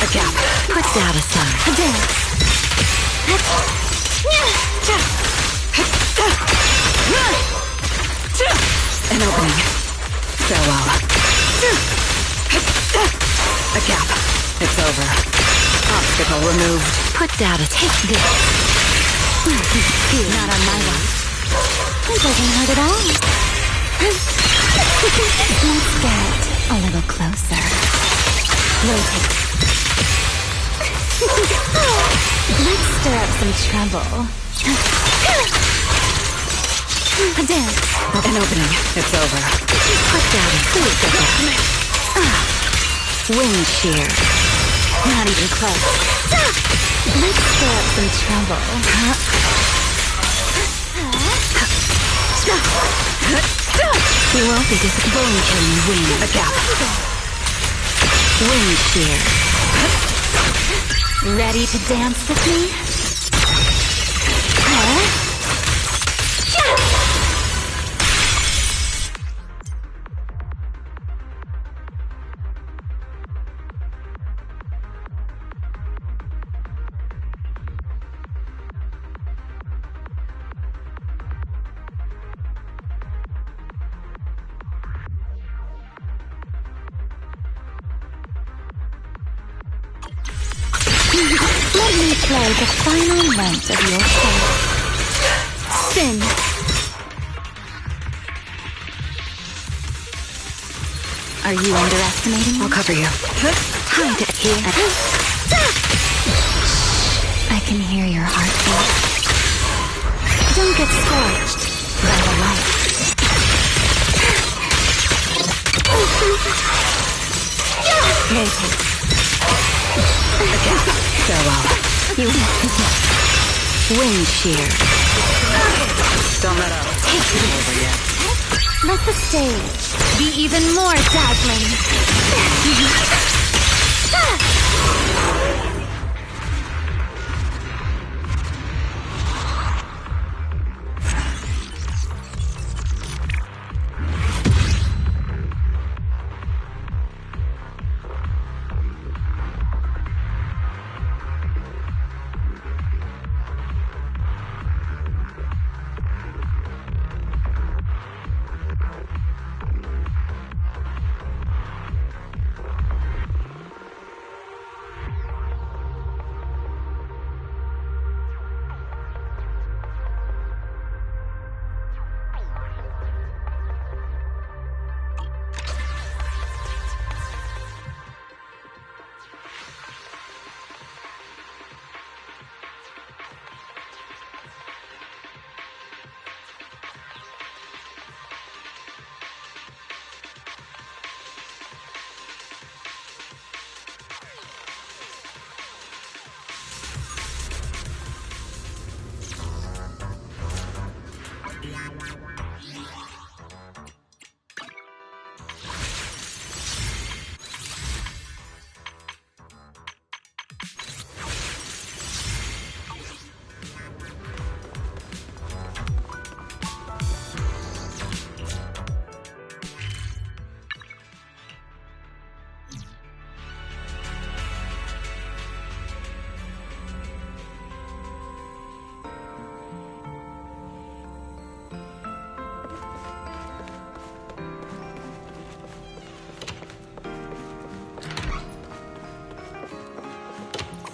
A gap. Put that aside. A dance. An opening. Farewell. A gap. It's over. Obstacle removed. Put data. Take this. Not on my watch. It doesn't hurt at all. Let's get a little closer. Rotate. Let's stir up some trouble. A dance. An opening. It's over. Put data. Please get that. Wind shear. Not even close. Let's stir up some trouble. You won't be disappointed. Bone-killing wind. A gap. Wind shear. Ready to dance with me? Let me play the final note of your soul. Spin. Are you underestimating me? I'll cover you. Time to hear. I can hear your heartbeat. Don't get scorched by the light. Rotate. Again. Farewell. You Wind shear. Don't let up. take it over yet. Let the stage be even more dazzling.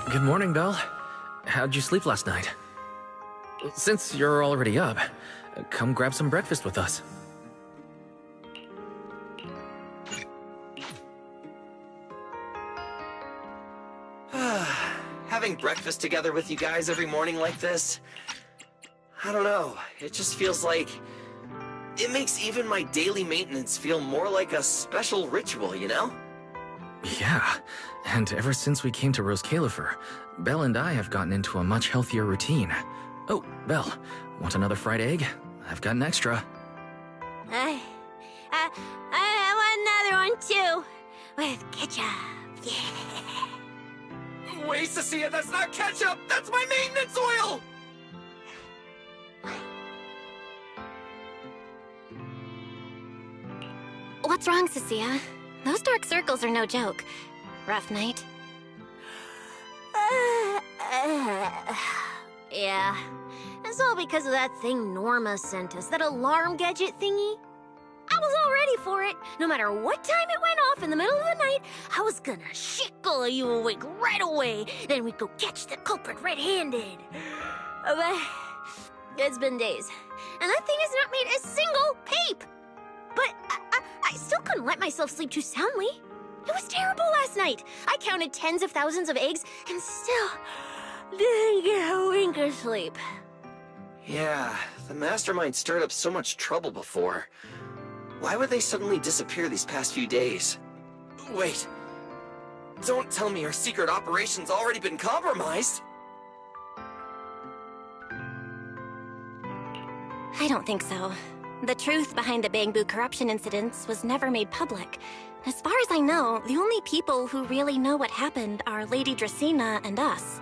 Good morning, Belle. How'd you sleep last night? Since you're already up, come grab some breakfast with us. Having breakfast together with you guys every morning like this, I don't know, it just feels like it makes even my daily maintenance feel more like a special ritual, you know? Yeah, and ever since we came to Rose Califer, Belle and I have gotten into a much healthier routine. Oh, Belle, want another fried egg? I've got an extra. I want another one too, with ketchup. Yeah. Wait, Cecilia, that's not ketchup! That's my maintenance oil! What's wrong, Cecilia? Those dark circles are no joke. Rough night? Yeah. It's all because of that thing Norma sent us, that alarm gadget thingy. I was all ready for it. No matter what time it went off in the middle of the night, I was gonna shickle you awake right away. Then we'd go catch the culprit red-handed. But it's been days, and that thing has not made a single peep. But I still couldn't let myself sleep too soundly. It was terrible last night. I counted tens of thousands of eggs and still didn't get a wink of sleep. Yeah, the mastermind stirred up so much trouble before. Why would they suddenly disappear these past few days? Wait, don't tell me our secret operation's already been compromised. I don't think so. The truth behind the Bamboo corruption incidents was never made public. As far as I know, the only people who really know what happened are Lady Dracena and us.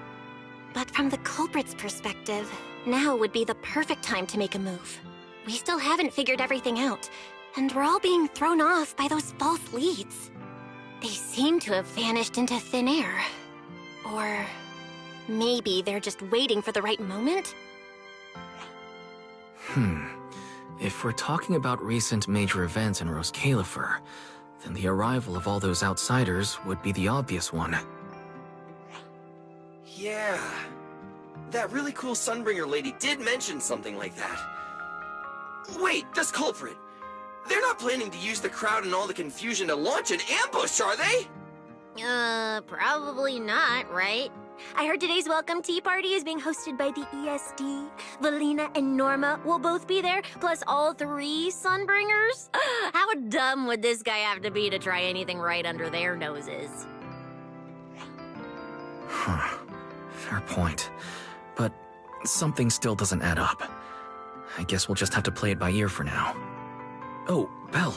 But from the culprit's perspective, now would be the perfect time to make a move. We still haven't figured everything out, and we're all being thrown off by those false leads. They seem to have vanished into thin air. Or maybe they're just waiting for the right moment? If we're talking about recent major events in Rose Califer, then the arrival of all those outsiders would be the obvious one. Yeah, that really cool Sunbringer lady did mention something like that. Wait, this culprit! They're not planning to use the crowd and all the confusion to launch an ambush, are they? Probably not, right? I heard today's welcome tea party is being hosted by the ESD. Valina and Norma will both be there, plus all 3 Sunbringers. How dumb would this guy have to be to try anything right under their noses? Fair point. But something still doesn't add up. I guess we'll just have to play it by ear for now. Oh, Belle,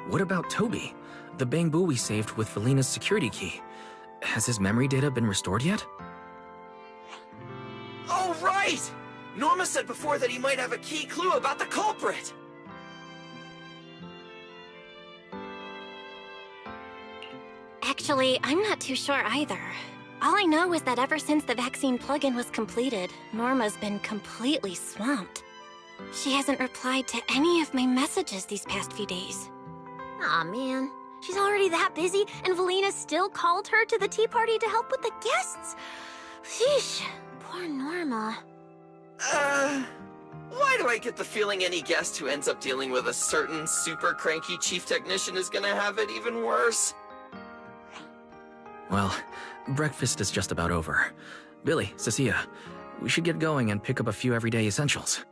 what about Toby? The Bamboo we saved with Valina's security key. Has his memory data been restored yet? Oh, right! Norma said before that he might have a key clue about the culprit! Actually, I'm not too sure either. All I know is that ever since the vaccine plugin was completed, Norma's been completely swamped. She hasn't replied to any of my messages these past few days. Aw, man. She's already that busy, and Valina still called her to the tea party to help with the guests. Sheesh, poor Norma. Why do I get the feeling any guest who ends up dealing with a certain super cranky chief technician is gonna have it even worse? Well, breakfast is just about over. Billy, Cecilia, we should get going and pick up a few everyday essentials.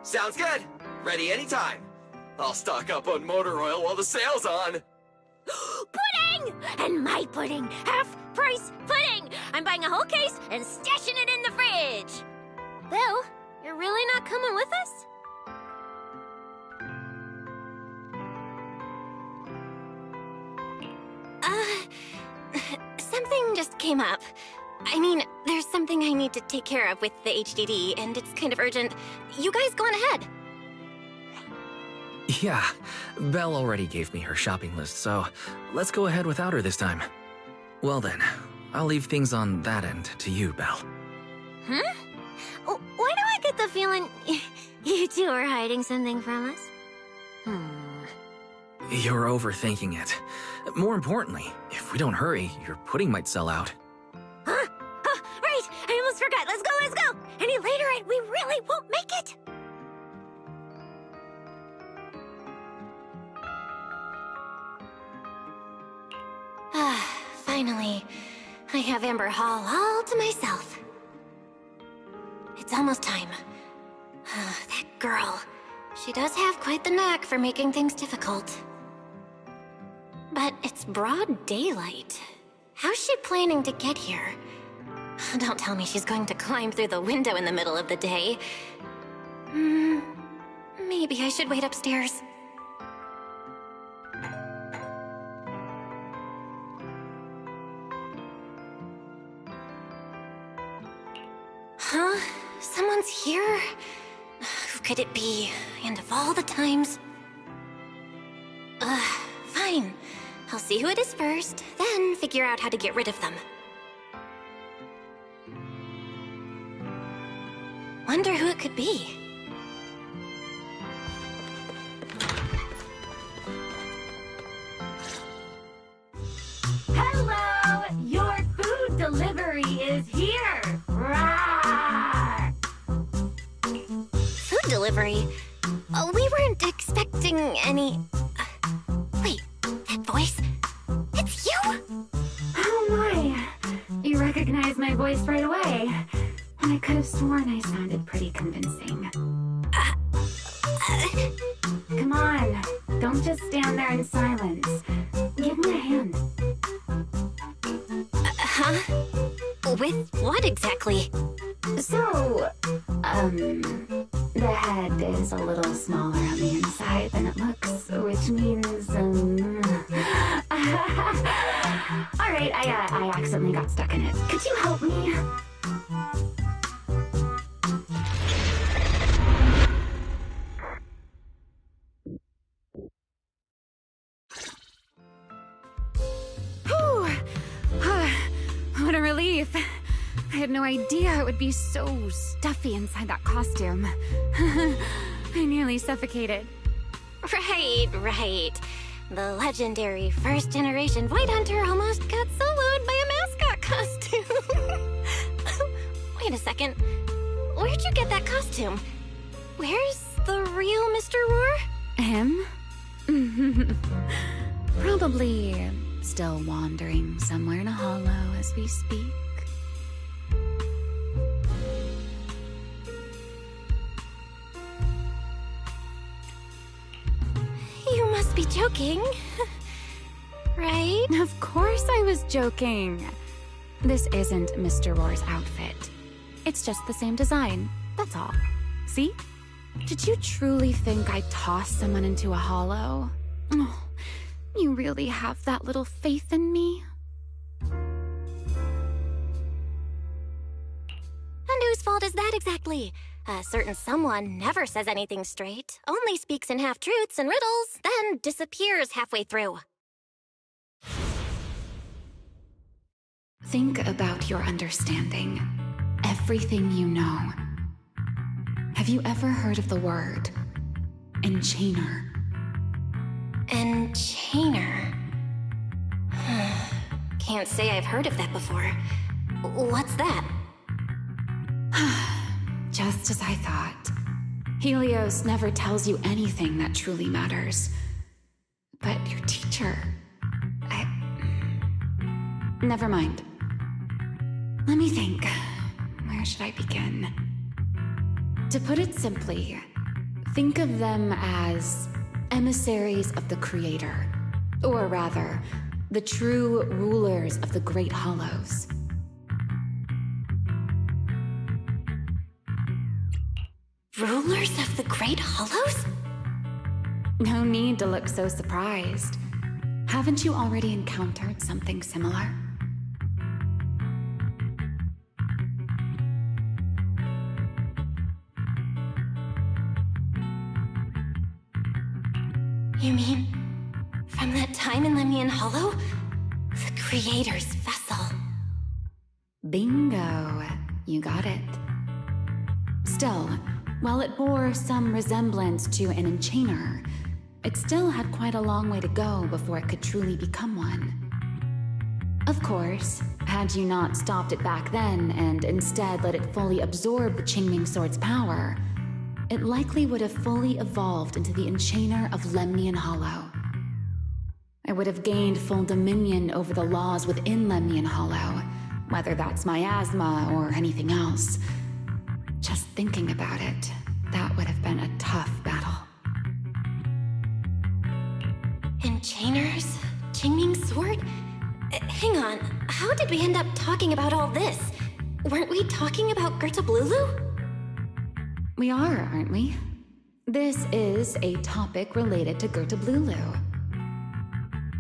Sounds good. Ready anytime. I'll stock up on motor oil while the sale's on. Pudding! And my pudding! Half-price pudding! I'm buying a whole case and stashing it in the fridge! Bill, you're really not coming with us? Something just came up. I mean, there's something I need to take care of with the HDD, and it's kind of urgent. You guys go on ahead. Yeah, Belle already gave me her shopping list, so let's go ahead without her this time. Well then, I'll leave things on that end to you, Belle. Huh? Why do I get the feeling you two are hiding something from us? You're overthinking it. More importantly, if we don't hurry, your pudding might sell out. Huh? Oh, right! I almost forgot. Let's go, let's go! Any later and we really won't make it! Finally, I have Amber Hall all to myself. It's almost time. That girl. She does have quite the knack for making things difficult. But it's broad daylight. How's she planning to get here? Don't tell me she's going to climb through the window in the middle of the day. Maybe I should wait upstairs. Huh? Someone's here? Who could it be? And of all the times... Fine. I'll see who it is first, then figure out how to get rid of them. Wonder who it could be. Hello! Your food delivery is here! Rawr! Food delivery? We weren't expecting any... Wait, that voice? It's you? Oh my! You recognize my voice right away. I could have sworn I sounded pretty convincing. Come on, don't just stand there in silence. Give me a hand. Huh? With what exactly? So, the head is a little smaller on the inside than it looks, which means, Alright, I accidentally got stuck in it. Could you help me? What a relief. I had no idea it would be so stuffy inside that costume. I nearly suffocated. Right. The legendary first-generation White Hunter almost got soloed by a mascot costume. Wait a second. Where'd you get that costume? Where's the real Mr. Roar? Him? Probably still wandering somewhere in a hollow as we speak. You must be joking. Right? Of course I was joking. This isn't Mr. Roar's outfit. It's just the same design, that's all. See? Did you truly think I'd toss someone into a hollow? Oh, you really have that little faith in me? And whose fault is that exactly? A certain someone never says anything straight, only speaks in half-truths and riddles, then disappears halfway through. Think about your understanding. Everything you know. Have you ever heard of the word enchainer? Enchainer. Can't say I've heard of that before. What's that? Just as I thought. Helios never tells you anything that truly matters. But your teacher... Never mind. Let me think. Where should I begin? To put it simply, think of them as emissaries of the Creator. Or rather, the true rulers of the Great Hollows. Rulers of the Great Hollows? No need to look so surprised. Haven't you already encountered something similar? You mean, from that time in Lemnian Hollow? The Creator's vessel. Bingo. You got it. Still, while it bore some resemblance to an enchainer, it still had quite a long way to go before it could truly become one. Of course, had you not stopped it back then and instead let it fully absorb the Qingming Sword's power, it likely would have fully evolved into the enchainer of Lemnian Hollow. I would have gained full dominion over the laws within Lemnian Hollow, whether that's miasma or anything else. Just thinking about it, that would have been a tough battle. Enchainers? Qingming Sword? Hang on, how did we end up talking about all this? Weren't we talking about Gerta Blulu? We are, aren't we? This is a topic related to Gerta Blulu.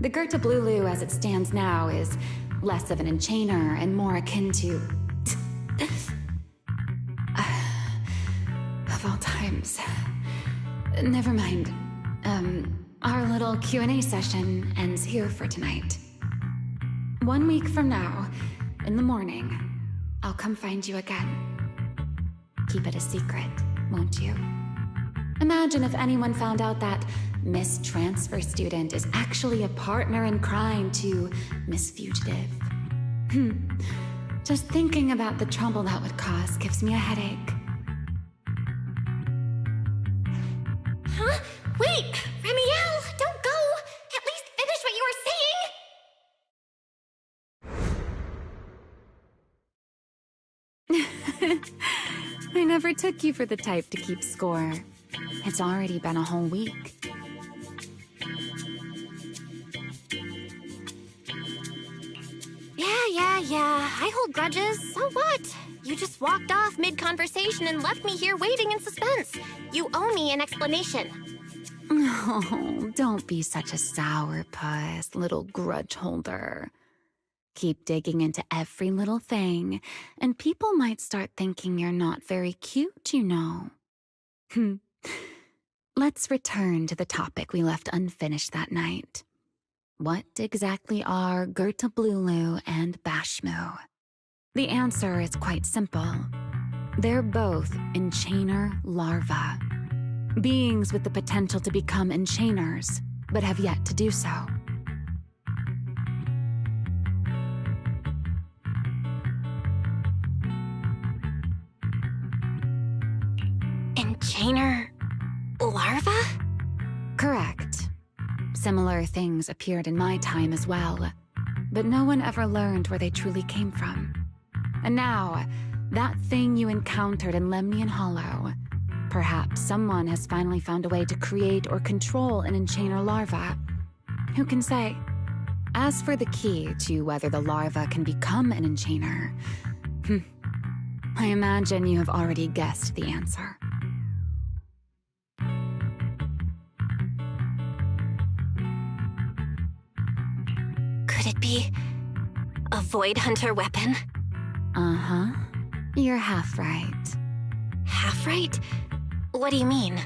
The Gerta Blulu as it stands now is less of an enchainer and more akin to... of all times. Never mind. Our little Q&A session ends here for tonight. 1 week from now, in the morning, I'll come find you again. keep it a secret, won't you? Imagine if anyone found out that Miss Transfer Student is actually a partner in crime to Miss Fugitive. Just thinking about the trouble that would cause gives me a headache. Huh? Wait! Remiel! Don't go! At least finish what you were saying! I never took you for the type to keep score. It's already been a whole week. Yeah, I hold grudges. So what? You just walked off mid-conversation and left me here waiting in suspense. You owe me an explanation. Oh, don't be such a sourpuss, little grudge holder. Keep digging into every little thing, and people might start thinking you're not very cute, you know. Let's return to the topic we left unfinished that night. What exactly are Gertablulu and Bashmu? The answer is quite simple. They're both enchainer larvae. Beings with the potential to become enchainers, but have yet to do so. Enchainer larva? Correct. Similar things appeared in my time as well, but no one ever learned where they truly came from. And now, that thing you encountered in Lemnian Hollow, perhaps someone has finally found a way to create or control an enchainer larva. Who can say? As for the key to whether the larva can become an enchainer, I imagine you have already guessed the answer. Could it be a Void Hunter weapon? Uh-huh. You're half right. Half right? What do you mean?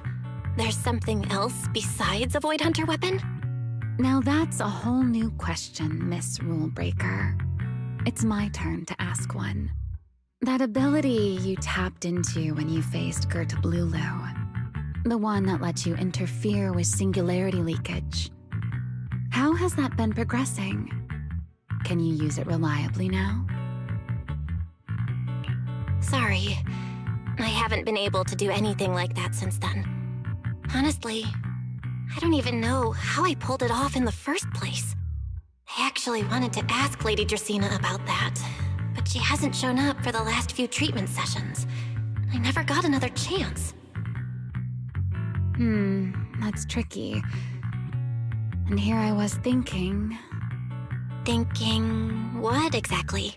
There's something else besides a Void Hunter weapon? Now that's a whole new question, Miss Rule Breaker. It's my turn to ask one. That ability you tapped into when you faced Gertablulu, the one that lets you interfere with singularity leakage. How has that been progressing? Can you use it reliably now? Sorry. I haven't been able to do anything like that since then. Honestly, I don't even know how I pulled it off in the first place. I actually wanted to ask Lady Dracaena about that, but she hasn't shown up for the last few treatment sessions. I never got another chance. That's tricky. And here I was thinking... Thinking what exactly?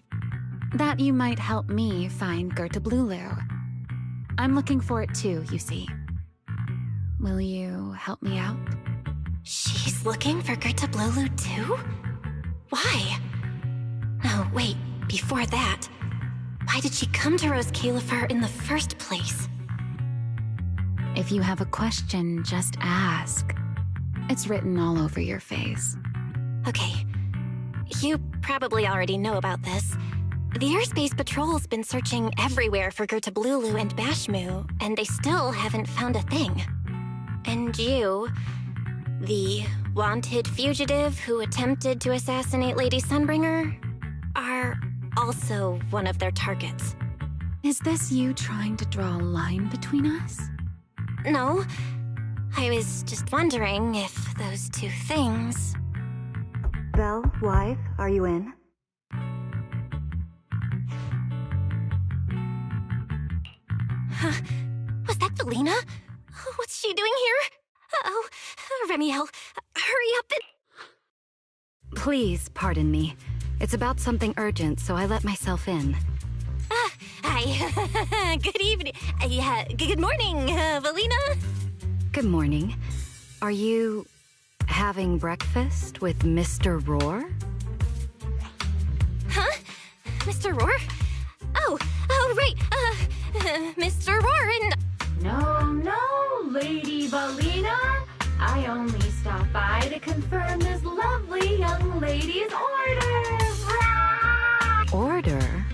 That you might help me find Gertablulu. I'm looking for it too, you see. Will you help me out? She's looking for Gertablulu too? Why? Oh, wait, before that, why did she come to Rose Califer in the first place? If you have a question, just ask. It's written all over your face. Okay. You probably already know about this. The Airspace Patrol's been searching everywhere for Gertablulu and Bashmu, and they still haven't found a thing. And you, the wanted fugitive who attempted to assassinate Lady Sunbringer, are also one of their targets. Is this you trying to draw a line between us? No. I was just wondering if those two things... Belle, wife, are you in? Huh? Was that Valina? What's she doing here? Uh-oh. Remiel, hurry up and... Please, pardon me. It's about something urgent, so I let myself in. Hi. Good evening. Good morning, Valina. Good morning. Are you having breakfast with Mr. Roar? Huh? Mr. Roar? Oh, right. Mr. Roar and... No, Lady Valina. I only stopped by to confirm this lovely young lady's orders. Order?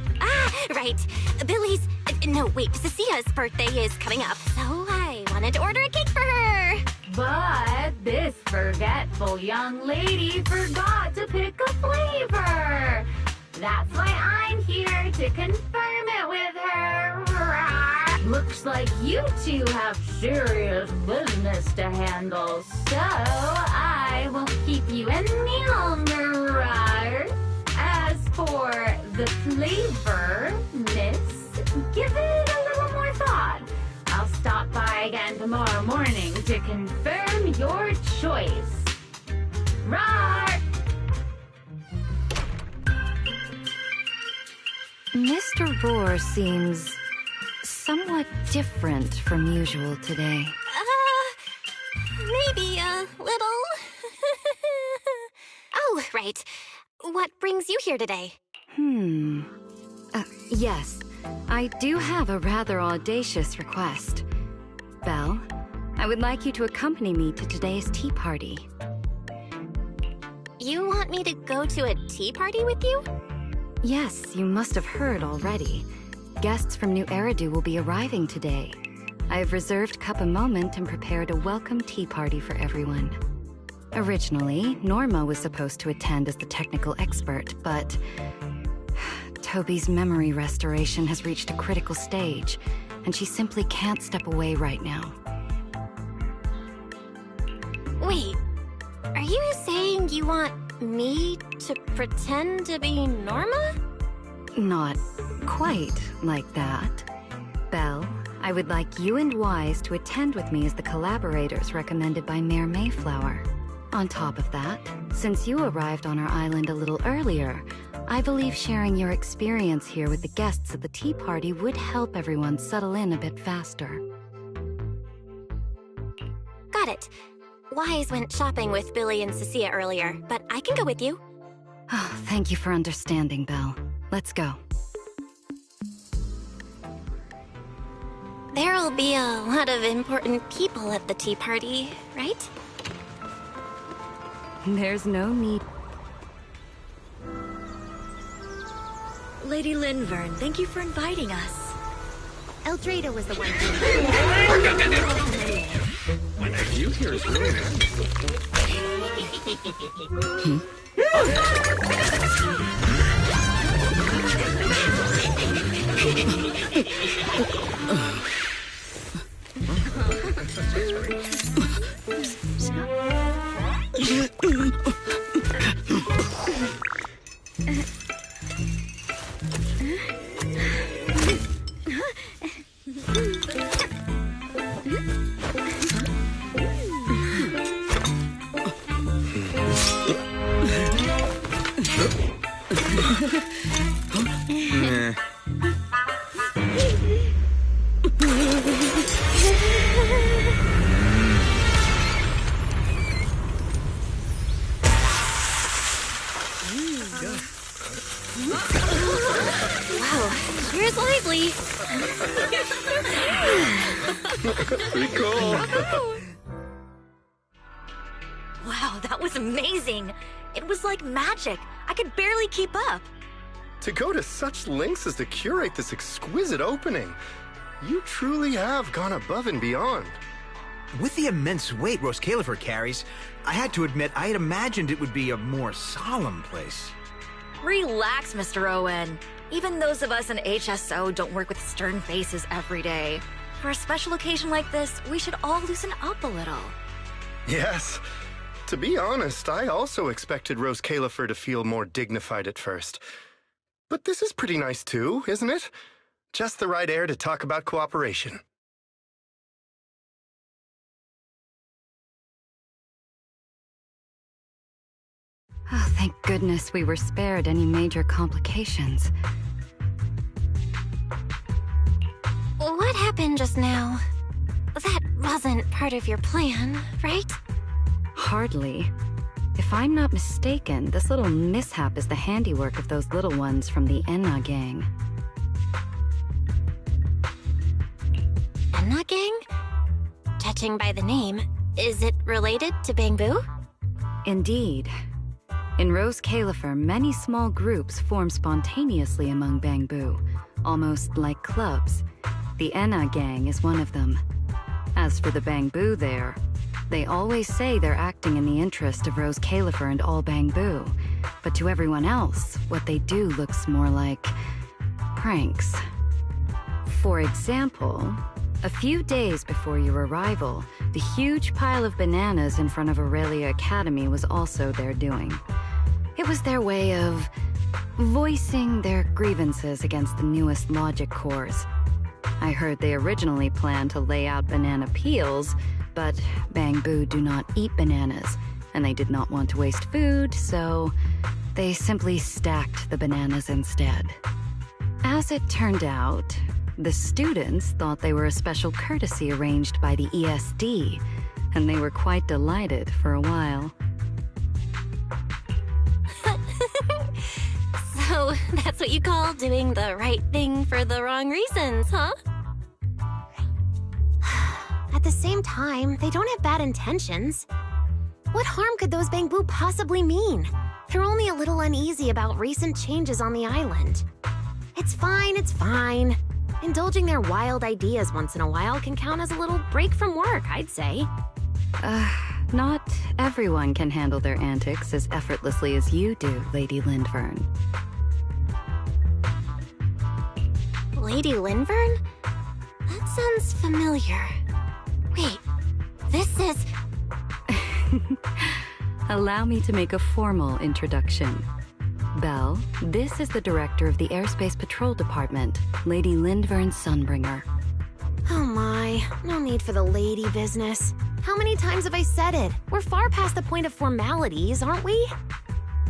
Right. Billy's No, wait, Cecia's birthday is coming up, so I wanted to order a cake for her. But this forgetful young lady forgot to pick a flavor. That's why I'm here to confirm it with her. Looks like you two have serious business to handle, so I won't keep you any longer. As for the flavor, miss, give it a little more thought. I'll stop by again tomorrow morning to confirm your choice. Roar! Mr. Roar seems somewhat different from usual today. Maybe a little. Oh, right. What brings you here today? Yes. I do have a rather audacious request. Belle, I would like you to accompany me to today's tea party. You want me to go to a tea party with you? Yes, you must have heard already. Guests from New Eridu will be arriving today. I have reserved Cup a Moment and prepared a welcome tea party for everyone. Originally, Norma was supposed to attend as the technical expert, but Toby's memory restoration has reached a critical stage, and she simply can't step away right now. Wait, are you saying you want me to pretend to be Norma? Not quite like that. Belle, I would like you and Wise to attend with me as the collaborators recommended by Mayor Mayflower. On top of that, since you arrived on our island a little earlier, I believe sharing your experience here with the guests at the tea party would help everyone settle in a bit faster. Got it. Wise went shopping with Billy and Cecilia earlier, but I can go with you. Oh, thank you for understanding, Belle. Let's go. There'll be a lot of important people at the tea party, right? There's no need. Lady Linvern, thank you for inviting us. Eldrada was the one who... My view here is really Wow, here's lively. pretty cool. Wow, that was amazing. It was like magic. I could barely keep up. To go to such lengths as to curate this exquisite opening, you truly have gone above and beyond. With the immense weight Rose Califer carries, I had to admit I had imagined it would be a more solemn place. Relax, Mr. Owen. Even those of us in HSO don't work with stern faces every day. For a special occasion like this, we should all loosen up a little. Yes. To be honest, I also expected Rose Califer to feel more dignified at first. But this is pretty nice too, isn't it? Just the right air to talk about cooperation. Oh, thank goodness we were spared any major complications. What happened just now? That wasn't part of your plan, right? Hardly. If I'm not mistaken, this little mishap is the handiwork of those little ones from the Enna gang. Enna gang? Judging by the name, is it related to Bangbu? Indeed. In Rose Califer, many small groups form spontaneously among Bangbu, almost like clubs. The Enna gang is one of them. As for the Bangbu there, they always say they're acting in the interest of Rose Califer and all Bangbu, but to everyone else, what they do looks more like pranks. For example, a few days before your arrival, the huge pile of bananas in front of Aurelia Academy was also their doing. It was their way of voicing their grievances against the newest logic cores. I heard they originally planned to lay out banana peels, but Bangbu do not eat bananas, and they did not want to waste food, so they simply stacked the bananas instead. As it turned out, the students thought they were a special courtesy arranged by the ESD, and they were quite delighted for a while. So, that's what you call doing the right thing for the wrong reasons, huh? At the same time, they don't have bad intentions. What harm could those Bangbu possibly mean? They're only a little uneasy about recent changes on the island. It's fine, it's fine. Indulging their wild ideas once in a while can count as a little break from work, I'd say. Not everyone can handle their antics as effortlessly as you do, Lady Lindvern. Lady Lindvern? That sounds familiar. Wait, this is... Allow me to make a formal introduction. Belle, this is the director of the Airspace Patrol Department, Lady Lindvern Sunbringer. Oh my, no need for the lady business. How many times have I said it? We're far past the point of formalities, aren't we?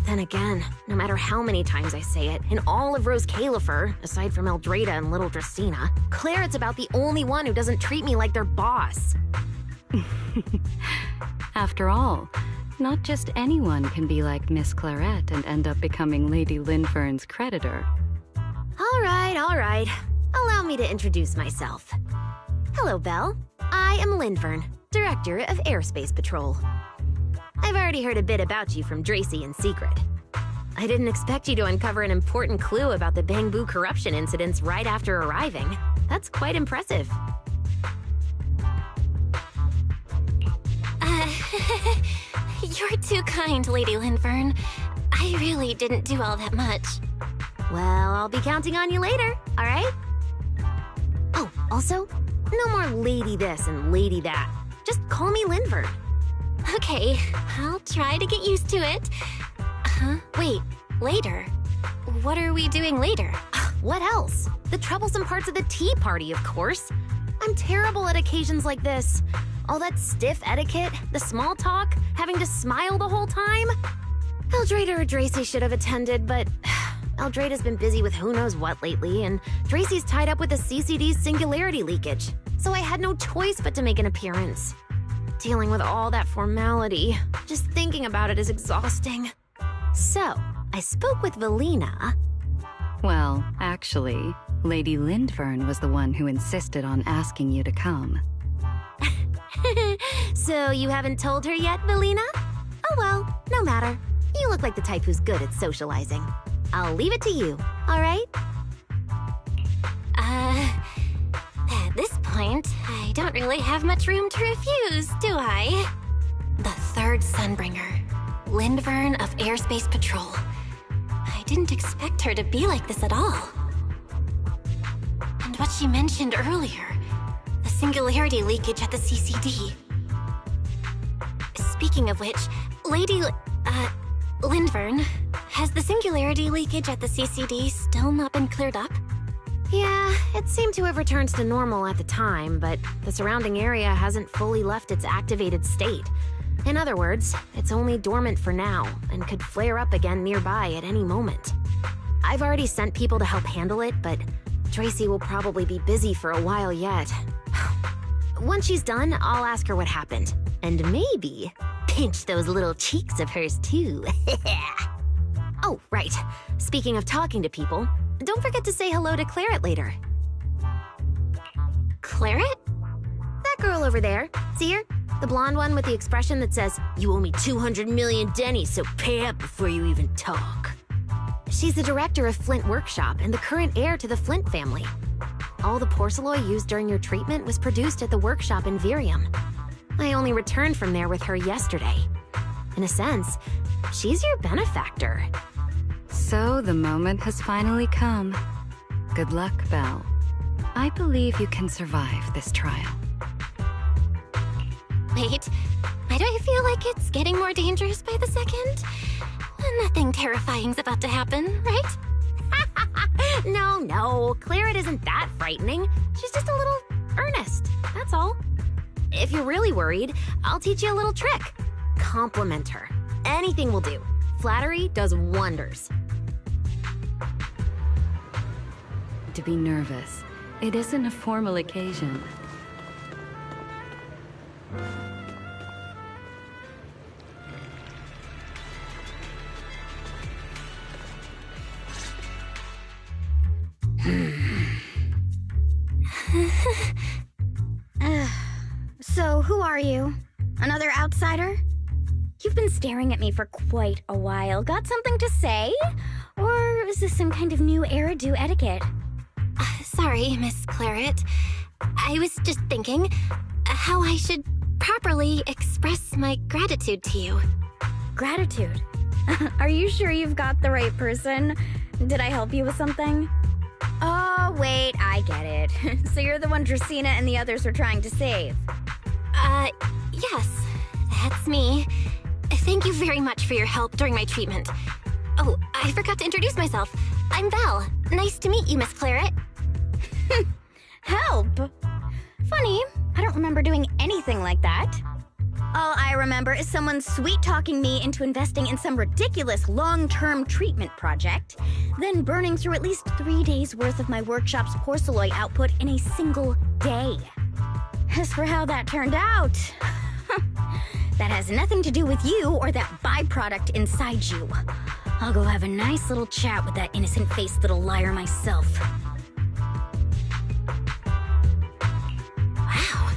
Then again, no matter how many times I say it, in all of Rose Califer, aside from Eldrada and Little Dristina, Claret's about the only one who doesn't treat me like their boss. After all, not just anyone can be like Miss Claret and end up becoming Lady Lindvern's creditor. All right. Allow me to introduce myself. Hello, Belle. I am Lindvern, Director of Airspace Patrol. I've already heard a bit about you from Dracy in secret. I didn't expect you to uncover an important clue about the Bangbu corruption incidents right after arriving. That's quite impressive. You're too kind, Lady Lindvern. I really didn't do all that much. Well, I'll be counting on you later, all right? Oh, also, no more lady this and lady that. Just call me Lindvern. Okay, I'll try to get used to it. Wait, later? What are we doing later? What else? The troublesome parts of the tea party, of course. I'm terrible at occasions like this. All that stiff etiquette, the small talk, having to smile the whole time. Eldrada or Dracy should have attended, but Eldrada's been busy with who knows what lately, and Dracy's tied up with the CCD's singularity leakage, so I had no choice but to make an appearance. Dealing with all that formality, just thinking about it is exhausting. So, I spoke with Valina. Well, actually, Lady Lindvern was the one who insisted on asking you to come. So you haven't told her yet, Valina? Oh well, no matter. You look like the type who's good at socializing. I'll leave it to you, all right? At this point, I don't really have much room to refuse, do I? The third Sunbringer, Lindvern of Airspace Patrol. I didn't expect her to be like this at all. And what she mentioned earlier, the singularity leakage at the CCD. Speaking of which, Lady Lindvern, has the singularity leakage at the CCD still not been cleared up? Yeah, it seemed to have returned to normal at the time, but the surrounding area hasn't fully left its activated state. In other words, it's only dormant for now, and could flare up again nearby at any moment. I've already sent people to help handle it, but Dracy will probably be busy for a while yet. Once she's done, I'll ask her what happened. And maybe pinch those little cheeks of hers too. Oh, right. Speaking of talking to people, don't forget to say hello to Claret later. Claret? That girl over there. See her? The blonde one with the expression that says, "You owe me 200 million dennies, so pay up before you even talk." She's the director of Flint Workshop and the current heir to the Flint family. All the porcelain used during your treatment was produced at the workshop in Virium. I only returned from there with her yesterday. In a sense, she's your benefactor. So the moment has finally come. Good luck, Belle. I believe you can survive this trial. Wait, why do I feel like it's getting more dangerous by the second? Nothing terrifying's about to happen, right? No, Claret isn't that frightening. She's just a little earnest, that's all. If you're really worried, I'll teach you a little trick. Compliment her. Anything will do. Flattery does wonders. To be nervous. It isn't a formal occasion. So, who are you? Another outsider? You've been staring at me for quite a while. Got something to say? Or is this some kind of new Eridu etiquette? Sorry, Miss Claret. I was just thinking how I should properly express my gratitude to you. Gratitude? Are you sure you've got the right person? Did I help you with something? Oh, wait, I get it. So you're the one Dracaena and the others are trying to save. Yes, that's me. Thank you very much for your help during my treatment. Oh, I forgot to introduce myself. I'm Belle. Nice to meet you, Miss Claret. Help? Funny, I don't remember doing anything like that. All I remember is someone sweet-talking me into investing in some ridiculous long-term treatment project, then burning through at least 3 days' worth of my workshop's porcelain output in a single day. As for how that turned out, that has nothing to do with you or that byproduct inside you. I'll go have a nice little chat with that innocent-faced little liar myself. Wow,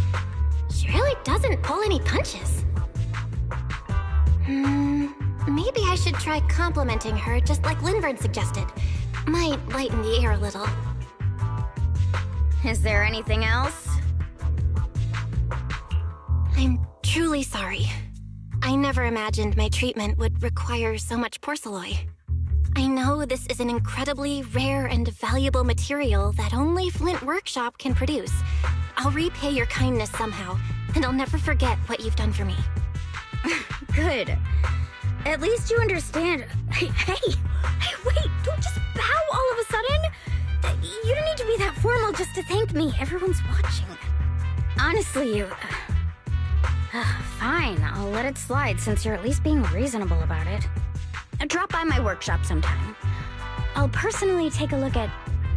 she really doesn't pull any punches. Maybe I should try complimenting her just like Linvern suggested. Might lighten the air a little. Is there anything else? I'm truly sorry. I never imagined my treatment would require so much porcelain. I know this is an incredibly rare and valuable material that only Flint Workshop can produce. I'll repay your kindness somehow, and I'll never forget what you've done for me. Good. At least you understand. Hey, wait, don't just bow all of a sudden. You don't need to be that formal just to thank me. Everyone's watching. Honestly, you... fine, I'll let it slide since you're at least being reasonable about it. Drop by my workshop sometime. I'll personally take a look at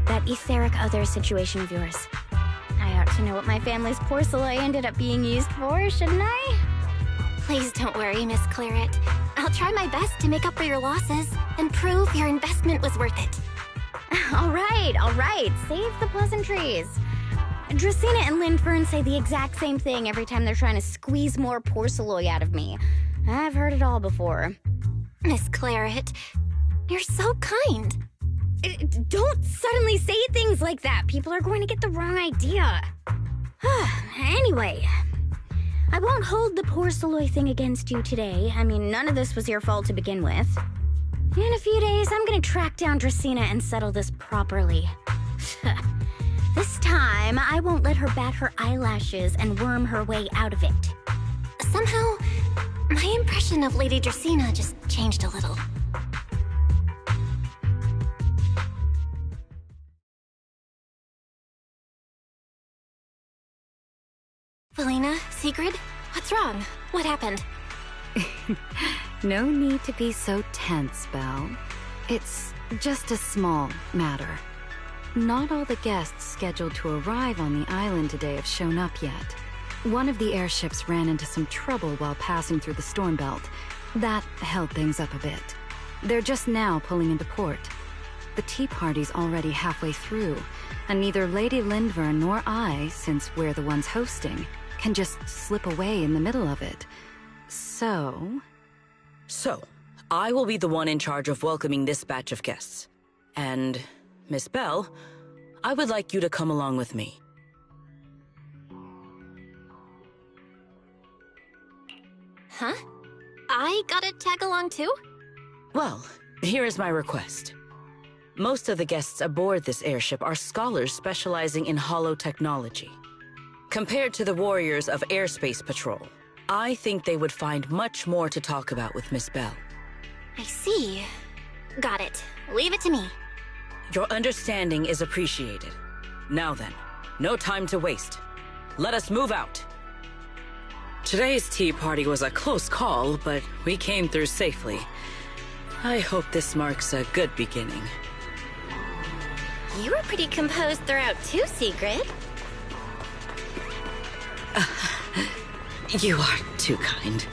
that etheric other situation of yours. I ought to know what my family's porcelain ended up being used for, shouldn't I? Please don't worry, Miss Claret. I'll try my best to make up for your losses and prove your investment was worth it. All right. Save the pleasantries. Dracaena and Linfern say the exact same thing every time they're trying to squeeze more porcelain out of me. I've heard it all before. Miss Claret, you're so kind. Don't suddenly say things like that. People are going to get the wrong idea. Anyway, I won't hold the porcelain thing against you today. I mean, none of this was your fault to begin with. In a few days, I'm gonna track down Dracaena and settle this properly. This time, I won't let her bat her eyelashes and worm her way out of it. Somehow, my impression of Lady Dracaena just changed a little. Valina, Sigrid, what's wrong? What happened? No need to be so tense, Belle. It's just a small matter. Not all the guests scheduled to arrive on the island today have shown up yet. One of the airships ran into some trouble while passing through the storm belt. That held things up a bit. They're just now pulling into port. The tea party's already halfway through, and neither Lady Linvern nor I, since we're the ones hosting, can just slip away in the middle of it. So, I will be the one in charge of welcoming this batch of guests. And, Miss Bell, I would like you to come along with me. Huh? I gotta tag along too? Well, here is my request. Most of the guests aboard this airship are scholars specializing in holo technology. Compared to the warriors of Airspace Patrol, I think they would find much more to talk about with Miss Bell. I see. Got it. Leave it to me. Your understanding is appreciated. Now then, no time to waste. Let us move out. Today's tea party was a close call, but we came through safely. I hope this marks a good beginning. You were pretty composed throughout too, Sigrid. You are too kind.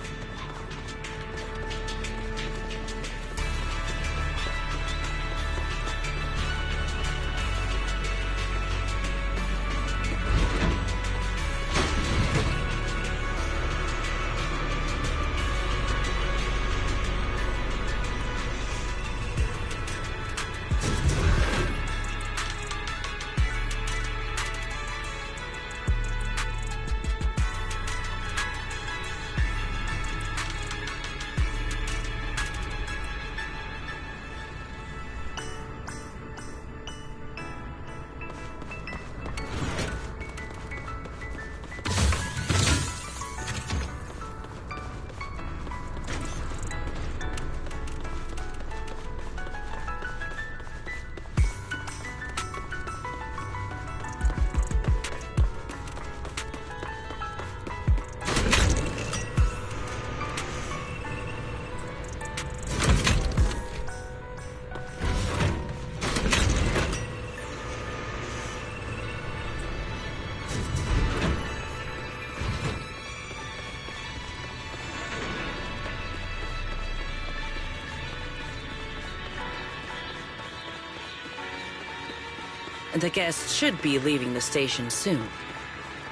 The guests should be leaving the station soon.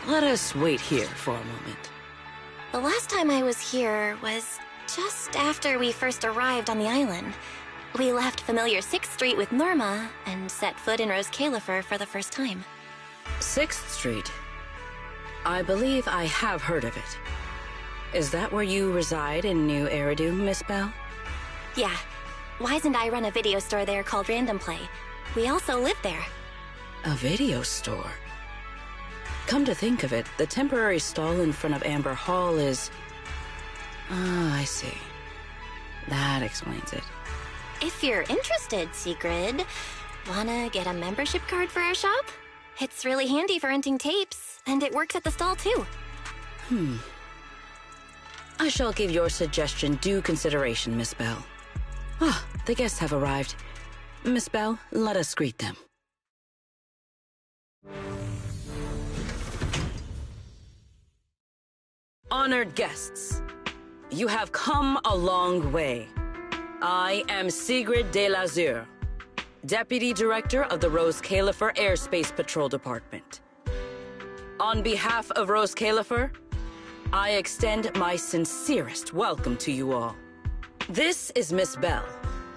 Let us wait here for a moment. The last time I was here was just after we first arrived on the island. We left familiar 6th Street with Norma and set foot in Rose Califer for the first time. 6th Street? I believe I have heard of it. Is that where you reside in New Eridu, Miss Bell? Yeah. Wise and I run a video store there called Random Play. We also live there. A video store? Come to think of it, the temporary stall in front of Amber Hall is... Ah, I see. That explains it. If you're interested, Sigrid, wanna get a membership card for our shop? It's really handy for renting tapes, and it works at the stall too. I shall give your suggestion due consideration, Miss Bell. Ah, the guests have arrived. Miss Bell, let us greet them. Honored guests, you have come a long way. I am Sigrid de Lazure, Deputy Director of the Rose Califer Airspace Patrol Department. On behalf of Rose Califer, I extend my sincerest welcome to you all. This is Miss Bell,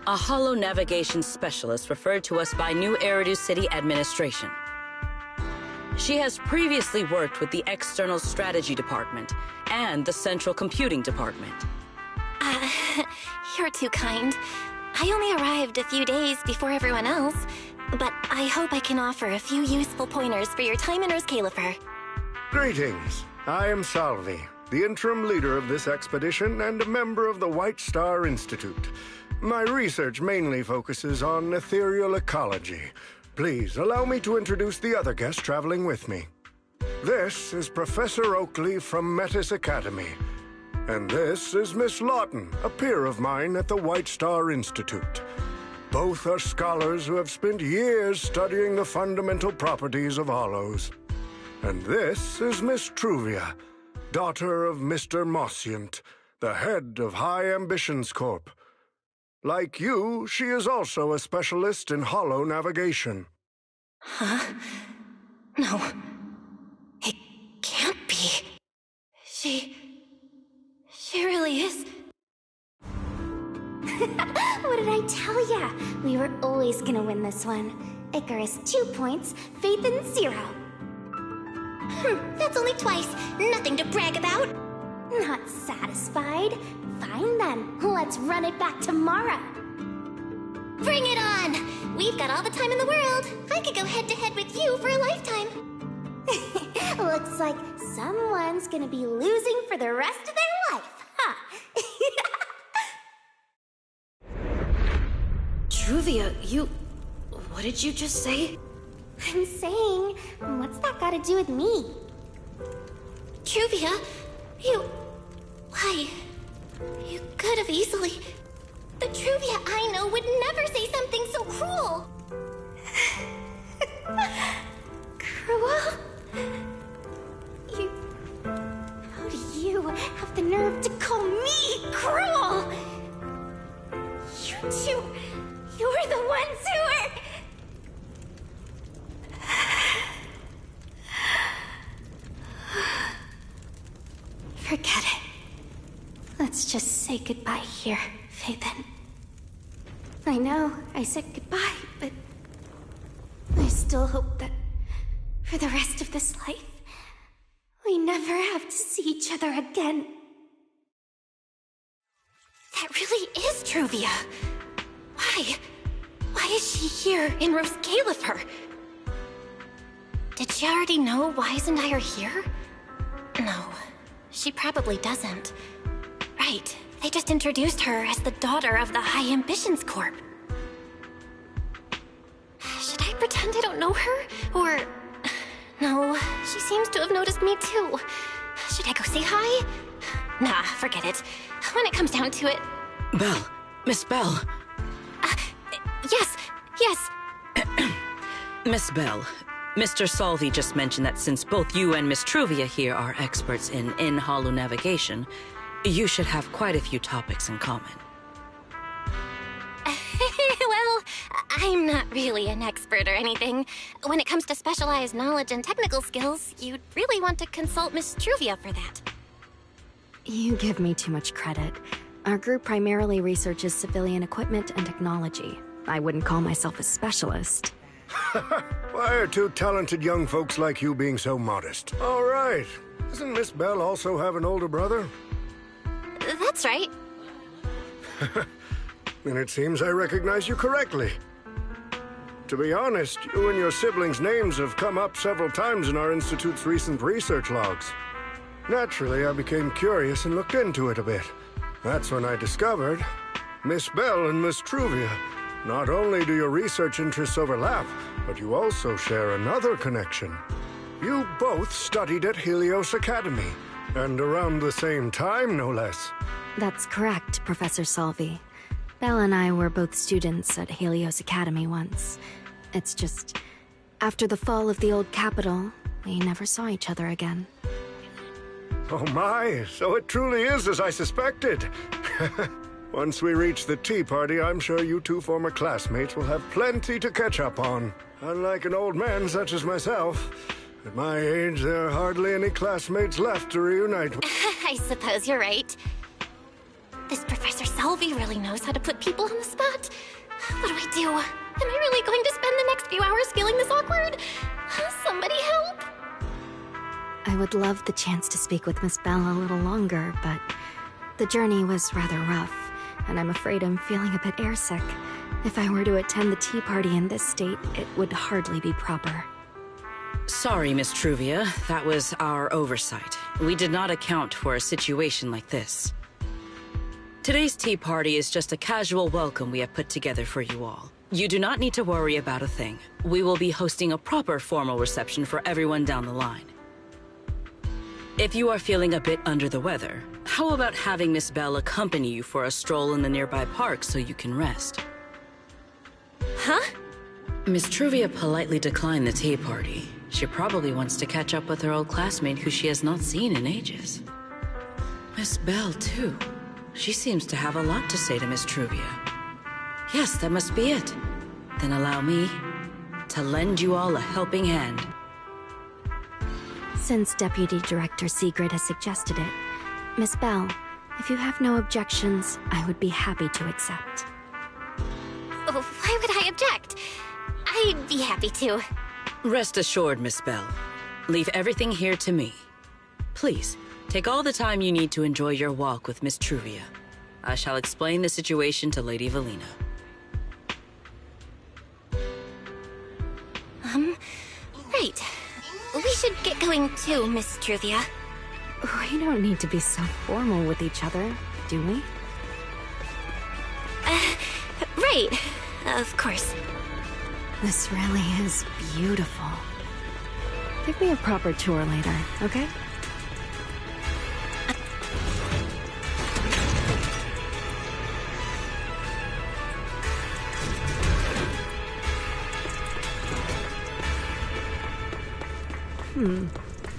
a holo navigation specialist referred to us by New Eridu City Administration. She has previously worked with the External Strategy Department and the Central Computing Department. You're too kind. I only arrived a few days before everyone else, but I hope I can offer a few useful pointers for your time in Rose Califer. Greetings. I am Salvi, the interim leader of this expedition and a member of the White Star Institute. My research mainly focuses on ethereal ecology. Please allow me to introduce the other guest traveling with me. This is Professor Oakley from Metis Academy. And this is Miss Lawton, a peer of mine at the White Star Institute. Both are scholars who have spent years studying the fundamental properties of hollows. And this is Miss Truvia, daughter of Mr. Mossiant, the head of High Ambitions Corp. Like you, she is also a specialist in holo navigation. Huh? No. It can't be. She really is. What did I tell ya? We were always gonna win this one. Icarus 2 points, Phaethon 0. That's only twice. Nothing to brag about. Not satisfied? Fine then. Let's run it back tomorrow. Bring it on! We've got all the time in the world. I could go head-to-head with you for a lifetime. Looks like someone's gonna be losing for the rest of their life, huh? Truvia, you... What did you just say? I'm saying, what's that got to do with me? Truvia, why? You could have easily... The Truvia I know would never say something so cruel. Cruel? How do you have the nerve to call me cruel? You two, you're the ones who are... Forget it. Let's just say goodbye here, Phaethon. I know I said goodbye, but I still hope that for the rest of this life, we never have to see each other again. That really is Truvia. Why? Why is she here in Rose Califer? Did she already know Wise and I are here? No, she probably doesn't. Right, they just introduced her as the daughter of the High Ambitions Corp. Should I pretend I don't know her? Or... No, she seems to have noticed me too. Should I go say hi? Nah, forget it. When it comes down to it... Belle. Miss Belle. Yes. Miss Belle, Mr. Salvi just mentioned that since both you and Miss Truvia here are experts in holo navigation, you should have quite a few topics in common. Well, I'm not really an expert or anything. When it comes to specialized knowledge and technical skills, you'd really want to consult Miss Truvia for that. You give me too much credit. Our group primarily researches civilian equipment and technology. I wouldn't call myself a specialist. Why are two talented young folks like you being so modest? All right. Doesn't Miss Belle also have an older brother? That's right. Then it seems I recognize you correctly. To be honest, you and your siblings' names have come up several times in our Institute's recent research logs. Naturally, I became curious and looked into it a bit. That's when I discovered Miss Belle and Miss Truvia. Not only do your research interests overlap, but you also share another connection. You both studied at Helios Academy, and around the same time, no less. That's correct, Professor Salvi. Belle and I were both students at Helios Academy once. It's just, after the fall of the old capital, we never saw each other again. Oh my, so it truly is as I suspected. Once we reach the tea party, I'm sure you two former classmates will have plenty to catch up on. Unlike an old man such as myself, at my age, there are hardly any classmates left to reunite with. I suppose you're right. This Professor Salvi really knows how to put people on the spot. What do I do? Am I really going to spend the next few hours feeling this awkward? Somebody help! I would love the chance to speak with Miss Belle a little longer, but the journey was rather rough, and I'm afraid I'm feeling a bit airsick. If I were to attend the tea party in this state, it would hardly be proper. Sorry, Miss Truvia. That was our oversight. We did not account for a situation like this. Today's tea party is just a casual welcome we have put together for you all. You do not need to worry about a thing. We will be hosting a proper formal reception for everyone down the line. If you are feeling a bit under the weather, how about having Miss Belle accompany you for a stroll in the nearby park so you can rest? Huh? Miss Truvia politely declined the tea party. She probably wants to catch up with her old classmate who she has not seen in ages. Miss Belle, too. She seems to have a lot to say to Miss Truvia. Yes, that must be it. Then allow me to lend you all a helping hand. Since Deputy Director Sigrid has suggested it, Miss Belle, If you have no objections, I would be happy to accept. Oh, why would I object? I'd be happy to. Rest assured, Miss Bell. Leave everything here to me. Please, take all the time you need to enjoy your walk with Miss Truvia. I shall explain the situation to Lady Valina. Right. We should get going too, Miss Truvia. We don't need to be so formal with each other, do we? Right. Of course. This really is beautiful. Give me a proper tour later, okay?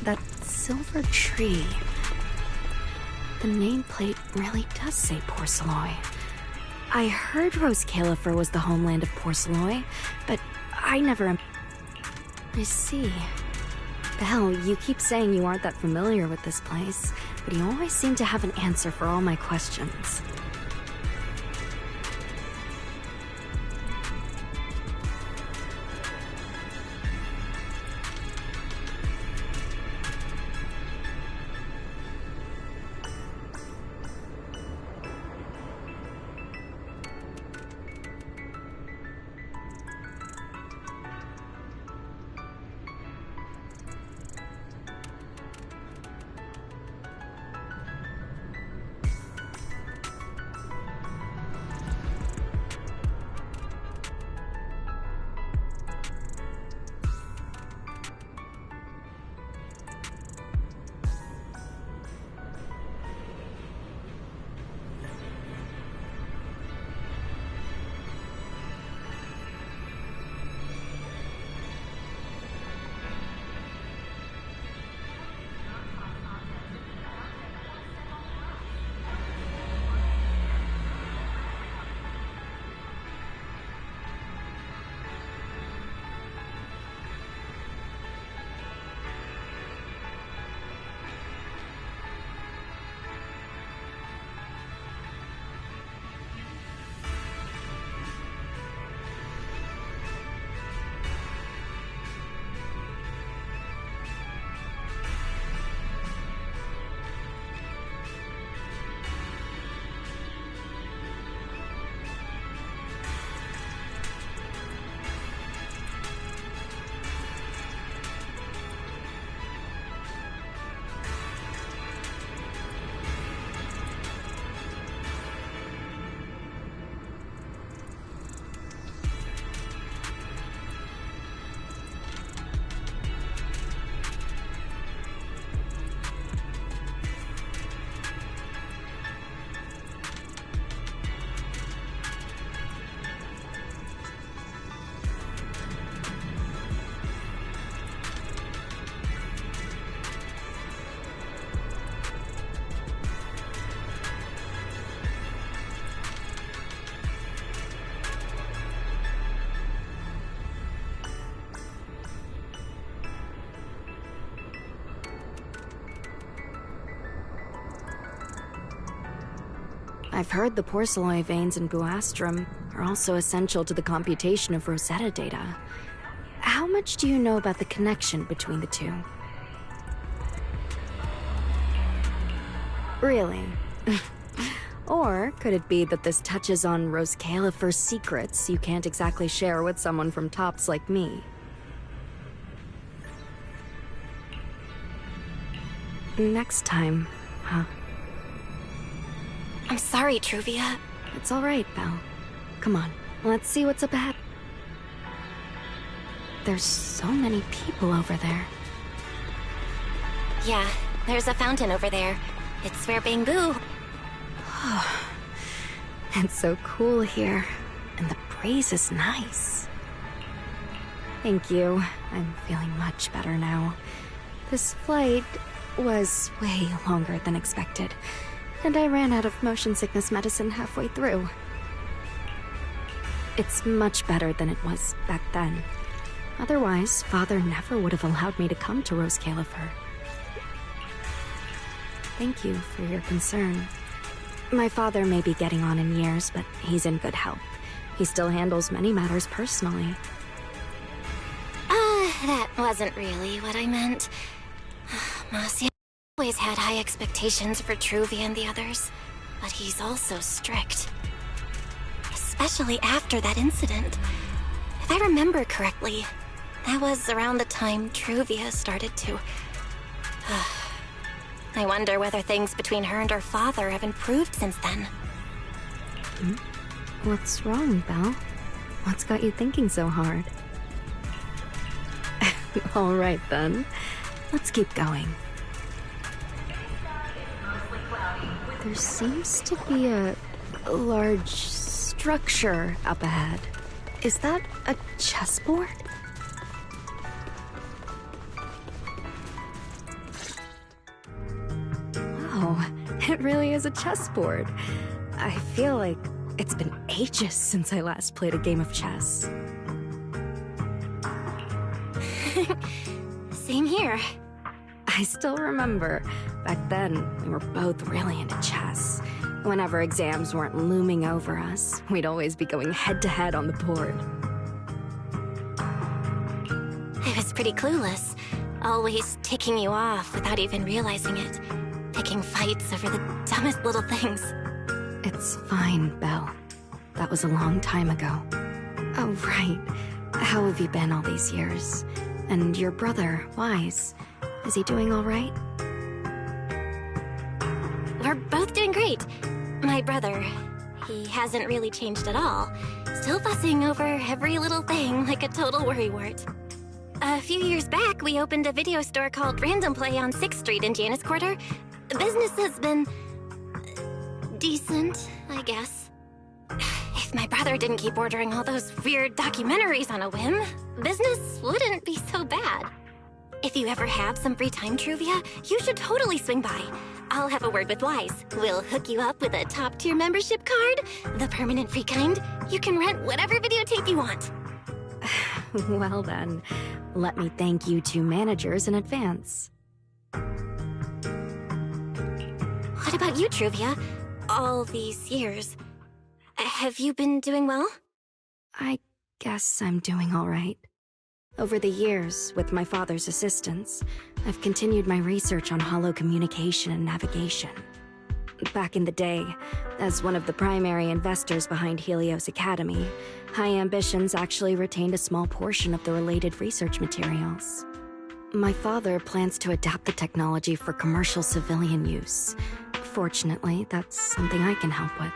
That silver tree. The nameplate really does say Porceloy. I heard Rose Califer was the homeland of Porceloy, but I never... I see. Belle, you keep saying you aren't that familiar with this place, but you always seem to have an answer for all my questions. I've heard the Porceloy veins in Buastrum are also essential to the computation of Rosetta data. How much do you know about the connection between the two? Really? Or could it be that this touches on Rose Califer's secrets you can't exactly share with someone from Tops like me? Next time, huh? I'm sorry, Truvia. It's all right, Belle. Come on, let's see what's up ahead. There's so many people over there. Yeah, there's a fountain over there. It's where Bamboo. It's so cool here, and the breeze is nice. Thank you. I'm feeling much better now. This flight was way longer than expected, and I ran out of motion sickness medicine halfway through. It's much better than it was back then. Otherwise, Father never would have allowed me to come to Rose Califer. Thank you for your concern. My father may be getting on in years, but he's in good health. He still handles many matters personally. That wasn't really what I meant. Marcia always had high expectations for Truvia and the others, but he's also strict. Especially after that incident. If I remember correctly, that was around the time Truvia started to... I wonder whether things between her and her father have improved since then. What's wrong, Belle? What's got you thinking so hard? All right, then. Let's keep going. There seems to be a large structure up ahead. Is that a chessboard? Wow, it really is a chessboard. I feel like it's been ages since I last played a game of chess. Same here. I still remember. Back then, we were both really into chess. Whenever exams weren't looming over us, we'd always be going head-to-head on the board. I was pretty clueless. Always ticking you off without even realizing it. Picking fights over the dumbest little things. It's fine, Belle. That was a long time ago. Oh, right. How have you been all these years? And your brother, Wise, is he doing all right? We're both doing great. My brother, he hasn't really changed at all. Still fussing over every little thing like a total worrywart. A few years back, we opened a video store called Random Play on 6th Street in Janus Quarter. Business has been... decent, I guess. If my brother didn't keep ordering all those weird documentaries on a whim, business wouldn't be so bad. If you ever have some free time, Truvia, you should totally swing by. I'll have a word with Wise. We'll hook you up with a top-tier membership card, the permanent free kind. You can rent whatever videotape you want. Well then, let me thank you two managers in advance. What about you, Truvia? All these years, have you been doing well? I guess I'm doing all right. Over the years, with my father's assistance, I've continued my research on holo communication and navigation. Back in the day, as one of the primary investors behind Helios Academy, High Ambitions actually retained a small portion of the related research materials. My father plans to adapt the technology for commercial civilian use. Fortunately, that's something I can help with.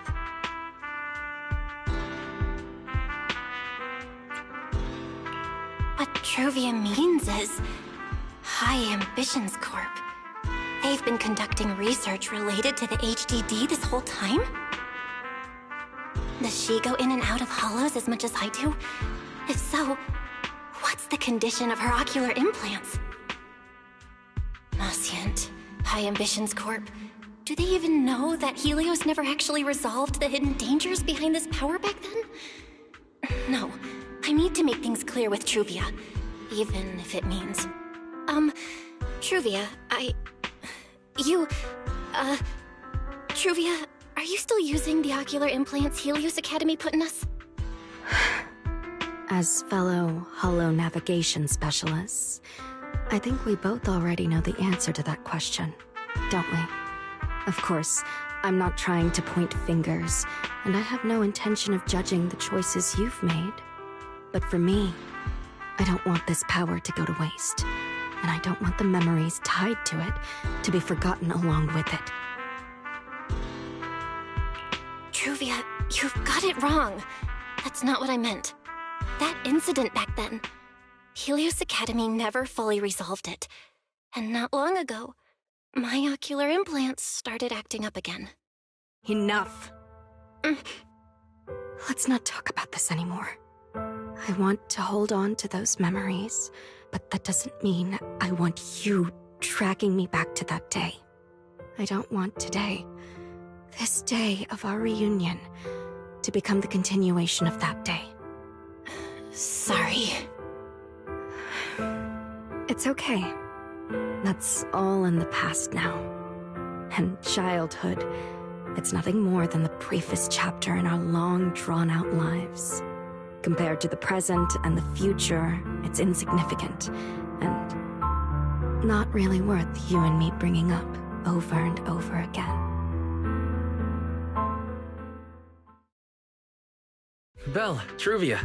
What Truvia means is High Ambitions Corp. They've been conducting research related to the HDD this whole time? Does she go in and out of hollows as much as I do? If so, what's the condition of her ocular implants? Nascent, High Ambitions Corp. Do they even know that Helios never actually resolved the hidden dangers behind this power back then? No, I need to make things clear with Truvia, even if it means... Truvia, Truvia, are you still using the ocular implants Helios Academy put in us? As fellow holo navigation specialists, I think we both already know the answer to that question, don't we? Of course, I'm not trying to point fingers, and I have no intention of judging the choices you've made. But for me, I don't want this power to go to waste, and I don't want the memories tied to it to be forgotten along with it. Truvia, you've got it wrong. That's not what I meant. That incident back then, Helios Academy never fully resolved it. And not long ago, my ocular implants started acting up again. Enough! Let's not talk about this anymore. I want to hold on to those memories, but that doesn't mean I want you tracking me back to that day. I don't want today, this day of our reunion, to become the continuation of that day. Sorry. It's okay. That's all in the past now. And childhood, it's nothing more than the briefest chapter in our long, drawn-out lives. Compared to the present and the future, it's insignificant, and not really worth you and me bringing up over and over again. Belle, Truvia,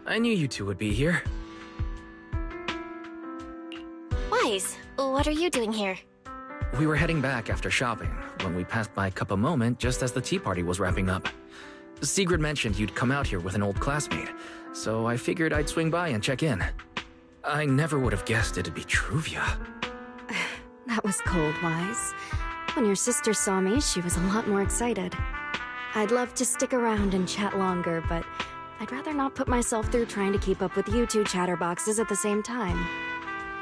I knew you two would be here. Wise, what are you doing here? We were heading back after shopping when we passed by Cup a Moment just as the tea party was wrapping up. Sigrid mentioned you'd come out here with an old classmate, so I figured I'd swing by and check in. I never would have guessed it'd be Truvia. That was cold, Wise. When your sister saw me, she was a lot more excited. I'd love to stick around and chat longer, but I'd rather not put myself through trying to keep up with you two chatterboxes at the same time.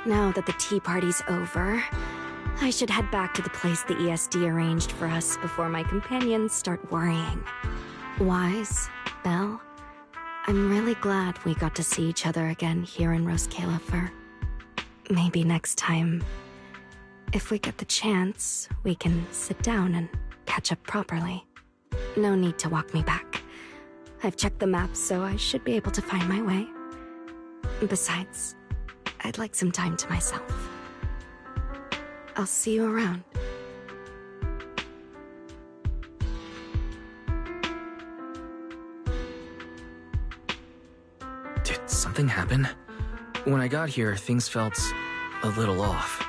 Now that the tea party's over, I should head back to the place the ESD arranged for us before my companions start worrying. Wise, Belle, I'm really glad we got to see each other again here in Rose Califer. Maybe next time, if we get the chance, we can sit down and catch up properly. No need to walk me back. I've checked the map, so I should be able to find my way. Besides, I'd like some time to myself. I'll see you around. Did something happen? When I got here, things felt a little off.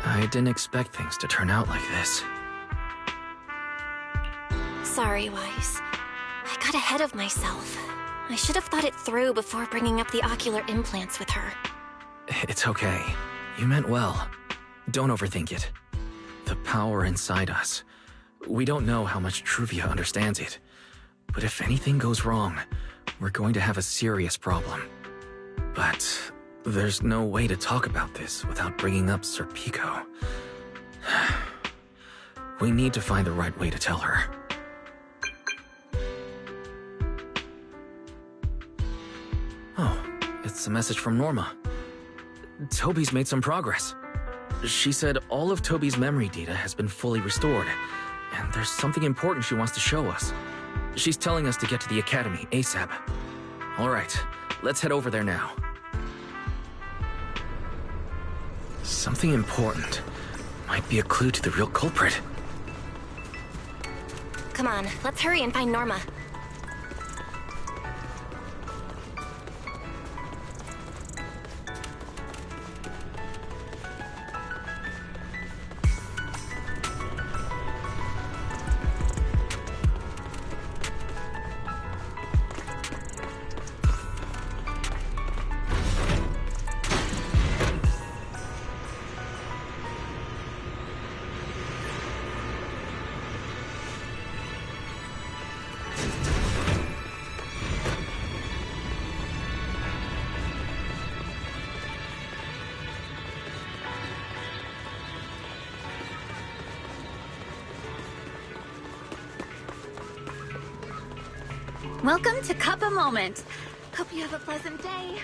I didn't expect things to turn out like this. Sorry, Wise. I got ahead of myself. I should have thought it through before bringing up the ocular implants with her. It's okay. You meant well. Don't overthink it. The power inside us. We don't know how much Truvia understands it. But if anything goes wrong, we're going to have a serious problem. But there's no way to talk about this without bringing up Sir Pico. We need to find the right way to tell her. Oh, it's a message from Norma. Toby's made some progress. She said all of Toby's memory data has been fully restored, and there's something important she wants to show us. She's telling us to get to the academy ASAP. All right, let's head over there now. Something important. Might be a clue to the real culprit. Come on, let's hurry and find Norma. Welcome to Cup a Moment. Hope you have a pleasant day.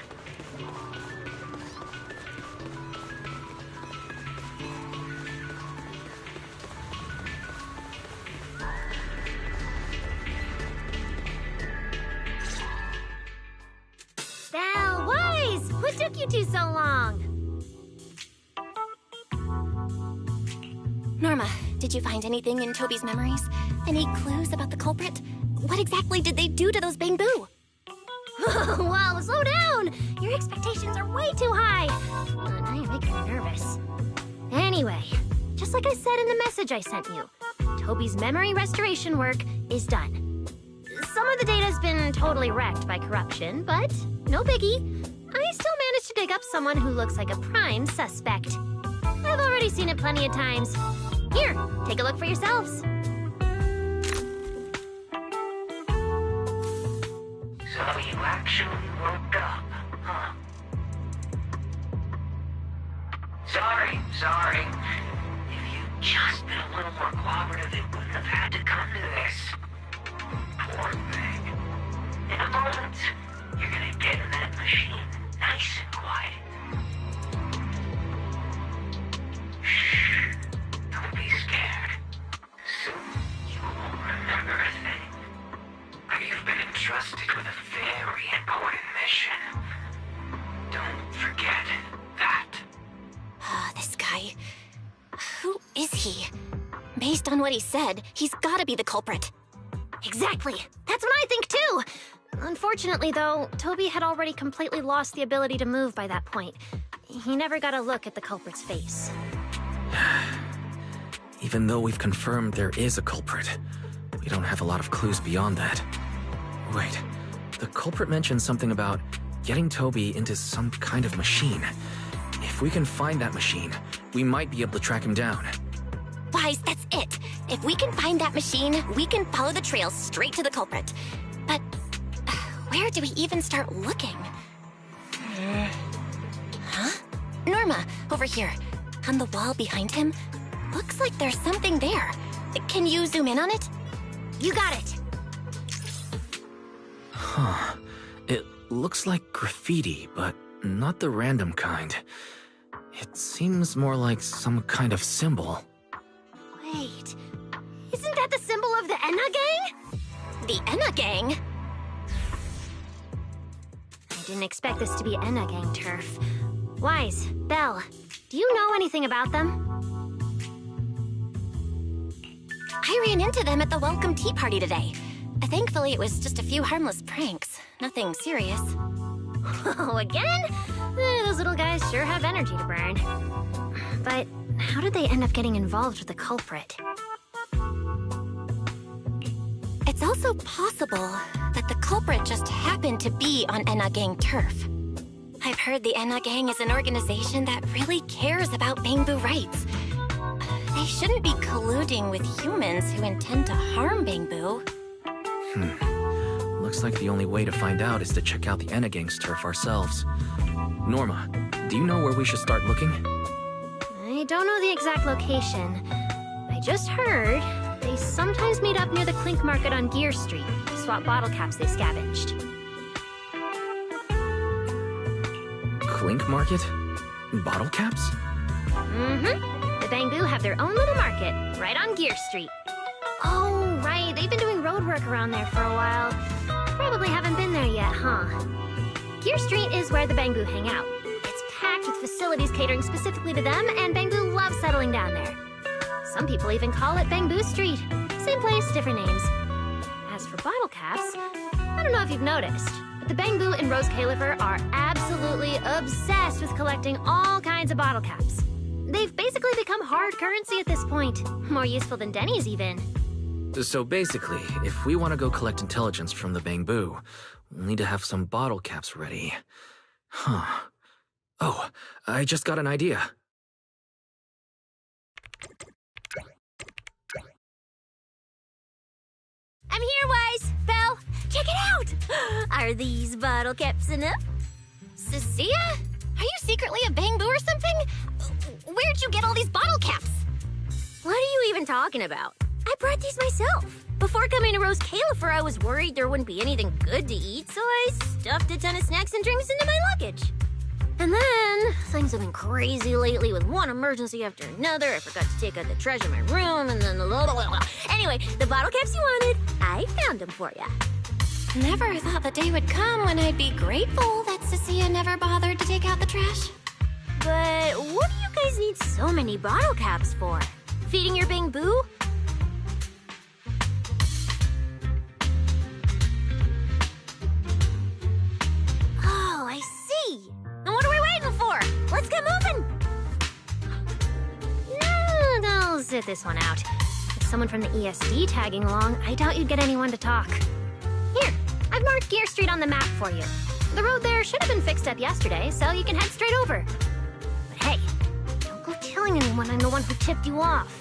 Belle, Wise! What took you two so long? Norma, did you find anything in Toby's memories? Any clues about the culprit? What exactly did they do to those Bangbu? Wow, slow down! Your expectations are way too high! Now you're making me nervous. Anyway, just like I said in the message I sent you, Toby's memory restoration work is done. Some of the data's been totally wrecked by corruption, but no biggie. I still managed to dig up someone who looks like a prime suspect. I've already seen it plenty of times. Here, take a look for yourselves. So you actually woke up, huh? Sorry. If you'd just been a little more cooperative, it wouldn't have had to come to this. Poor thing. In a moment, you're gonna get in that machine nice and quiet. Based on what he said, he's gotta be the culprit. Exactly. That's what I think too. Unfortunately, though, Toby had already completely lost the ability to move by that point. He never got a look at the culprit's face. Even though we've confirmed there is a culprit, we don't have a lot of clues beyond that. Wait, the culprit mentioned something about getting Toby into some kind of machine. If we can find that machine, we might be able to track him down. Wise, that's it. If we can find that machine, we can follow the trail straight to the culprit. But where do we even start looking? Huh? Norma, over here. On the wall behind him. Looks like there's something there. Can you zoom in on it? You got it. Huh. It looks like graffiti, but not the random kind. It seems more like some kind of symbol. Wait, isn't that the symbol of the Enna Gang? The Enna Gang? I didn't expect this to be Enna Gang turf. Wise, Belle, do you know anything about them? I ran into them at the welcome tea party today. Thankfully, it was just a few harmless pranks. Nothing serious. Oh, again? Those little guys sure have energy to burn. But how did they end up getting involved with the culprit? It's also possible that the culprit just happened to be on Enna Gang turf. I've heard the Enna Gang is an organization that really cares about Bangbu rights. They shouldn't be colluding with humans who intend to harm Bangbu. Looks like the only way to find out is to check out the Enna Gang's turf ourselves. Norma, do you know where we should start looking? I don't know the exact location. I just heard they sometimes meet up near the Clink Market on Gear Street to swap bottle caps they scavenged. Clink Market? Bottle caps? Mm-hmm. The Bangbu have their own little market, right on Gear Street. Oh, right. They've been doing road work around there for a while. Probably haven't been there yet, huh? Gear Street is where the Bangbu hang out. It's packed with facilities catering specifically to them, and Bangbu loves settling down there. Some people even call it Bangbu Street. Same place, different names. As for bottle caps, I don't know if you've noticed, but the Bangbu and Rose Califer are absolutely obsessed with collecting all kinds of bottle caps. They've basically become hard currency at this point. More useful than Denny's, even. So basically, if we want to go collect intelligence from the Bangbu, we'll need to have some bottle caps ready. Huh. Oh, I just got an idea. I'm here, Wise! Belle, check it out! Are these bottle caps enough? Cecilia? Are you secretly a Bangbu or something? Where'd you get all these bottle caps? What are you even talking about? I brought these myself. Before coming to Rose Califer, I was worried there wouldn't be anything good to eat, so I stuffed a ton of snacks and drinks into my luggage. And then, things have been crazy lately with one emergency after another. I forgot to take out the trash in my room, and then Anyway, the bottle caps you wanted, I found them for ya. Never thought the day would come when I'd be grateful that Cecilia never bothered to take out the trash. But what do you guys need so many bottle caps for? Feeding your Bangbu? Oh, I see. Then what are we waiting for? Let's get moving. No, I'll sit this one out. With someone from the ESD tagging along, I doubt you'd get anyone to talk. Here, I've marked Gear Street on the map for you. The road there should have been fixed up yesterday, so you can head straight over. But hey, don't go telling anyone I'm the one who tipped you off.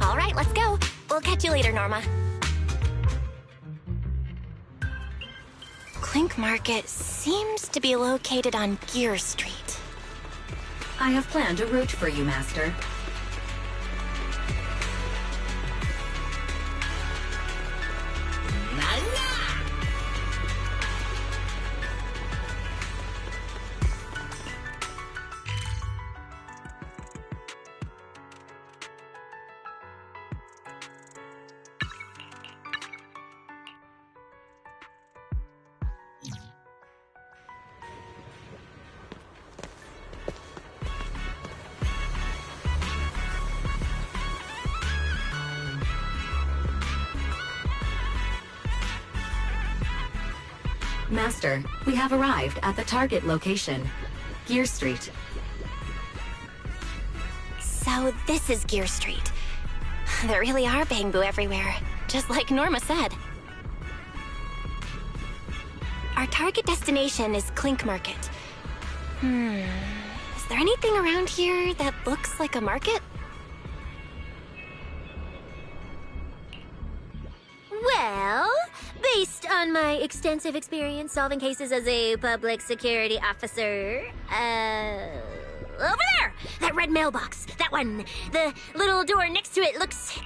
All right, let's go. We'll catch you later, Norma. Clink Market seems to be located on Gear Street. I have planned a route for you, Master. Master, we have arrived at the target location, Gear Street. So this is Gear Street. There really are bamboo everywhere, just like Norma said. Our target destination is Clink Market. Is there anything around here that looks like a market? Well, based on my extensive experience solving cases as a public security officer, over there! That red mailbox! That one! The little door next to it looks...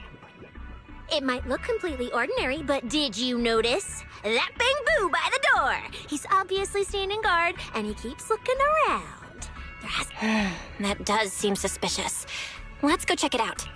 It might look completely ordinary, but did you notice? That bamboo by the door! He's obviously standing guard, and he keeps looking around. There has... That does seem suspicious. Let's go check it out.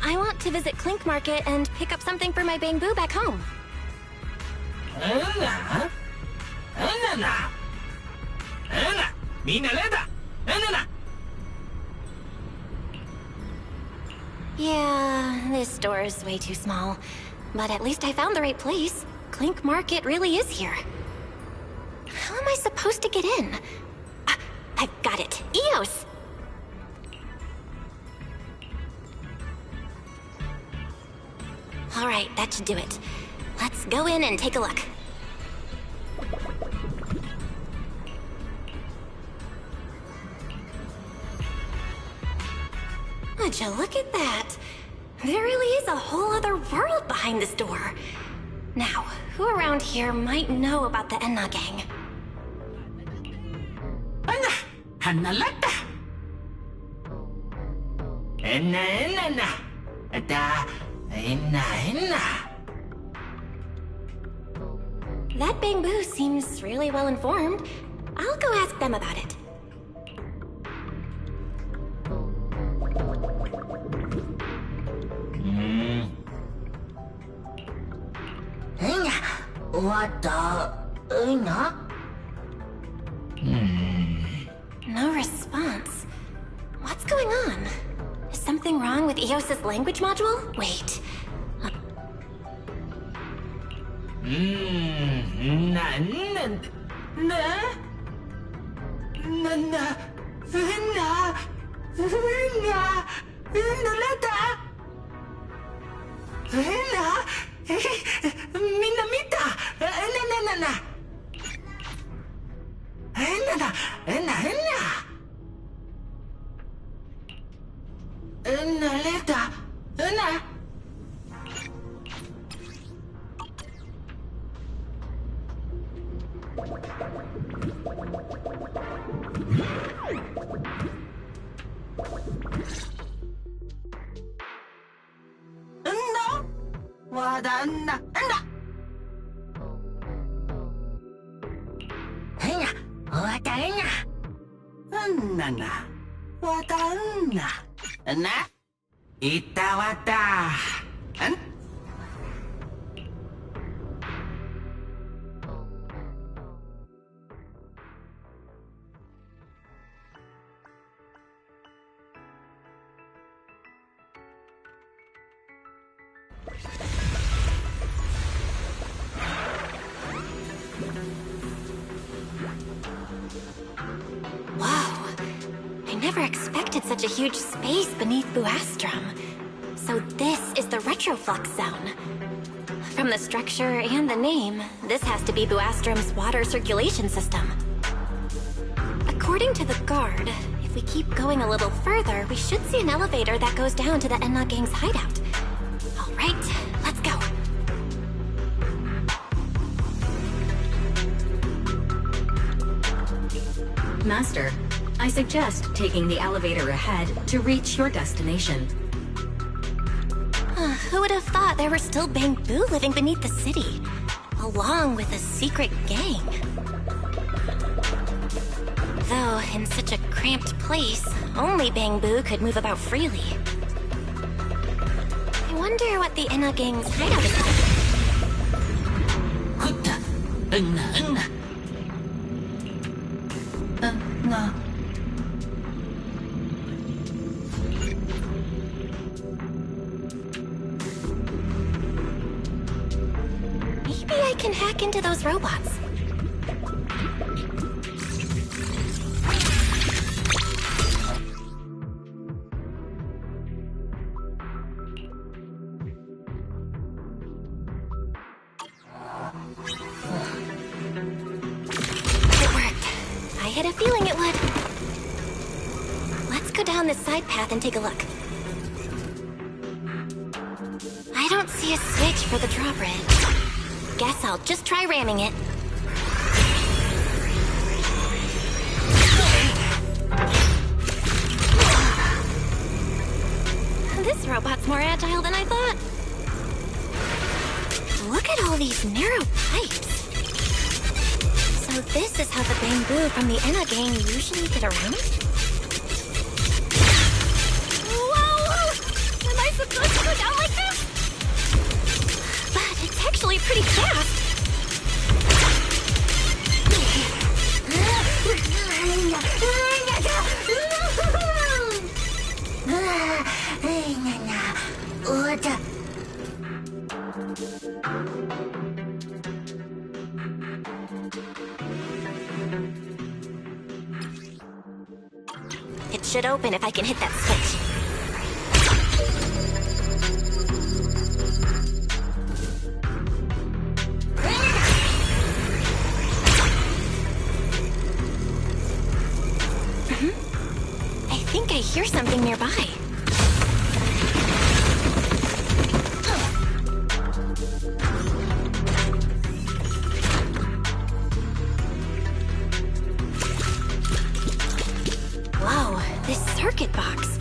I want to visit Clink Market and pick up something for my bamboo back home. Yeah, this door is way too small. But at least I found the right place. Clink Market really is here. How am I supposed to get in? I've got it. Eos! All right, that should do it. Let's go in and take a look. Would you look at that? There really is a whole other world behind this door. Now, who around here might know about the Enna gang? That bamboo seems really well informed. I'll go ask them about it. No response. What's going on? Is something wrong with Eos's language module? Wait. Such a huge space beneath Buastrom. So this is the Retroflux Zone. From the structure and the name, this has to be Buastrom's water circulation system. According to the guard, if we keep going a little further, we should see an elevator that goes down to the Enna gang's hideout. All right, let's go. Master, I suggest taking the elevator ahead to reach your destination. Who would have thought there were still bamboo living beneath the city, along with a secret gang? Though, in such a cramped place, only Bangbu could move about freely. I wonder what the Enna gang's hideout is like. Maybe I can hack into those robots. I had a feeling it would. Let's go down this side path and take a look. I don't see a switch for the drawbridge. Guess I'll just try ramming it. This robot's more agile than I thought. Look at all these narrow pipes. So this is how the Bangbu from the Enna gang usually get around? Whoa! Am I supposed to go down like this? But it's actually pretty fast. It should open if I can hit that switch. I think I hear something nearby. Whoa, this circuit box.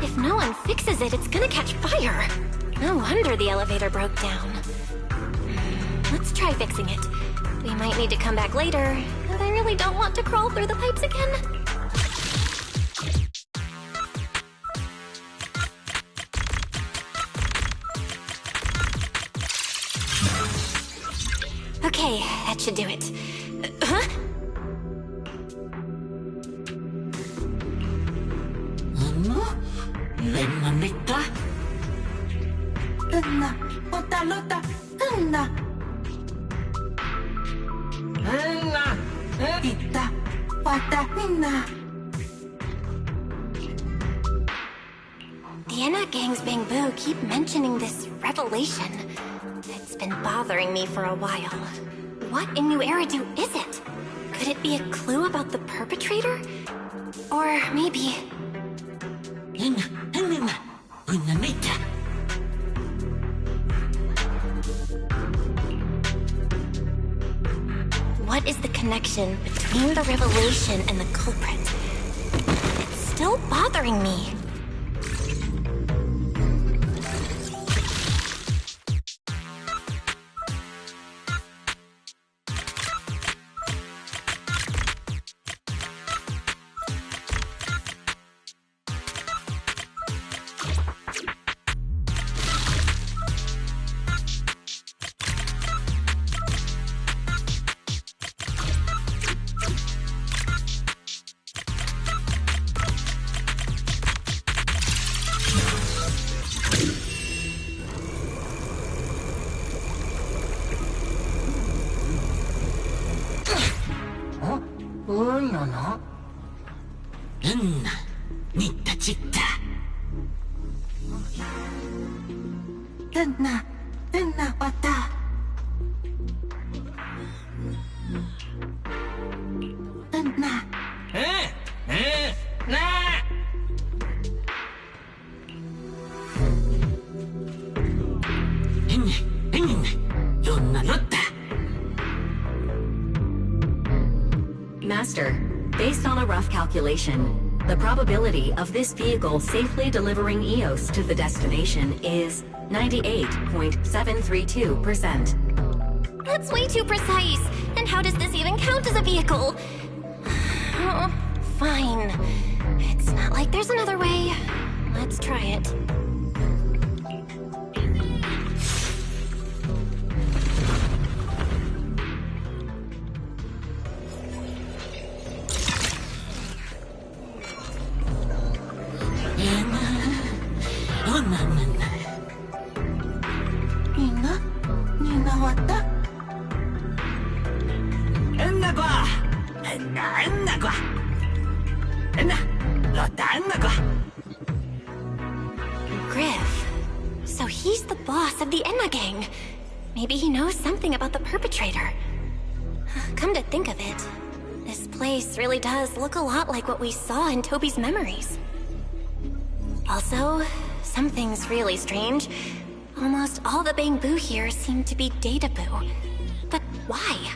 If no one fixes it, it's gonna catch fire. No wonder the elevator broke down. Let's try fixing it. We might need to come back later, and I really don't want to crawl through the pipes again. Okay, that should do it. Huh? The Enna gang's Bangbu keep mentioning this revelation. It's been bothering me for a while. What in New Eridu is it? Could it be a clue about the perpetrator? Or maybe... What is the connection between the revelation and the culprit? It's still bothering me. Master, based on a rough calculation, the probability of this vehicle safely delivering EOS to the destination is 98.732%. That's way too precise. And how does this even count as a vehicle? fine. It's not like there's another way. Let's try it. Griff. So he's the boss of the Enna gang. Maybe he knows something about the perpetrator. Come to think of it, this place really does look a lot like what we saw in Toby's memories. Also, something's really strange. Almost all the Bangbu here seem to be Data-Boo. But why?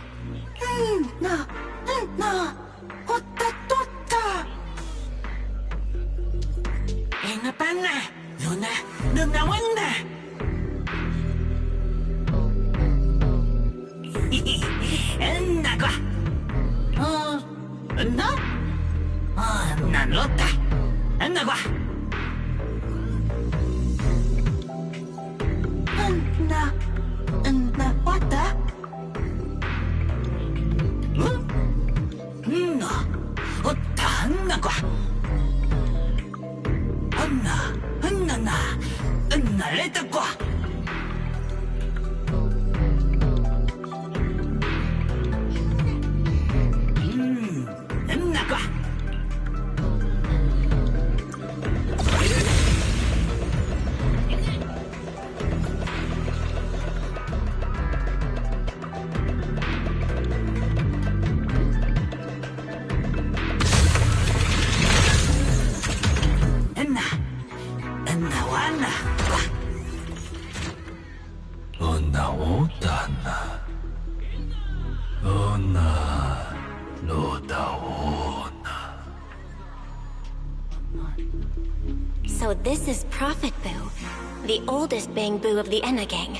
So this is Prophet Boo, the oldest Bangbu of the Enna gang.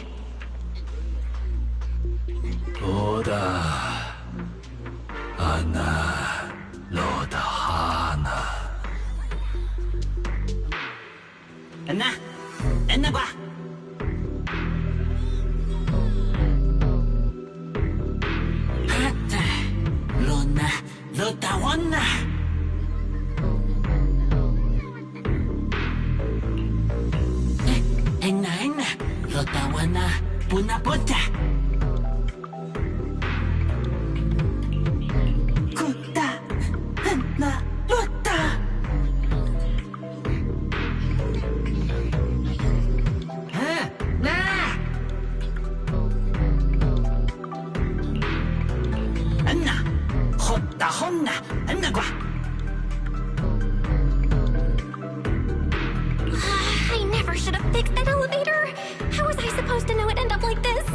I never should have fixed that elevator. How was I supposed to know it'd end up like this?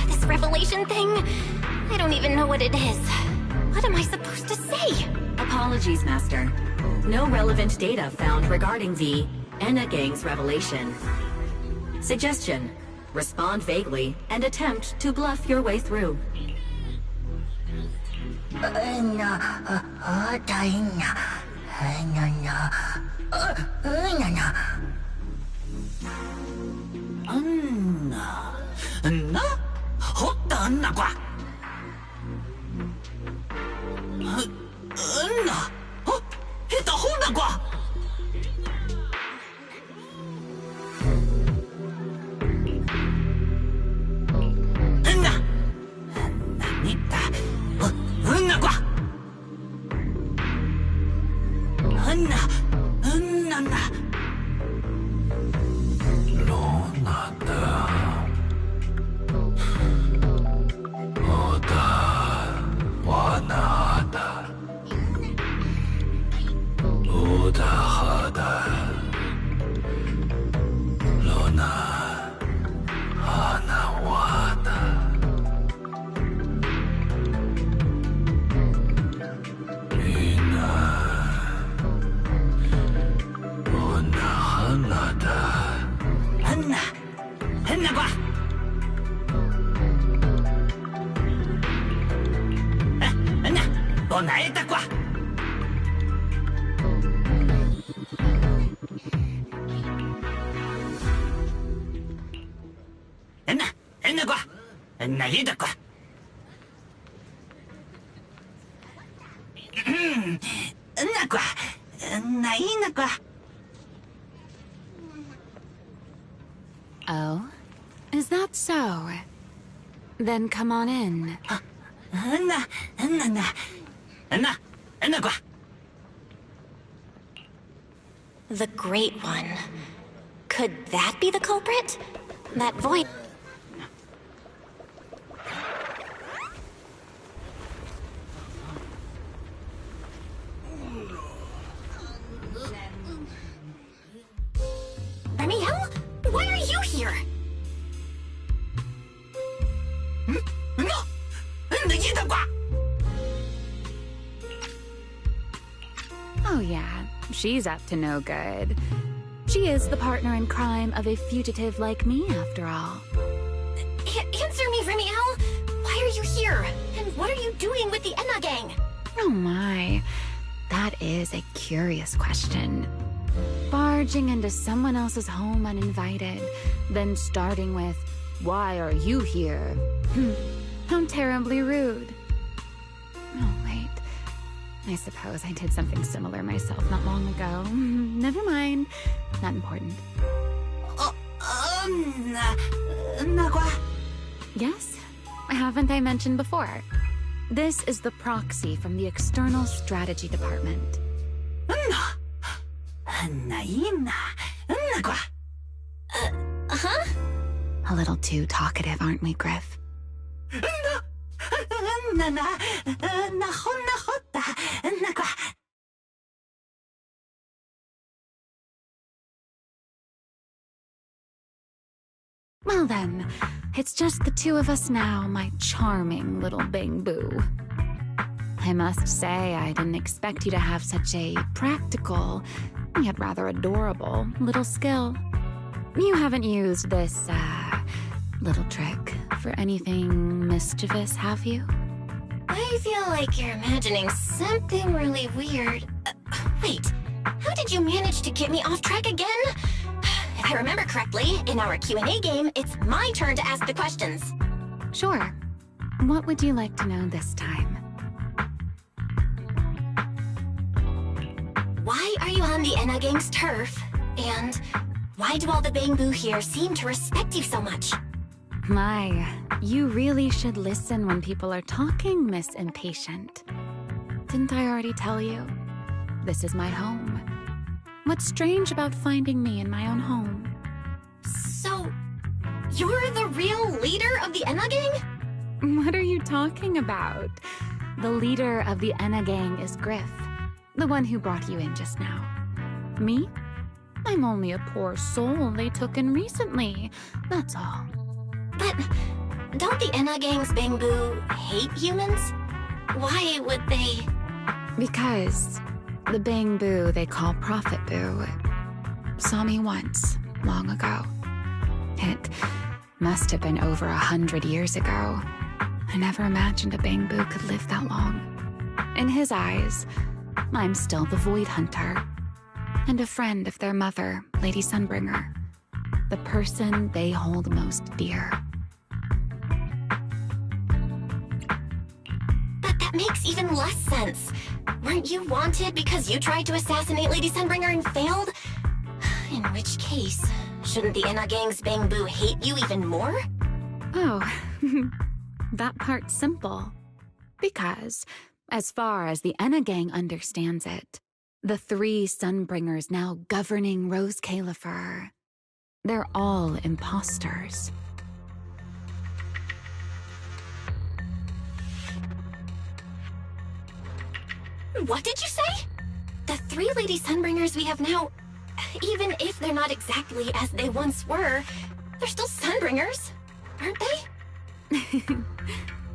This revelation thing, I don't even know what it is. What am I supposed to say? Apologies, Master. No relevant data found regarding the Enna gang's revelation. Suggestion: respond vaguely and attempt to bluff your way through. Oh? Is that so? Then come on in. The Great One. Could that be the culprit? That voice... Remiel? Why are you here? Oh yeah, she's up to no good. She is the partner in crime of a fugitive like me, after all. Answer me, Remiel! Why are you here? And what are you doing with the Enna gang? Oh my, that is a curious question. Barging into someone else's home uninvited, then starting with, "Why are you here?" How terribly rude. Oh, wait. I suppose I did something similar myself not long ago. Never mind. Not important. Yes? Haven't I mentioned before? This is the proxy from the External Strategy Department. A little too talkative, aren't we, Griff? Well then, it's just the two of us now, my charming little Bang Boo. I must say, I didn't expect you to have such a practical, yet rather adorable, little skill. You haven't used this, little trick for anything mischievous, have you? I feel like you're imagining something really weird. Wait, how did you manage to get me off track again? If I remember correctly, in our Q&A game, it's my turn to ask the questions. Sure. What would you like to know this time? Why are you on the Enna gang's turf? And why do all the Bang Boo here seem to respect you so much? My, you really should listen when people are talking, Miss Impatient. Didn't I already tell you? This is my home. What's strange about finding me in my own home? So, you're the real leader of the Enna gang? What are you talking about? The leader of the Enna gang is Griff, the one who brought you in just now. Me? I'm only a poor soul they took in recently, that's all. But don't the Enna gang's Bang Boo hate humans? Why would they? Because the Bang Boo they call Prophet Boo saw me once, long ago. It must have been over 100 years ago. I never imagined a Bang Boo could live that long. In his eyes, I'm still the Void Hunter, and a friend of their mother, Lady Sunbringer, the person they hold most dear. But that makes even less sense. Weren't you wanted because you tried to assassinate Lady Sunbringer and failed? In which case, shouldn't the Enna gang's Bang Boo hate you even more? Oh, that part's simple. Because, as far as the Enna gang understands it, the three Sunbringers now governing Rose Califer, they're all imposters. What did you say? The three Lady Sunbringers we have now, even if they're not exactly as they once were, they're still Sunbringers, aren't they?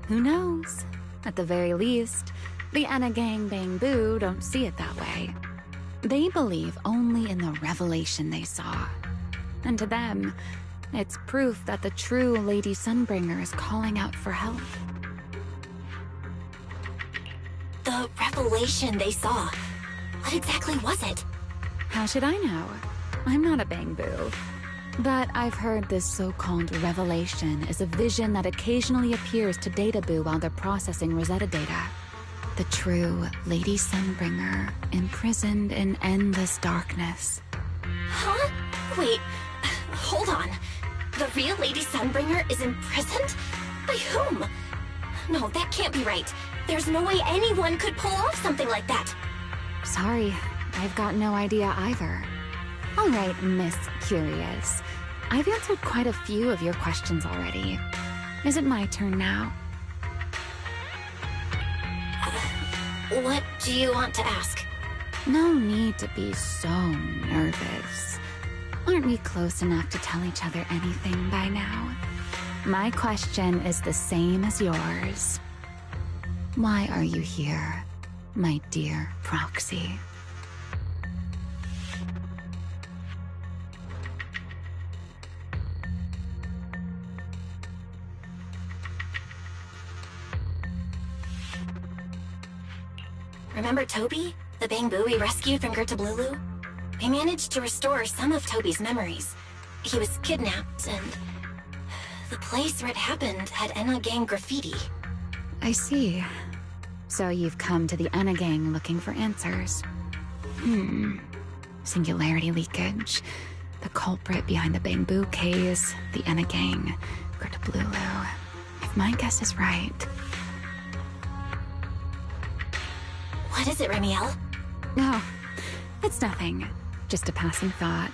Who knows? At the very least, the Enna gang Bang Boo don't see it that way. They believe only in the revelation they saw. And to them, it's proof that the true Lady Sunbringer is calling out for help. The revelation they saw. What exactly was it? How should I know? I'm not a Bang Boo. But I've heard this so-called revelation is a vision that occasionally appears to Databoo while they're processing Rosetta data. The true Lady Sunbringer, imprisoned in endless darkness. Huh? Wait, hold on. The real Lady Sunbringer is imprisoned? By whom? No, that can't be right. There's no way anyone could pull off something like that. Sorry, I've got no idea either. All right, Miss Curious. I've answered quite a few of your questions already. Is it my turn now? What do you want to ask? No need to be so nervous. Aren't we close enough to tell each other anything by now? My question is the same as yours. Why are you here, my dear Proxy? Remember Toby? The Bangbu we rescued from Gertablulu? We managed to restore some of Toby's memories. He was kidnapped, and the place where it happened had Enna Gang graffiti. I see. So you've come to the Enna Gang looking for answers. Singularity leakage, the culprit behind the Bangbu case, the Enna Gang, Gertablulu. If my guess is right... What is it, Remiel? No, it's nothing. Just a passing thought.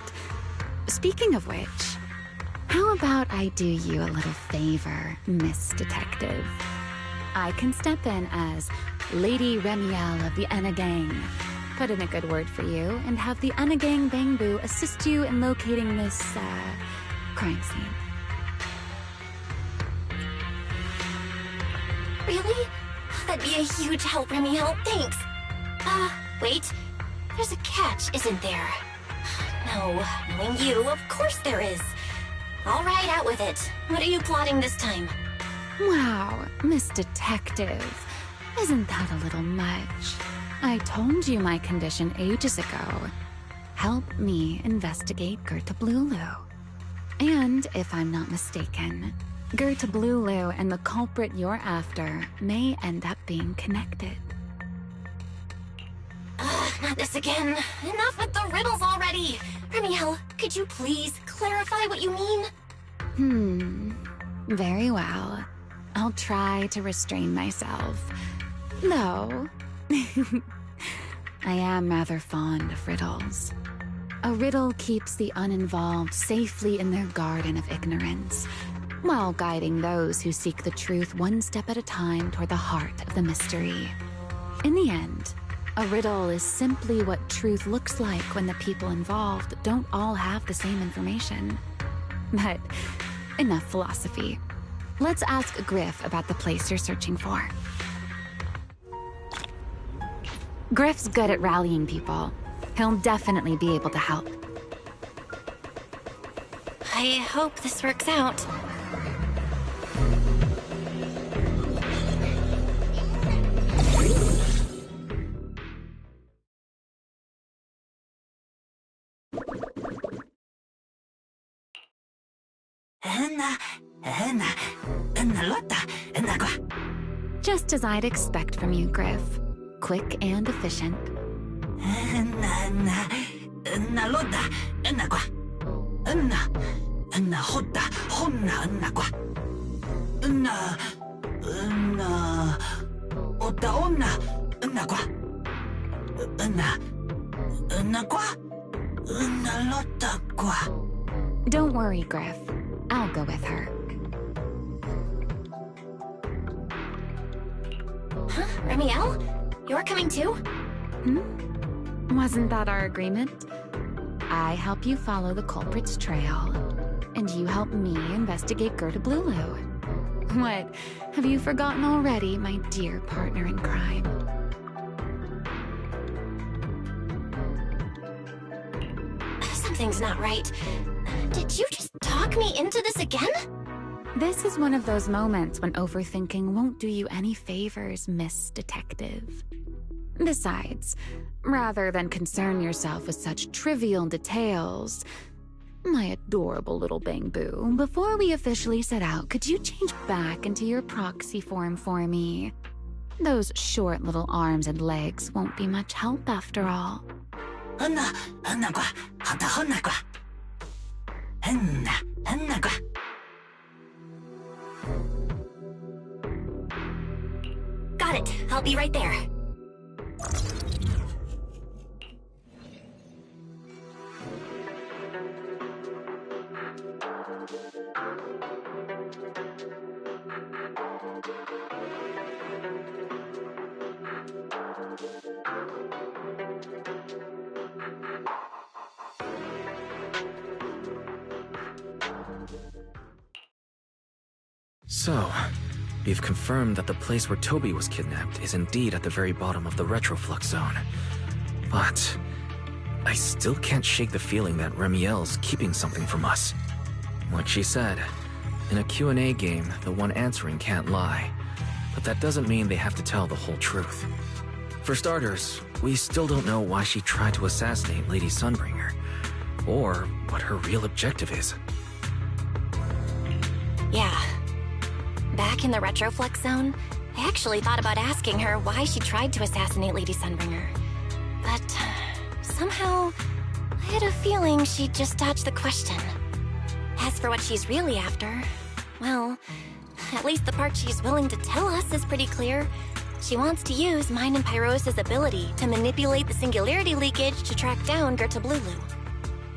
Speaking of which, how about I do you a little favor, Miss Detective? I can step in as Lady Remiel of the Enna Gang, put in a good word for you, and have the Enna Gang Bangbu assist you in locating this, crime scene. Really? That'd be a huge help, Remiel. Thanks. Wait. There's a catch, isn't there? No, knowing you, of course there is. All right, out with it. What are you plotting this time? Wow, Miss Detective. Isn't that a little much? I told you my condition ages ago. Help me investigate Gertablulu. And if I'm not mistaken, Gertablulu and the culprit you're after may end up being connected. Not this again. Enough with the riddles already. Remiel, could you please clarify what you mean? Very well. I'll try to restrain myself. Though, I am rather fond of riddles. A riddle keeps the uninvolved safely in their garden of ignorance, while guiding those who seek the truth one step at a time toward the heart of the mystery. In the end, a riddle is simply what truth looks like when the people involved don't all have the same information. But enough philosophy. Let's ask Griff about the place you're searching for. Griff's good at rallying people. He'll definitely be able to help. I hope this works out. Just as I'd expect from you, Griff. Quick and efficient. Don't worry, Griff. I'll go with her. Huh? Remiel? You're coming too? Wasn't that our agreement? I help you follow the culprit's trail, and you help me investigate Gertablulu. What? Have you forgotten already, my dear partner in crime? Something's not right. Did you just talk me into this again? This is one of those moments when overthinking won't do you any favors, Miss Detective. Besides, rather than concern yourself with such trivial details, My adorable little Bangbu, before we officially set out, could you change back into your proxy form for me? Those short little arms and legs won't be much help after all. Got it. I'll be right there. So, we've confirmed that the place where Toby was kidnapped is indeed at the very bottom of the retroflux zone. But I still can't shake the feeling that Remiel's keeping something from us. Like she said, in a Q&A game, the one answering can't lie. But that doesn't mean they have to tell the whole truth. For starters, we still don't know why she tried to assassinate Lady Sunbringer, or what her real objective is. Yeah. Back in the retroflux zone, I actually thought about asking her why she tried to assassinate Lady Sunbringer. But somehow, I had a feeling she'd just dodge the question. As for what she's really after, well, at least the part she's willing to tell us is pretty clear. She wants to use mine and Pyros' ability to manipulate the singularity leakage to track down Gerta Blulu.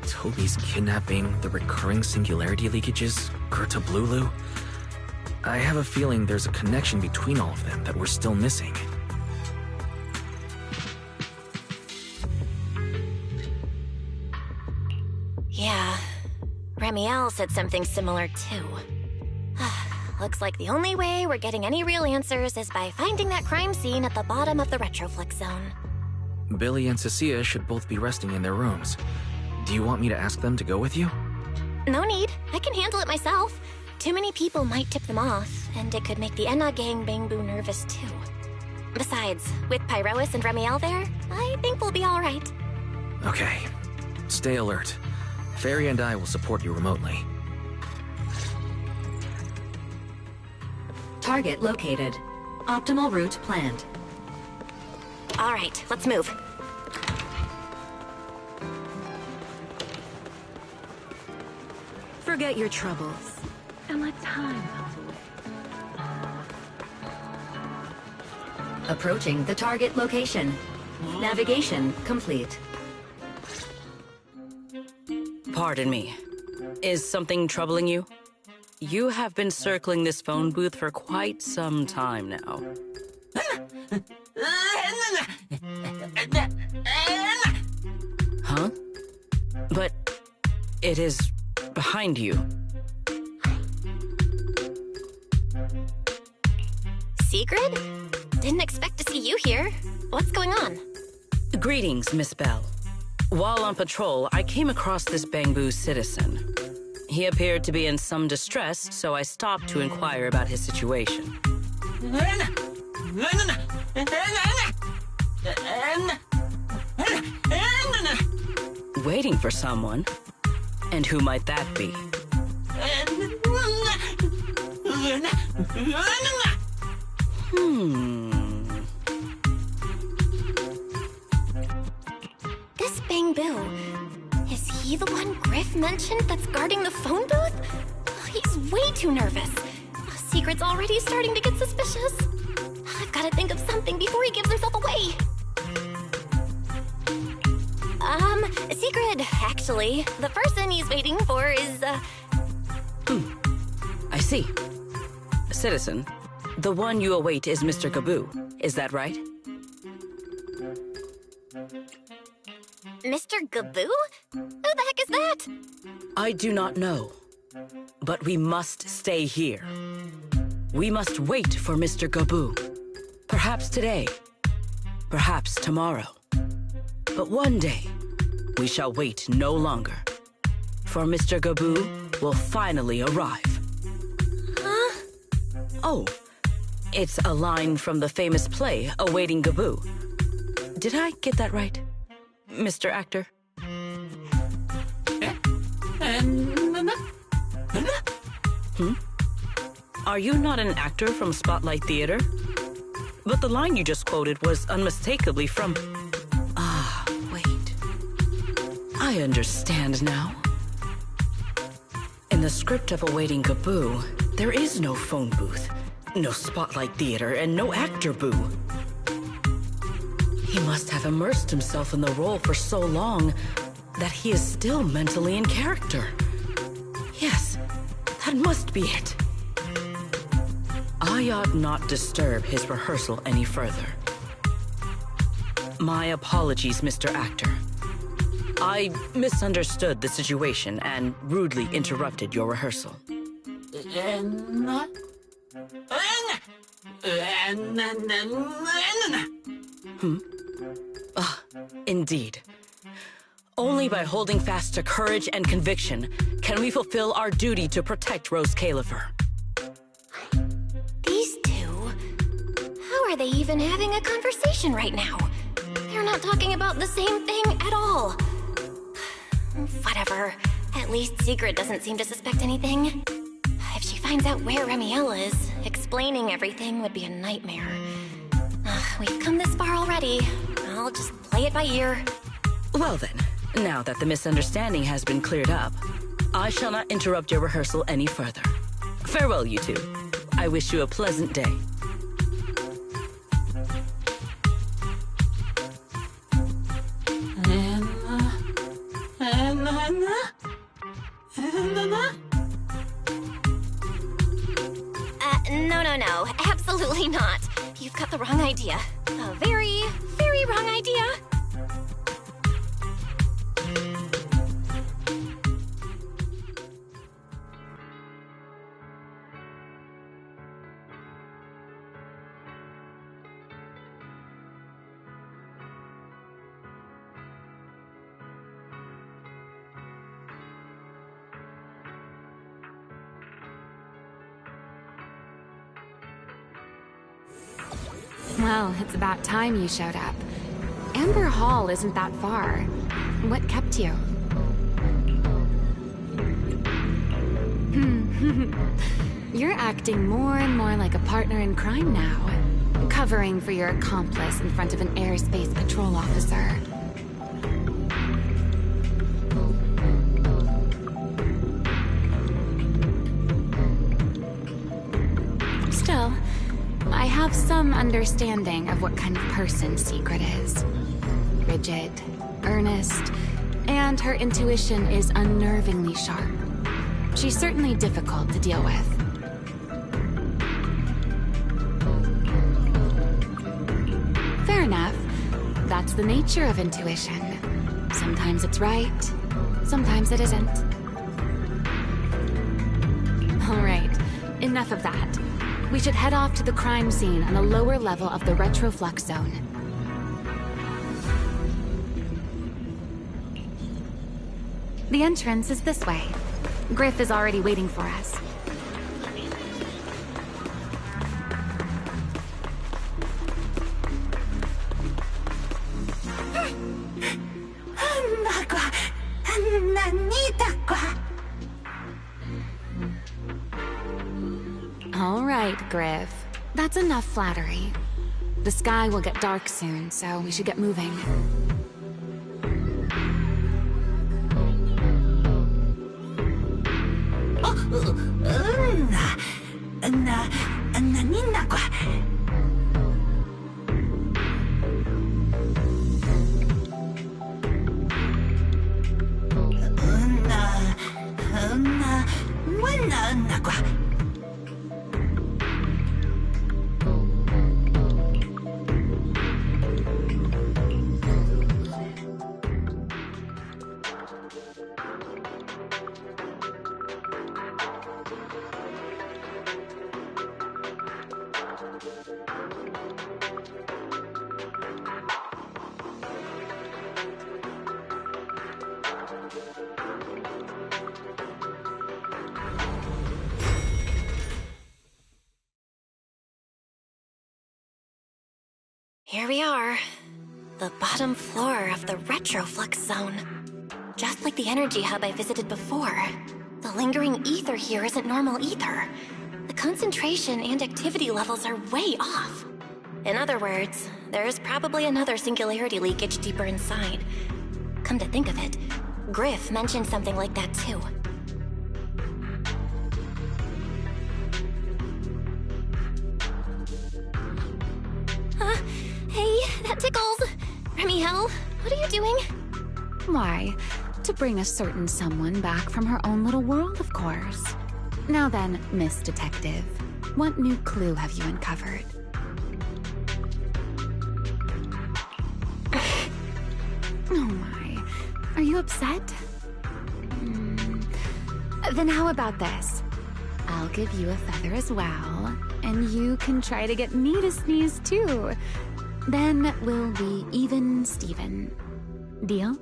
Toby's kidnapping, the recurring singularity leakages, Gerta Blulu? I have a feeling there's a connection between all of them that we're still missing. Yeah, Remiel said something similar too. Looks like the only way we're getting any real answers is by finding that crime scene at the bottom of the retroflux zone. Billy and Cecilia should both be resting in their rooms. Do you want me to ask them to go with you? No need. I can handle it myself. Too many people might tip them off, and it could make the Enna gang Bangbu nervous too. Besides, with Pyrois and Remiel there, I think we'll be all right. Okay. Stay alert. Fairy and I will support you remotely. Target located. Optimal route planned. All right, let's move. Forget your troubles, and let time melt away. Approaching the target location. Navigation complete. Pardon me. Is something troubling you? You have been circling this phone booth for quite some time now. Huh? But it is behind you. Sigrid? Didn't expect to see you here. What's going on? Greetings, Miss Bell. While on patrol, I came across this Bangbu citizen. He appeared to be in some distress, so I stopped to inquire about his situation. Waiting for someone? And who might that be? This Bangbu, is he the one Griff mentioned that's guarding the phone booth? He's way too nervous. Secret's already starting to get suspicious. I've got to think of something before he gives himself away. Secret, actually. The person he's waiting for is, I see. Citizen, the one you await is Mr. Gaboo. Is that right? Mr. Gaboo? Who the heck is that? I do not know. But we must stay here. We must wait for Mr. Gaboo. Perhaps today. Perhaps tomorrow. But one day, we shall wait no longer. For Mr. Gaboo will finally arrive. Huh? Oh, it's a line from the famous play, Awaiting Gaboo. Did I get that right, Mr. Actor? Are you not an actor from Spotlight Theater? But the line you just quoted was unmistakably from... Ah, wait. I understand now. In the script of Awaiting Kaboo, there is no phone booth, no Spotlight Theater, and no actor boo. He must have immersed himself in the role for so long that he is still mentally in character. Yes, that must be it. I ought not disturb his rehearsal any further. My apologies, Mr. Actor. I misunderstood the situation and rudely interrupted your rehearsal. Indeed. Only by holding fast to courage and conviction can we fulfill our duty to protect Rose Califer. These two? How are they even having a conversation right now? They're not talking about the same thing at all. Whatever. At least Secret doesn't seem to suspect anything. If she finds out where Remiel is, explaining everything would be a nightmare. We've come this far already. I'll just play it by ear. Well then, now that the misunderstanding has been cleared up, I shall not interrupt your rehearsal any further. Farewell, you two. I wish you a pleasant day. No. Absolutely not. You've got the wrong idea. A very, very wrong idea. Well, it's about time you showed up. Amber Hall isn't that far. What kept you? You're acting more and more like a partner in crime now. Covering for your accomplice in front of an airspace patrol officer. Still, I have some understanding of what kind of person Secret is. Rigid, earnest, and her intuition is unnervingly sharp. She's certainly difficult to deal with. Fair enough. That's the nature of intuition. Sometimes it's right, sometimes it isn't. All right, enough of that. We should head off to the crime scene on the lower level of the Retroflux Zone. The entrance is this way. Griff is already waiting for us. All right, Griff. That's enough flattery. The sky will get dark soon, so we should get moving. Here we are. The bottom floor of the Retroflux Zone. just like the energy hub I visited before. The lingering ether here isn't normal either. The concentration and activity levels are way off. In other words, there's probably another singularity leakage deeper inside. Come to think of it, Griff mentioned something like that too. Hey, that tickles. Remiel, what are you doing? Why, to bring a certain someone back from her own little world, of course. Now then, Miss Detective, what new clue have you uncovered? Oh my, are you upset? Then how about this? I'll give you a feather as well, and you can try to get me to sneeze too. Then we'll be even Steven. Deal?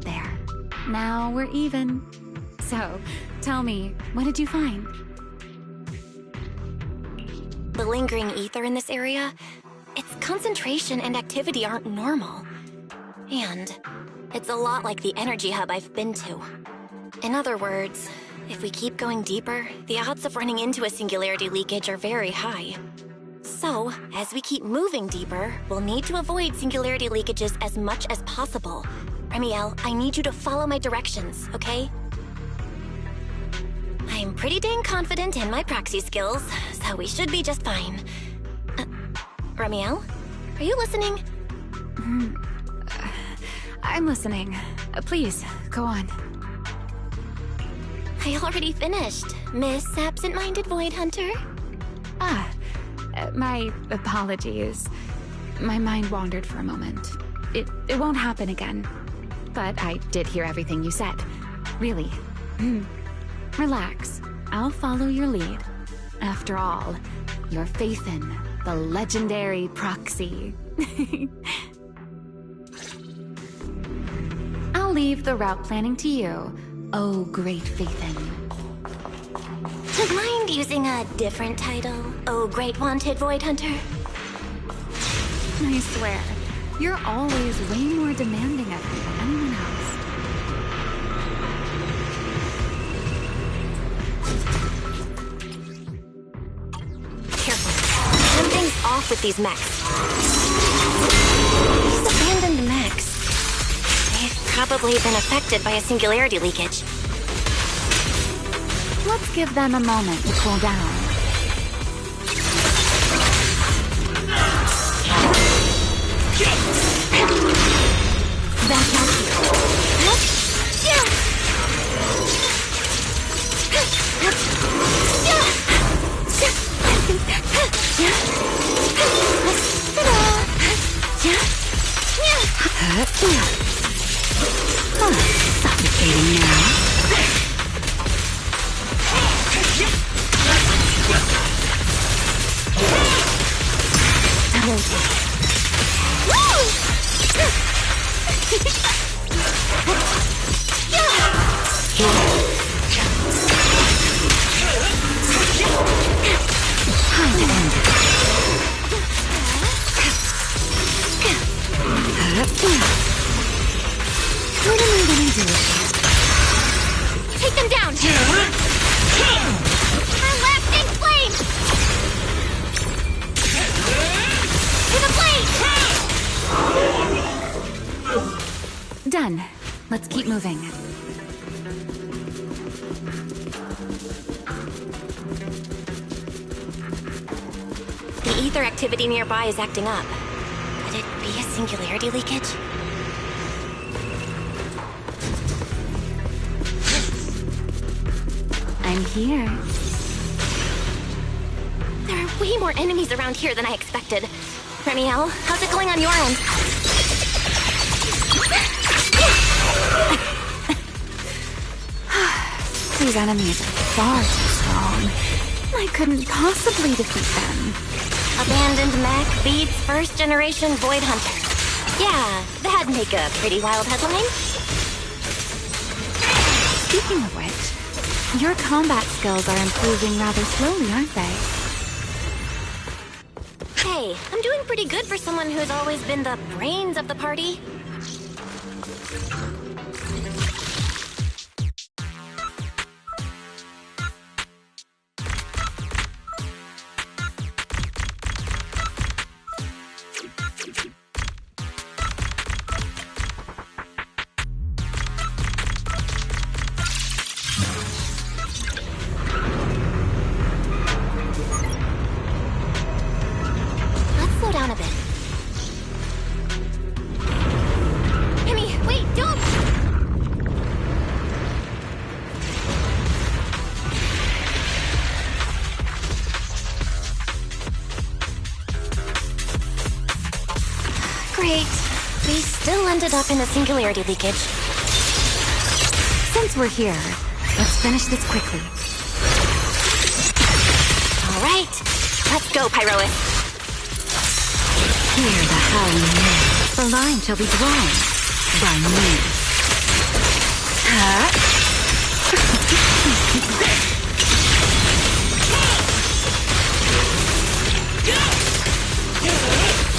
There. Now we're even. So, tell me, what did you find? The lingering ether in this area, its concentration and activity aren't normal. And it's a lot like the energy hub I've been to. In other words, if we keep going deeper, the odds of running into a singularity leakage are very high. So, as we keep moving deeper, we'll need to avoid singularity leakages as much as possible. Remiel, I need you to follow my directions, okay? I'm pretty dang confident in my proxy skills, so we should be just fine. Remiel, are you listening? I'm listening. Please, go on. I already finished, Miss Absent-Minded Void Hunter. My apologies. My mind wandered for a moment. It won't happen again. But I did hear everything you said. Really. Relax. I'll follow your lead. After all, your faith in the legendary proxy. I'll leave the route planning to you, oh great Faithin. Mind using a different title, oh great wanted Void Hunter? I swear, you're always way more demanding of me than anyone else. Something's off with these mechs. These abandoned mechs. They've probably been affected by a singularity leakage. Let's give them a moment to cool down. Back out suffocating now. What am I gonna do? Take them down! Our lasting flame! To the blade! Done. Let's keep moving. The ether activity nearby is acting up. Could it be a singularity leakage? I'm here. There are way more enemies around here than I expected. Remiel, how's it going on your end? These enemies are far too strong. I couldn't possibly defeat them. Abandoned mech beats first-generation Void Hunter. Yeah, that'd make a pretty wild headline. Speaking of which, your combat skills are improving rather slowly, aren't they? Hey, I'm doing pretty good for someone who's always been the brains of the party. Let's slow down a bit. Remy, wait, don't! Great. We still ended up in a singularity leakage. Since we're here, let's finish this quickly. All right, let's go, Pyrois. Hear the howling wind. The line shall be drawn by me.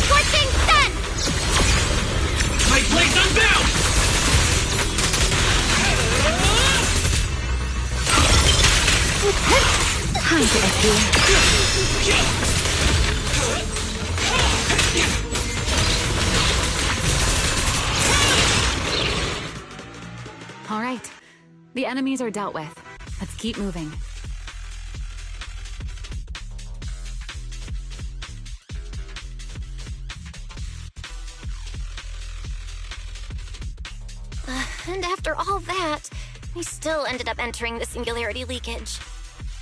Scorching sun! My blade's unbound! Time to appear. All right, the enemies are dealt with. Let's keep moving. And after all that, we still ended up entering the singularity leakage.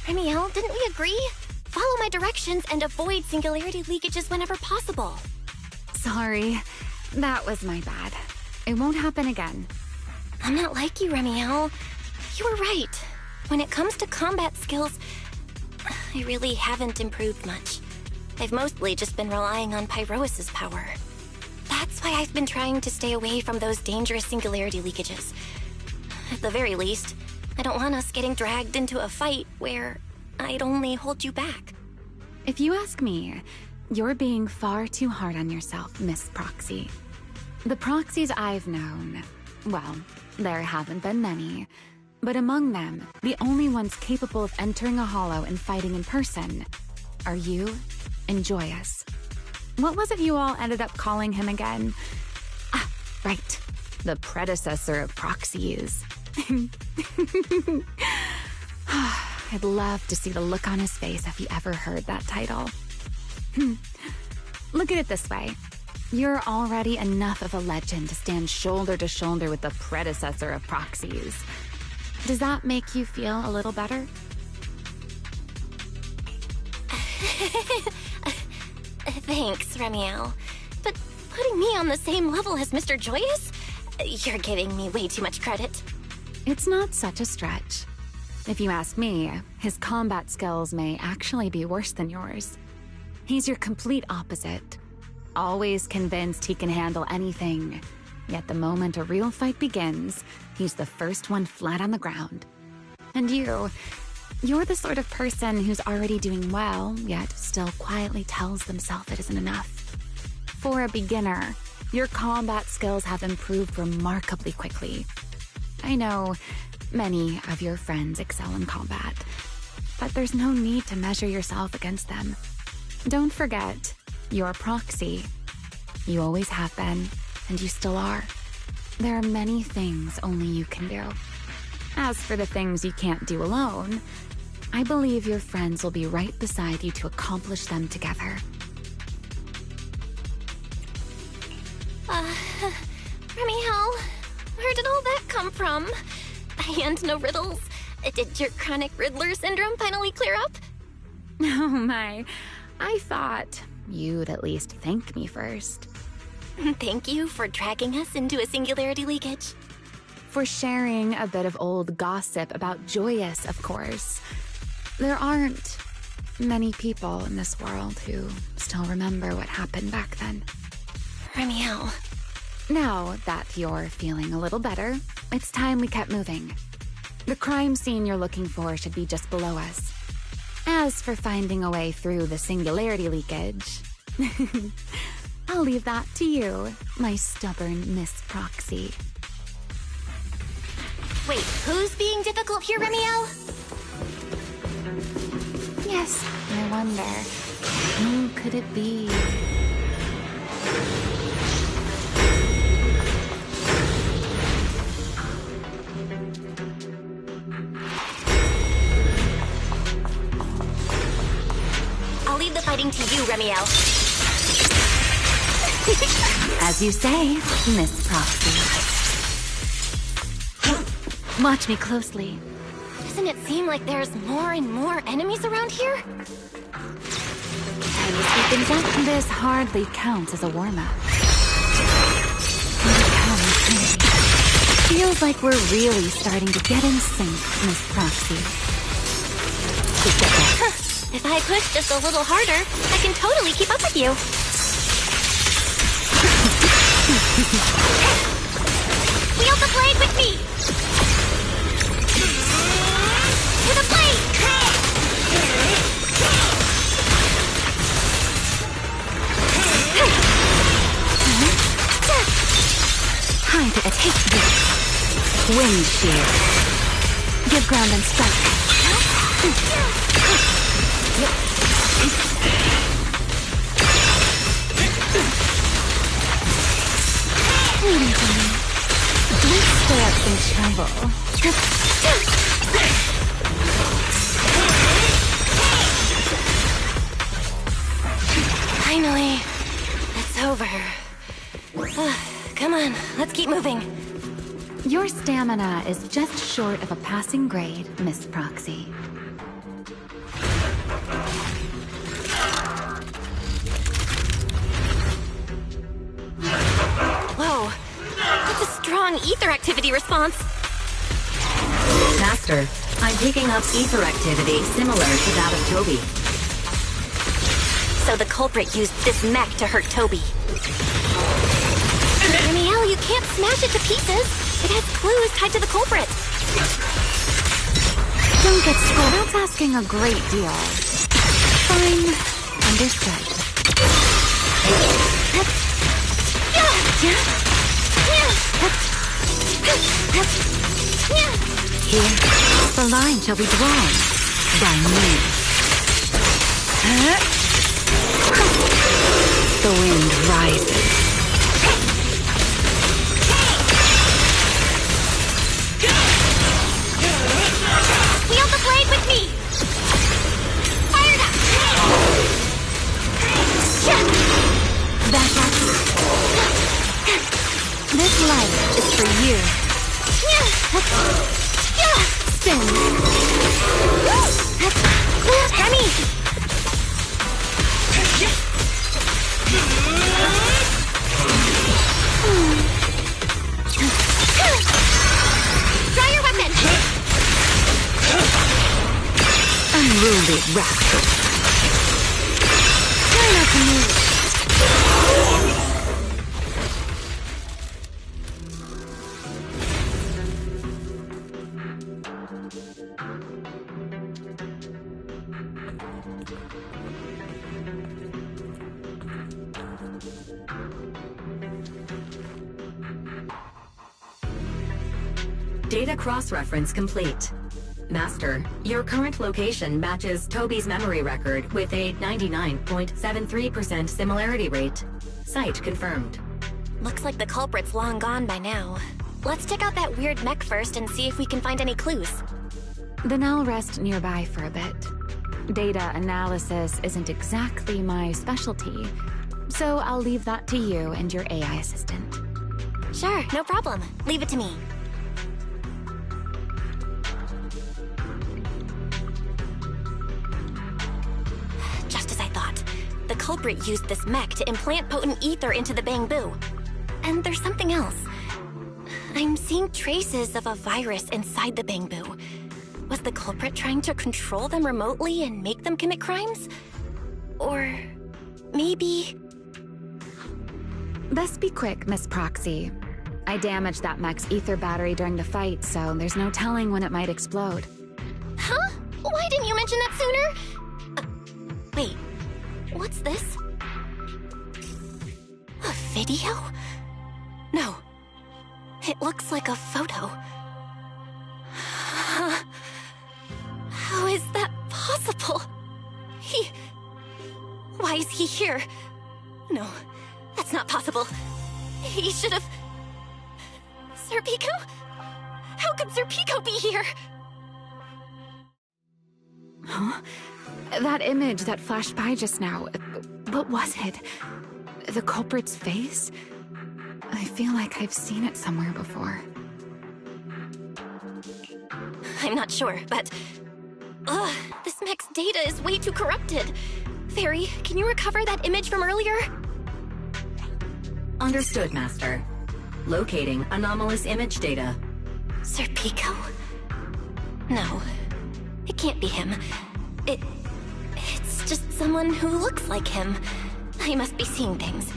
Remiel, didn't we agree? Follow my directions and avoid singularity leakages whenever possible. Sorry, that was my bad. It won't happen again. I'm not like you, Remiel. You were right. When it comes to combat skills, I really haven't improved much. I've mostly just been relying on Pyrois's power. That's why I've been trying to stay away from those dangerous singularity leakages. At the very least, I don't want us getting dragged into a fight where I'd only hold you back. If you ask me, you're being far too hard on yourself, Miss Proxy. The proxies I've known, well, there haven't been many, but among them, the only ones capable of entering a hollow and fighting in person are you and Joyous. What was it you all ended up calling him again? Ah, right. The predecessor of proxies. I'd love to see the look on his face if he ever heard that title. Look at it this way. You're already enough of a legend to stand shoulder to shoulder with the predecessor of proxies. Does that make you feel a little better? Thanks, Remiel. But putting me on the same level as Mr. Joyous? You're giving me way too much credit. It's not such a stretch. If you ask me, his combat skills may actually be worse than yours. He's your complete opposite. Always convinced he can handle anything. Yet the moment a real fight begins, he's the first one flat on the ground. And you're the sort of person who's already doing well, yet still quietly tells themselves it isn't enough. For a beginner, your combat skills have improved remarkably quickly. I know many of your friends excel in combat, but there's no need to measure yourself against them. Don't forget, you're a proxy. You always have been, and you still are. There are many things only you can do. As for the things you can't do alone, I believe your friends will be right beside you to accomplish them together. Remiel, where did all that come from? And no riddles? Did your chronic Riddler syndrome finally clear up? Oh my, I thought you'd at least thank me first. Thank you for dragging us into a singularity leakage. For sharing a bit of old gossip about Joyous, of course. There aren't many people in this world who still remember what happened back then. Remiel, Now that you're feeling a little better, it's time we kept moving. The crime scene you're looking for should be just below us. As for finding a way through the singularity leakage, I'll leave that to you, my stubborn Miss Proxy. Wait, who's being difficult here, Remiel? Yes, I wonder, who could it be? I'll leave the fighting to you, Remiel. As you say, Miss Proxy. Watch me closely. Doesn't it seem like there's more and more enemies around here? This hardly counts as a warm-up. Feels like we're really starting to get in sync, Miss Proxy. If I push just a little harder, I can totally keep up with you. Wield the blade with me! To the blade! Time to attack this. Wind shear. Give ground and strike. Let's stir up some trouble. Finally, it's over. Come on, let's keep moving. Your stamina is just short of a passing grade, Miss Proxy. Whoa, that's a strong ether activity response. Master, I'm picking up ether activity similar to that of Toby. So the culprit used this mech to hurt Toby. Remiel, you can't smash it to pieces. It has clues tied to the culprit. Don't get scolded. That's asking a great deal. Fine. Understood. Here, the line shall be drawn by me. The wind rises. Wield the blade with me! Fire it up! Back up. This light is for you. Spin. Remy! Draw your weapon! Unruly rascal. Try not to move. Data cross-reference complete. Master, your current location matches Toby's memory record with a 99.73% similarity rate. Site confirmed. Looks like the culprit's long gone by now. Let's check out that weird mech first and see if we can find any clues. Then I'll rest nearby for a bit. Data analysis isn't exactly my specialty, so I'll leave that to you and your AI assistant. Sure, no problem. Leave it to me. Just as I thought. The culprit used this mech to implant potent ether into the bamboo. And there's something else. I'm seeing traces of a virus inside the bamboo. Was the culprit trying to control them remotely and make them commit crimes? Or maybe... Best be quick, Miss Proxy. I damaged that mech's ether battery during the fight, so there's no telling when it might explode. Huh? Why didn't you mention that sooner? Wait, what's this? A video? No. It looks like a photo. How is that possible? Why is he here? No, that's not possible. He should have... Serpico? How could Serpico be here? Huh? That image that flashed by just now, what was it? The culprit's face? I feel like I've seen it somewhere before. I'm not sure, but... Ugh, this mech's data is way too corrupted. Fairy, can you recover that image from earlier? Understood, Master. Locating anomalous image data. Serpico? No, it can't be him. It's just someone who looks like him. I must be seeing things.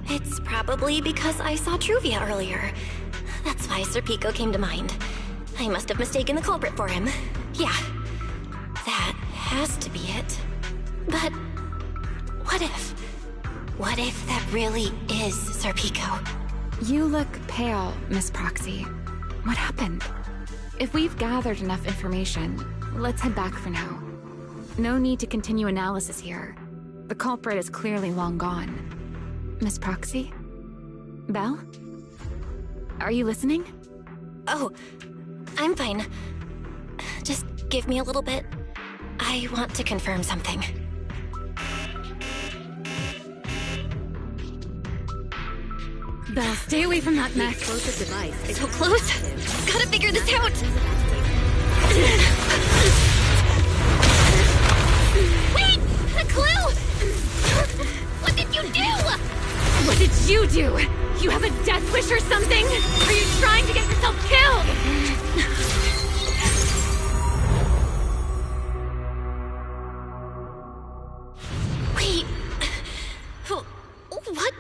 It's probably because I saw Truvia earlier. That's why Serpico came to mind. I must have mistaken the culprit for him. Yeah, that has to be it. But what if? What if that really is Serpico? You look pale, Miss Proxy. What happened? If we've gathered enough information, let's head back for now. No need to continue analysis here. The culprit is clearly long gone. Miss Proxy? Belle? Are you listening? Oh, I'm fine. Just give me a little bit. I want to confirm something. Belle, stay away from that mech. Explosive device. So close! Gotta figure this out! Wait! A clue! What did you do? What did you do? You have a death wish or something? Are you trying to get yourself killed? Wait... What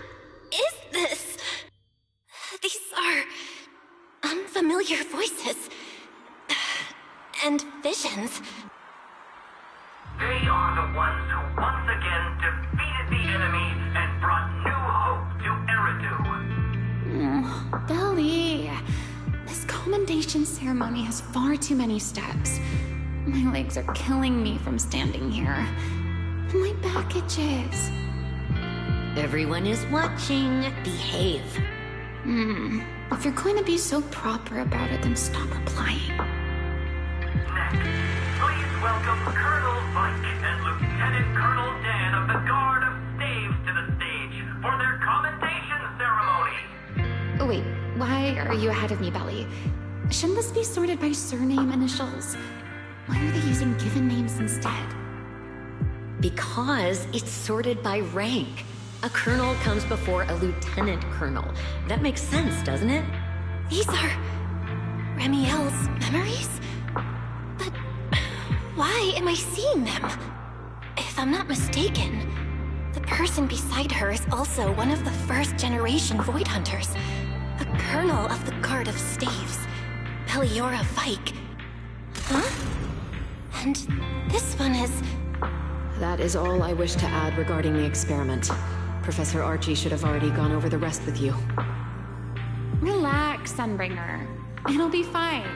is this? These are... unfamiliar voices. And visions. They are the ones who once again defeated the enemy and brought new hope to Eridu. Belly, this commendation ceremony has far too many steps. My legs are killing me from standing here. My back itches. Everyone is watching. Behave. If you're going to be so proper about it, then stop replying. Next, please welcome Colonel Vike and Lieutenant Colonel Dan of the Guard of Staves to the stage for their commendation ceremony. Oh, wait, why are you ahead of me, Belly? Shouldn't this be sorted by surname initials? Why are they using given names instead? Because it's sorted by rank. A colonel comes before a lieutenant colonel. That makes sense, doesn't it? These are... Remiel's memories? But... why am I seeing them? If I'm not mistaken, the person beside her is also one of the first-generation Void Hunters. A colonel of the Guard of Staves. Peliora Vike. Huh? And this one is... That is all I wish to add regarding the experiment. Professor Archie should have already gone over the rest with you. Relax, Sunbringer. It'll be fine.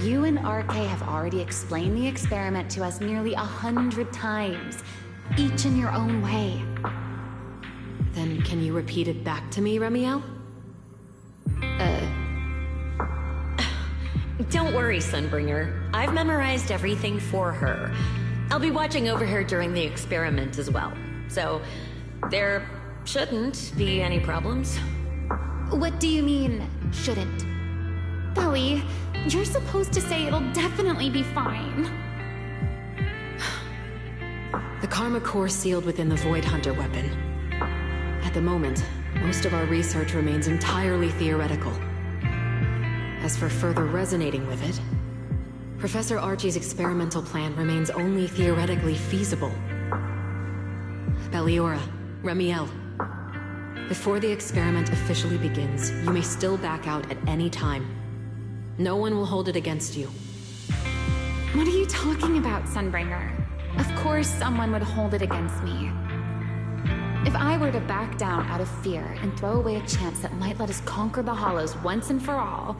You and RK have already explained the experiment to us nearly 100 times, each in your own way. Then can you repeat it back to me, Remiel? Don't worry, Sunbringer. I've memorized everything for her. I'll be watching over her during the experiment as well. So, there shouldn't be any problems. What do you mean, shouldn't? Belly, you're supposed to say it'll definitely be fine. The Karma Core sealed within the Void Hunter weapon. At the moment, most of our research remains entirely theoretical. As for further resonating with it, Professor Archie's experimental plan remains only theoretically feasible. Peliora, Remiel, Before the experiment officially begins, you may still back out at any time. No one will hold it against you. What are you talking about, Sunbringer? Of course someone would hold it against me. If I were to back down out of fear and throw away a chance that might let us conquer the Hollows once and for all,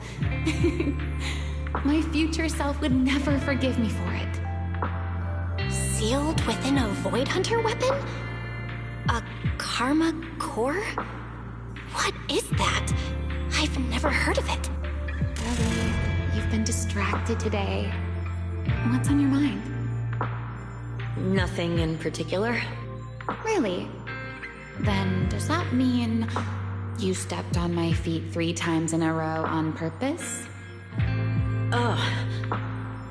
my future self would never forgive me for it. Sealed within a Void Hunter weapon? A Karma Core? What is that? I've never heard of it. Ellie, you've been distracted today. What's on your mind? Nothing in particular. Really? Then does that mean you stepped on my feet 3 times in a row on purpose? Ugh.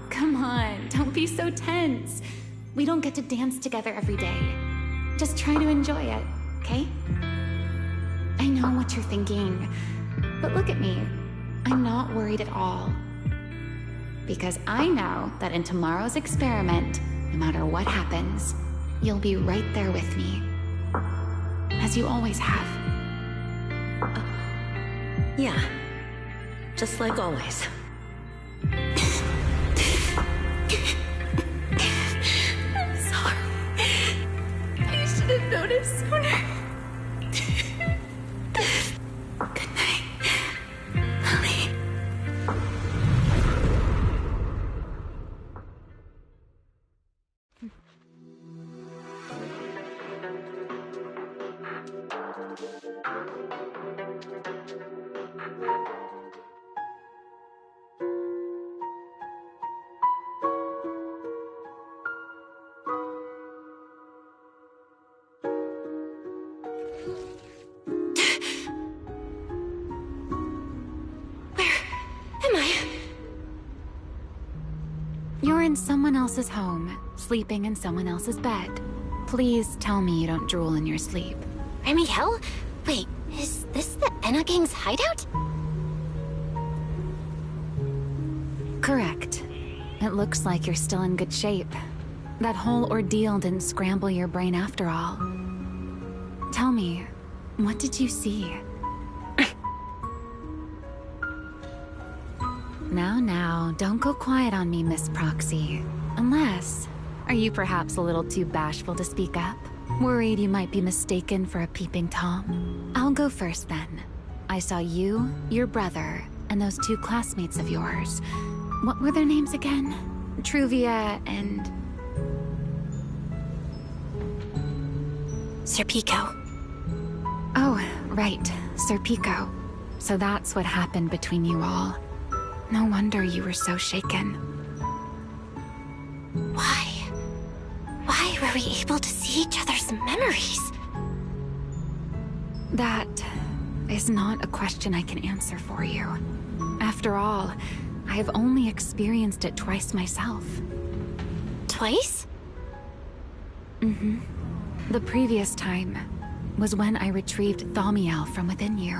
Come on, don't be so tense. We don't get to dance together every day. Just try to enjoy it, okay? I know what you're thinking, but look at me. I'm not worried at all. Because I know that in tomorrow's experiment, no matter what happens, you'll be right there with me. As you always have. Yeah. Just like always. I'm sorry. I should have noticed sooner. Good night, Ellie. You're in someone else's home, sleeping in someone else's bed. Please tell me you don't drool in your sleep. Remiel? Wait, is this the Enna Gang's hideout? Correct. It looks like you're still in good shape. That whole ordeal didn't scramble your brain after all. Tell me, what did you see? Now, don't go quiet on me, Miss Proxy. Unless, are you perhaps a little too bashful to speak up? Worried you might be mistaken for a peeping Tom? I'll go first then. I saw you, your brother, and those 2 classmates of yours. What were their names again? Truvia and... Serpico. Oh, right, Serpico. So that's what happened between you all. No wonder you were so shaken. Why? Why were we able to see each other's memories? That is not a question I can answer for you. After all, I have only experienced it twice myself. Twice? Mm-hmm. The previous time was when I retrieved Thaumiel from within you.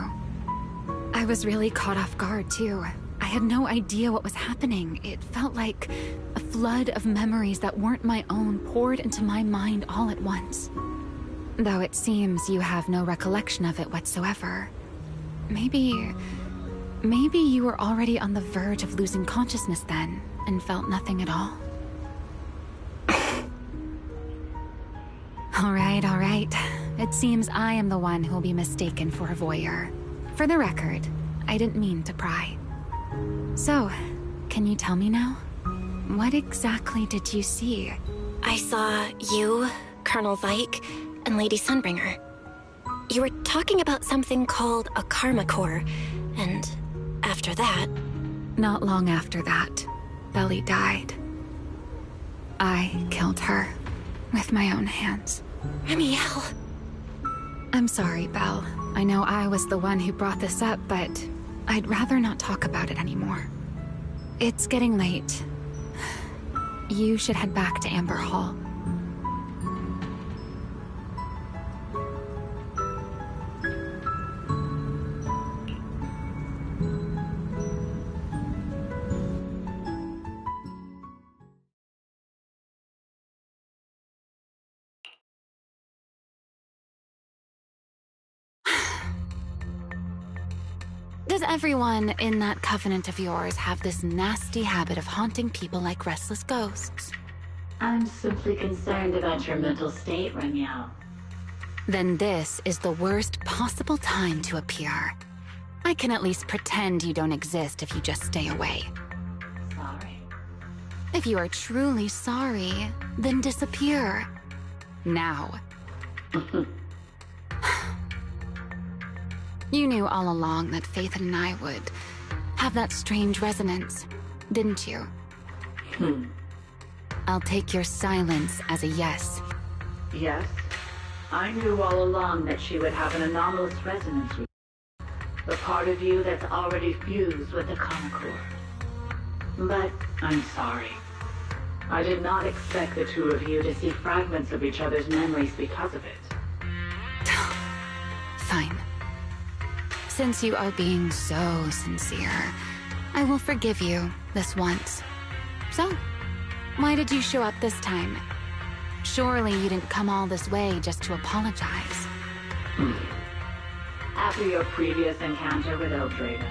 I was really caught off guard, too. I had no idea what was happening. It felt like a flood of memories that weren't my own poured into my mind all at once. Though it seems you have no recollection of it whatsoever. Maybe you were already on the verge of losing consciousness then, and felt nothing at all. All right. It seems I am the one who will be mistaken for a voyeur. For the record, I didn't mean to pry. So, can you tell me now? What exactly did you see? I saw you, Colonel Vike, and Lady Sunbringer. You were talking about something called a Karma Core, and after that... Not long after that, Belly died. I killed her, with my own hands. Remiel. I'm sorry, Belle. I know I was the one who brought this up, but I'd rather not talk about it anymore. It's getting late. You should head back to Amber Hall. Does everyone in that covenant of yours have this nasty habit of haunting people like restless ghosts? I'm simply concerned about your mental state, Remiel. Then this is the worst possible time to appear. I can at least pretend you don't exist if you just stay away. Sorry. If you are truly sorry, then disappear. Now. You knew all along that Faith and I would have that strange resonance, didn't you? I'll take your silence as a yes. Yes. I knew all along that she would have an anomalous resonance with you. The part of you that's already fused with the Concord. But I'm sorry. I did not expect the two of you to see fragments of each other's memories because of it. Fine. Since you are being so sincere, I will forgive you this once. So, why did you show up this time? Surely you didn't come all this way just to apologize. After your previous encounter with Eldrada,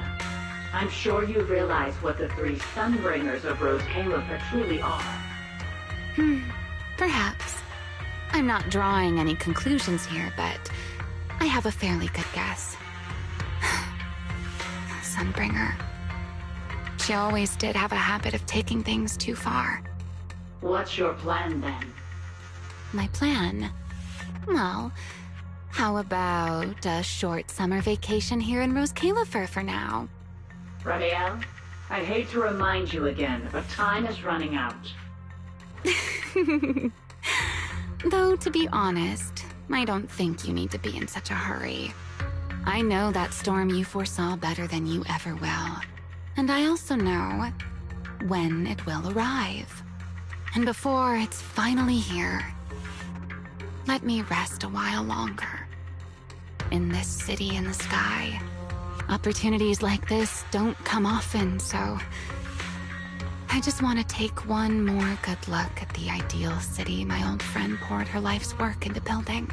I'm sure you realize what the three Sunbringers of Rose Califer truly are. Perhaps. I'm not drawing any conclusions here, but I have a fairly good guess. Sunbringer. She always did have a habit of taking things too far. What's your plan, then? My plan? Well, how about a short summer vacation here in Rose Califer for now? Remiel, I hate to remind you again, but time is running out. Though, to be honest, I don't think you need to be in such a hurry. I know that storm you foresaw better than you ever will. And I also know when it will arrive. And before it's finally here, let me rest a while longer. In this city in the sky, opportunities like this don't come often, so I just want to take one more good look at the ideal city my old friend poured her life's work into building.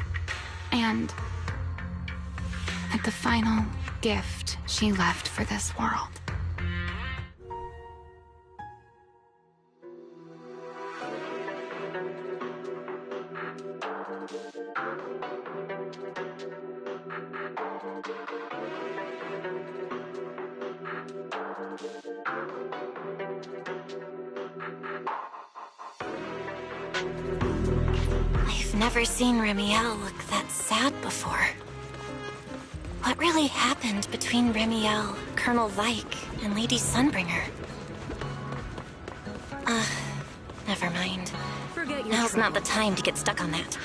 And at the final gift she left for this world. I've never seen Remiel look that sad before. What really happened between Remiel, Colonel Vike, and Lady Sunbringer? Never mind. Now's not the time to get stuck on that.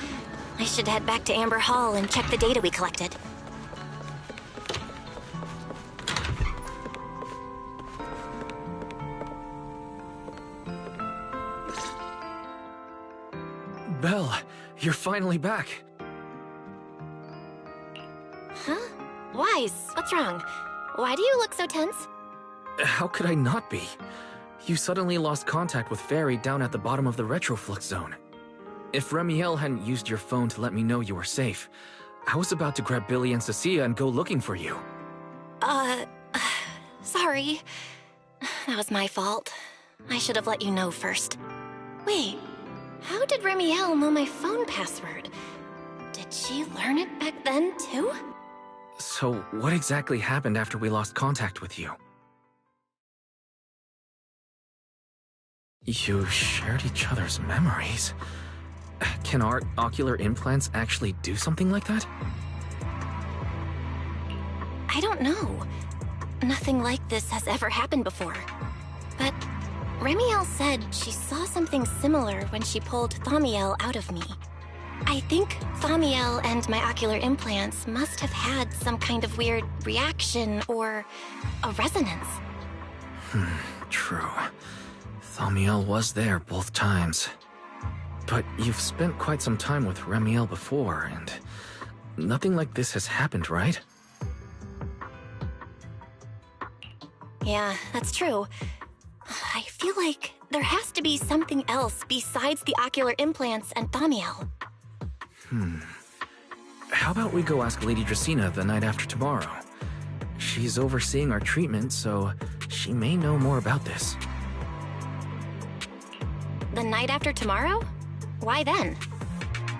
I should head back to Amber Hall and check the data we collected. Belle, you're finally back. Huh? Wise, what's wrong? Why do you look so tense? How could I not be? You suddenly lost contact with Fairy down at the bottom of the retroflux zone. If Remiel hadn't used your phone to let me know you were safe, I was about to grab Billy and Cecilia and go looking for you. Sorry. That was my fault. I should have let you know first. Wait, how did Remiel know my phone password? Did she learn it back then, too? So, what exactly happened after we lost contact with you? You shared each other's memories. Can our ocular implants actually do something like that? I don't know. Nothing like this has ever happened before. But Remiel said she saw something similar when she pulled Thaumiel out of me. I think Thaumiel and my ocular implants must have had some kind of weird reaction or a resonance. True. Thaumiel was there both times. But you've spent quite some time with Remiel before, and nothing like this has happened, right? Yeah, that's true. I feel like there has to be something else besides the ocular implants and Thaumiel. How about we go ask Lady Dracena the night after tomorrow? She's overseeing our treatment, so she may know more about this. The night after tomorrow? Why then?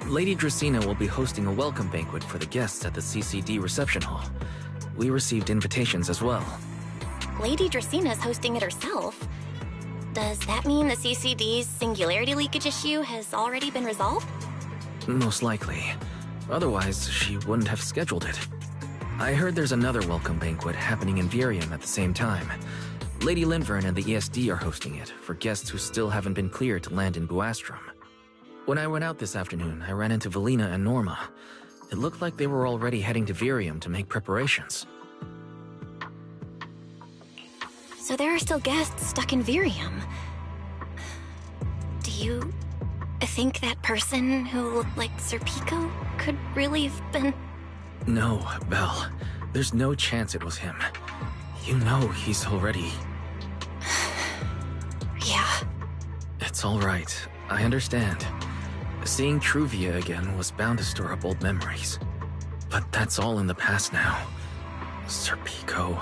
Lady Dracaena will be hosting a welcome banquet for the guests at the CCD reception hall. We received invitations as well. Lady Draceena's hosting it herself. Does that mean the CCD's singularity leakage issue has already been resolved? Most likely. Otherwise, she wouldn't have scheduled it. I heard there's another welcome banquet happening in Virium at the same time. Lady Linvern and the ESD are hosting it for guests who still haven't been cleared to land in Buastrom. When I went out this afternoon, I ran into Valina and Norma. It looked like they were already heading to Virium to make preparations. So there are still guests stuck in Virium. Do you think that person who looked like Sir Pico could really have been... No, Belle. There's no chance it was him. You know he's already... Yeah. It's all right. I understand. Seeing Truvia again was bound to store up old memories. But that's all in the past now. Sir Pico,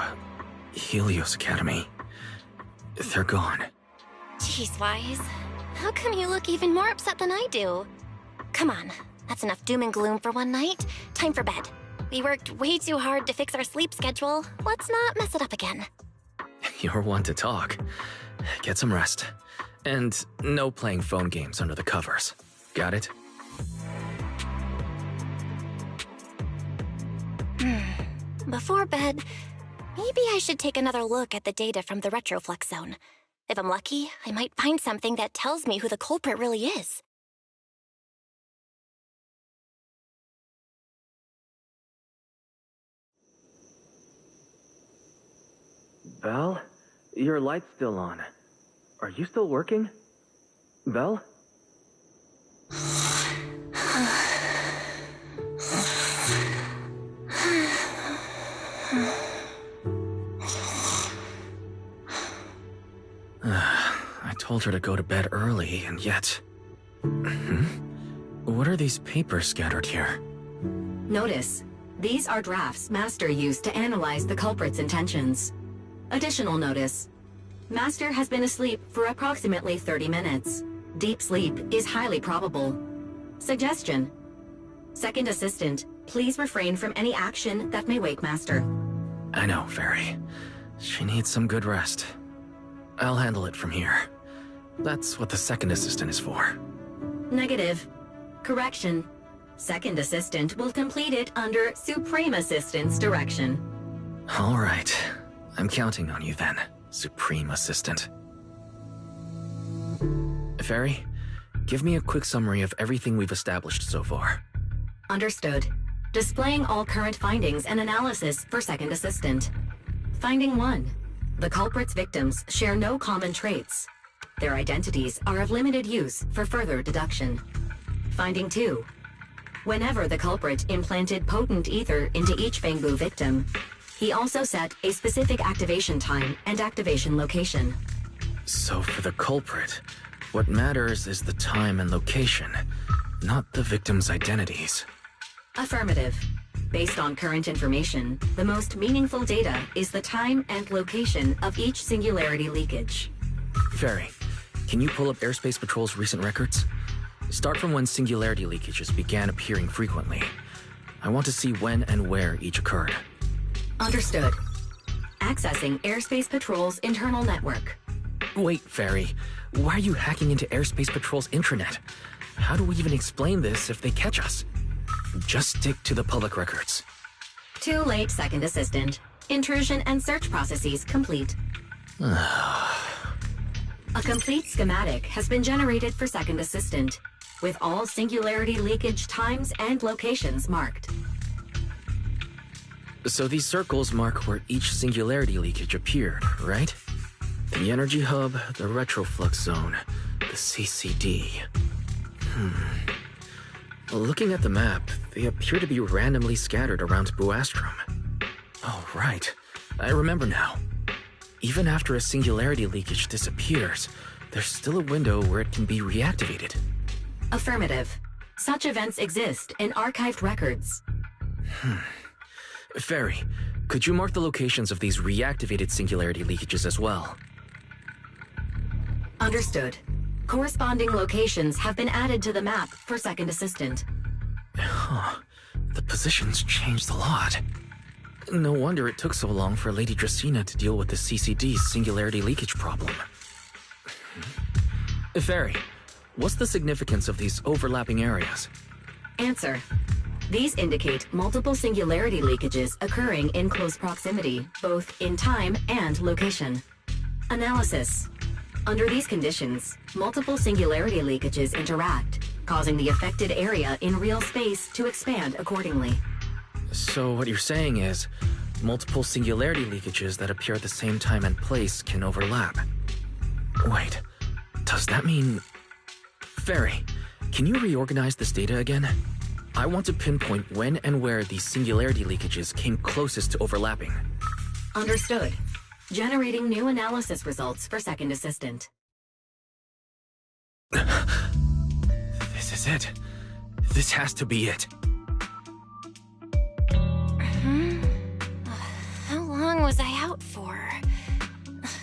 Helios Academy. They're gone. Jeez, Wise. How come you look even more upset than I do? Come on, that's enough doom and gloom for one night. Time for bed. We worked way too hard to fix our sleep schedule. Let's not mess it up again. You're one to talk. Get some rest. And no playing phone games under the covers. Got it? Before bed, maybe I should take another look at the data from the Retroflux Zone. If I'm lucky, I might find something that tells me who the culprit really is. Belle? Your light's still on. Are you still working? Belle? I told her to go to bed early, and yet... What are these papers scattered here? Notice, these are drafts Master used to analyze the culprit's intentions. Additional notice, Master has been asleep for approximately 30 minutes. Deep sleep is highly probable. Suggestion. Second Assistant, please refrain from any action that may wake Master. I know, Fairy. She needs some good rest. I'll handle it from here. That's what the Second Assistant is for. Negative. Correction. Second Assistant will complete it under Supreme Assistant's direction. All right. I'm counting on you then, Supreme Assistant. Fairy, give me a quick summary of everything we've established so far. Understood. Displaying all current findings and analysis for Second Assistant. Finding 1. The culprit's victims share no common traits. Their identities are of limited use for further deduction. Finding 2. Whenever the culprit implanted potent ether into each Fangbu victim, he also set a specific activation time and activation location. So for the culprit, what matters is the time and location, not the victims' identities. Affirmative. Based on current information, the most meaningful data is the time and location of each singularity leakage. Fairy, can you pull up Airspace Patrol's recent records? Start from when singularity leakages began appearing frequently. I want to see when and where each occurred. Understood. Accessing Airspace Patrol's internal network. Wait, Fairy. Why are you hacking into Airspace Patrol's intranet? How do we even explain this if they catch us? Just stick to the public records. Too late, Second Assistant. Intrusion and search processes complete. A complete schematic has been generated for Second Assistant, with all singularity leakage times and locations marked. So these circles mark where each singularity leakage appeared, right? The energy hub, the retroflux zone, the CCD. Looking at the map, they appear to be randomly scattered around Buastrom. Oh, right. I remember now. Even after a singularity leakage disappears, there's still a window where it can be reactivated. Affirmative. Such events exist in archived records. Fairy, Could you mark the locations of these reactivated singularity leakages as well? Understood. Corresponding locations have been added to the map for Second Assistant. Huh. The positions changed a lot. No wonder it took so long for Lady Dracaena to deal with the CCD's singularity leakage problem. Fairy, what's the significance of these overlapping areas? Answer. These indicate multiple singularity leakages occurring in close proximity, both in time and location. Analysis. Under these conditions, multiple singularity leakages interact, causing the affected area in real space to expand accordingly. So what you're saying is, multiple singularity leakages that appear at the same time and place can overlap. Wait, does that mean... Fairy, can you reorganize this data again? I want to pinpoint when and where these singularity leakages came closest to overlapping. Understood. Generating new analysis results for Second Assistant. This is it. This has to be it. How long was I out for?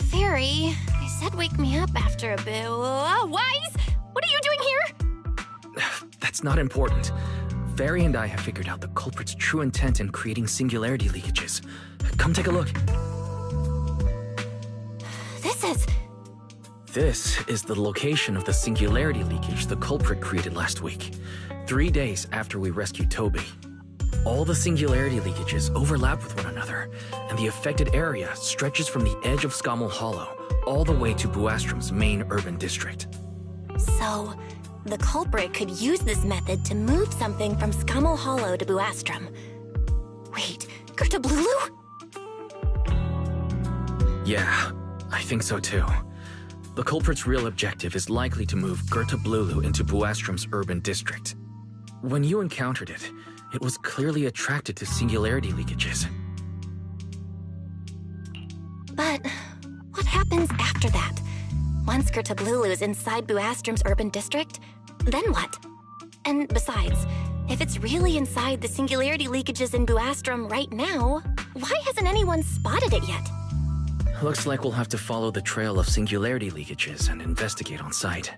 Fairy, I said wake me up after a bit. Wise? What are you doing here? That's not important. Fairy and I have figured out the culprit's true intent in creating singularity leakages. Come take a look. This is the location of the singularity leakage the culprit created last week, 3 days after we rescued Toby. All the singularity leakages overlap with one another, and the affected area stretches from the edge of Scommel Hollow all the way to Buastrom's main urban district. So, the culprit could use this method to move something from Scommel Hollow to Buastrom. Wait, Gertablulu? Yeah, I think so too. The culprit's real objective is likely to move Gertablulu into Buastrom's urban district. When you encountered it, it was clearly attracted to singularity leakages. But what happens after that? Once Gertablulu is inside Buastrom's urban district, then what? And besides, if it's really inside the singularity leakages in Buastrom right now, why hasn't anyone spotted it yet? Looks like we'll have to follow the trail of singularity leakages and investigate on site.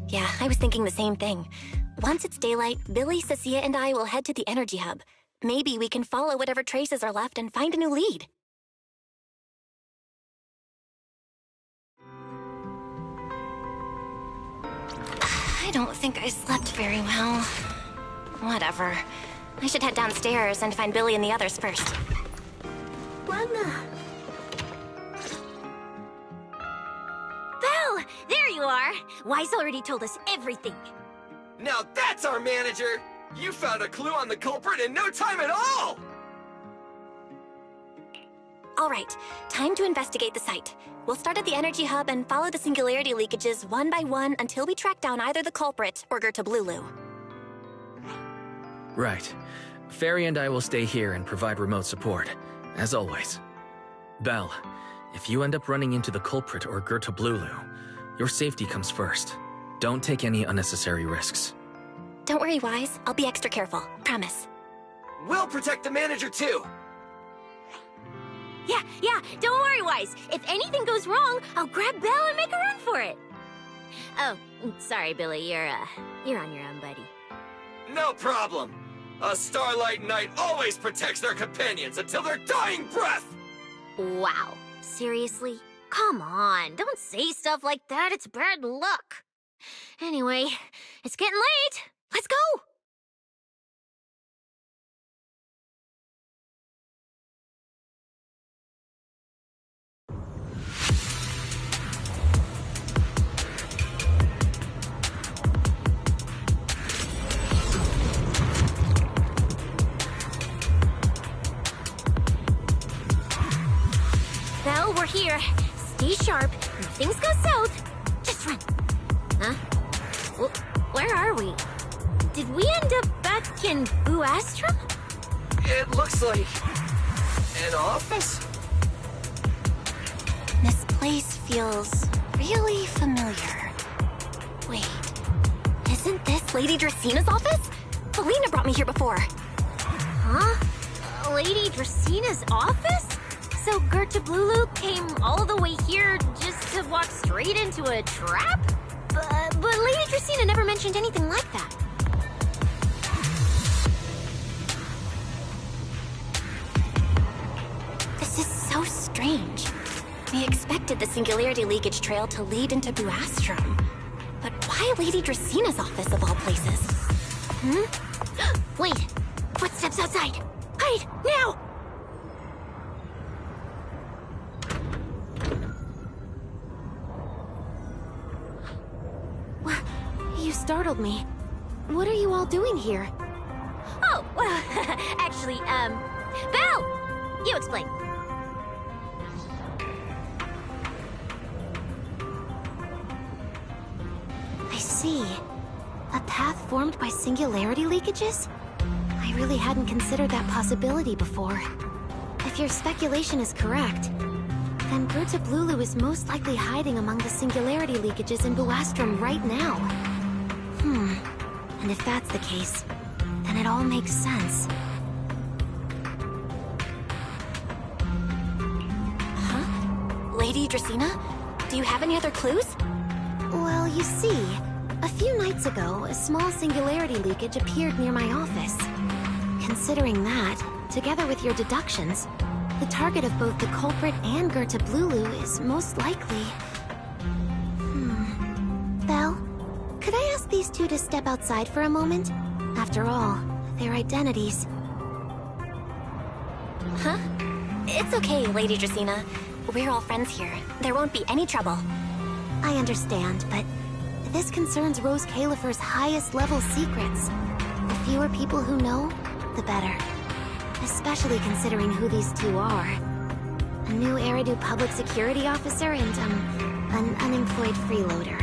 Yeah, I was thinking the same thing. Once it's daylight, Billy, Cecilia, and I will head to the energy hub. Maybe we can follow whatever traces are left and find a new lead. I don't think I slept very well. Whatever. I should head downstairs and find Billy and the others first. Belle! There you are! Wise already told us everything. Now that's our manager! You found a clue on the culprit in no time at all! All right, time to investigate the site. We'll start at the energy hub and follow the singularity leakages one by one until we track down either the culprit or Gertablulu. Right. Fairy and I will stay here and provide remote support, as always. Belle, if you end up running into the culprit or Gertablulu, your safety comes first. Don't take any unnecessary risks. Don't worry, Wise. I'll be extra careful. Promise. We'll protect the manager too! Yeah, don't worry, Wise. If anything goes wrong, I'll grab Belle and make a run for it. Oh, sorry, Billy. You're on your own, buddy. No problem. A Starlight Knight always protects their companions until their dying breath! Wow. Seriously? Come on, don't say stuff like that. It's bad luck. Anyway, it's getting late. Let's go! Belle, we're here. Stay sharp. If things go south, just run. Huh? Where are we? Did we end up back in Buastrom? It looks like... an office? This place feels really familiar. Wait, isn't this Lady Dracena's office? Felina brought me here before. Huh? Lady Dracena's office? So Gerta Blulu came all the way here just to walk straight into a trap? But Lady Dracena never mentioned anything like that. This is so strange. We expected the Singularity Leakage Trail to lead into Buastrom. But why Lady Dracena's office of all places? Wait! Footsteps outside! Hide! Now! You startled me. What are you all doing here? Oh, well, actually, Belle! You explain. I see. A path formed by singularity leakages? I really hadn't considered that possibility before. If your speculation is correct, then Gerta Blulu is most likely hiding among the singularity leakages in Buastrom right now. And if that's the case, then it all makes sense. Huh? Lady Dracena? Do you have any other clues? Well, you see, a few nights ago, a small singularity leakage appeared near my office. Considering that, together with your deductions, the target of both the culprit and Gerta Blulu is most likely... Belle, could I ask these two to step outside for a moment? After all, their identities... Huh? It's okay, Lady Dracena. We're all friends here. There won't be any trouble. I understand, but this concerns Rose Califer's highest level secrets. The fewer people who know, the better. Especially considering who these two are. A new Eridu public security officer and, an unemployed freeloader.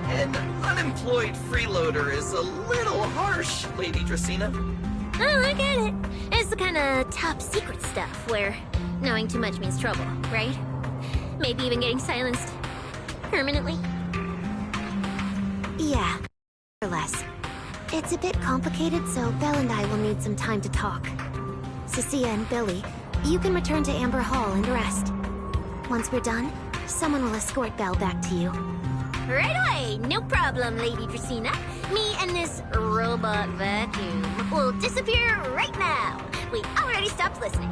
An unemployed freeloader is a little harsh, Lady Dracena. Oh, I get it. It's the kind of top secret stuff where knowing too much means trouble, right? Maybe even getting silenced permanently. Yeah, or less. It's a bit complicated, so Belle and I will need some time to talk. Cecilia and Billy, you can return to Amber Hall and rest. Once we're done, someone will escort Belle back to you. Right away! No problem, Lady Dracena. Me and this robot vacuum will disappear right now. We already stopped listening.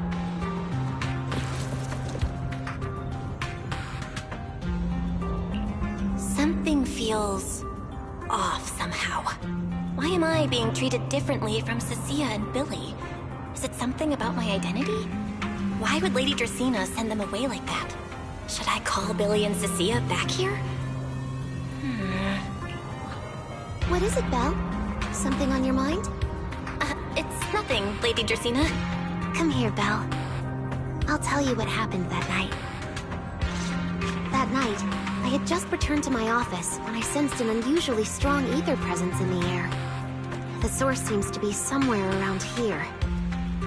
Something feels... off somehow. Why am I being treated differently from Cecilia and Billy? Is it something about my identity? Why would Lady Dracena send them away like that? Should I call Billy and Cecilia back here? What is it, Belle? Something on your mind? It's nothing, Lady Dracena. Come here, Belle. I'll tell you what happened that night. That night, I had just returned to my office when I sensed an unusually strong ether presence in the air. The source seems to be somewhere around here.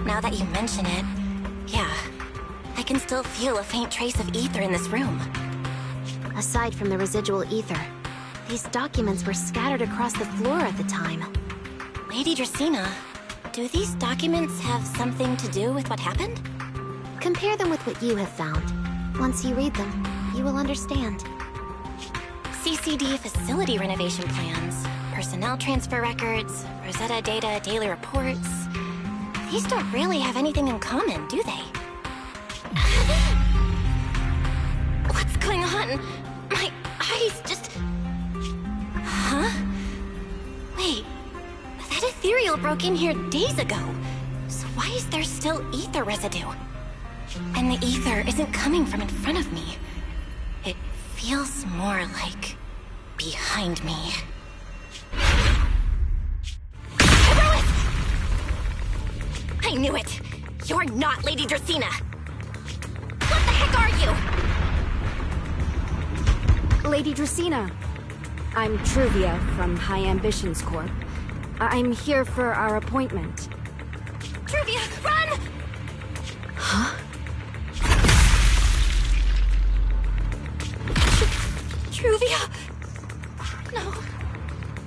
Now that you mention it, yeah. I can still feel a faint trace of ether in this room. Aside from the residual ether, these documents were scattered across the floor at the time. Lady Dracena, do these documents have something to do with what happened? Compare them with what you have found. Once you read them, you will understand. CCD facility renovation plans, personnel transfer records, Rosetta data daily reports. These don't really have anything in common, do they? What's going on? My eyes just... Huh? Wait, that ethereal broke in here days ago. So why is there still ether residue? And the ether isn't coming from in front of me. It feels more like behind me. I knew it! You're not Lady Dracena! What the heck are you? Lady Dracena. I'm Truvia from High Ambitions Corp. I'm here for our appointment. Truvia, run! Huh? Truvia! No.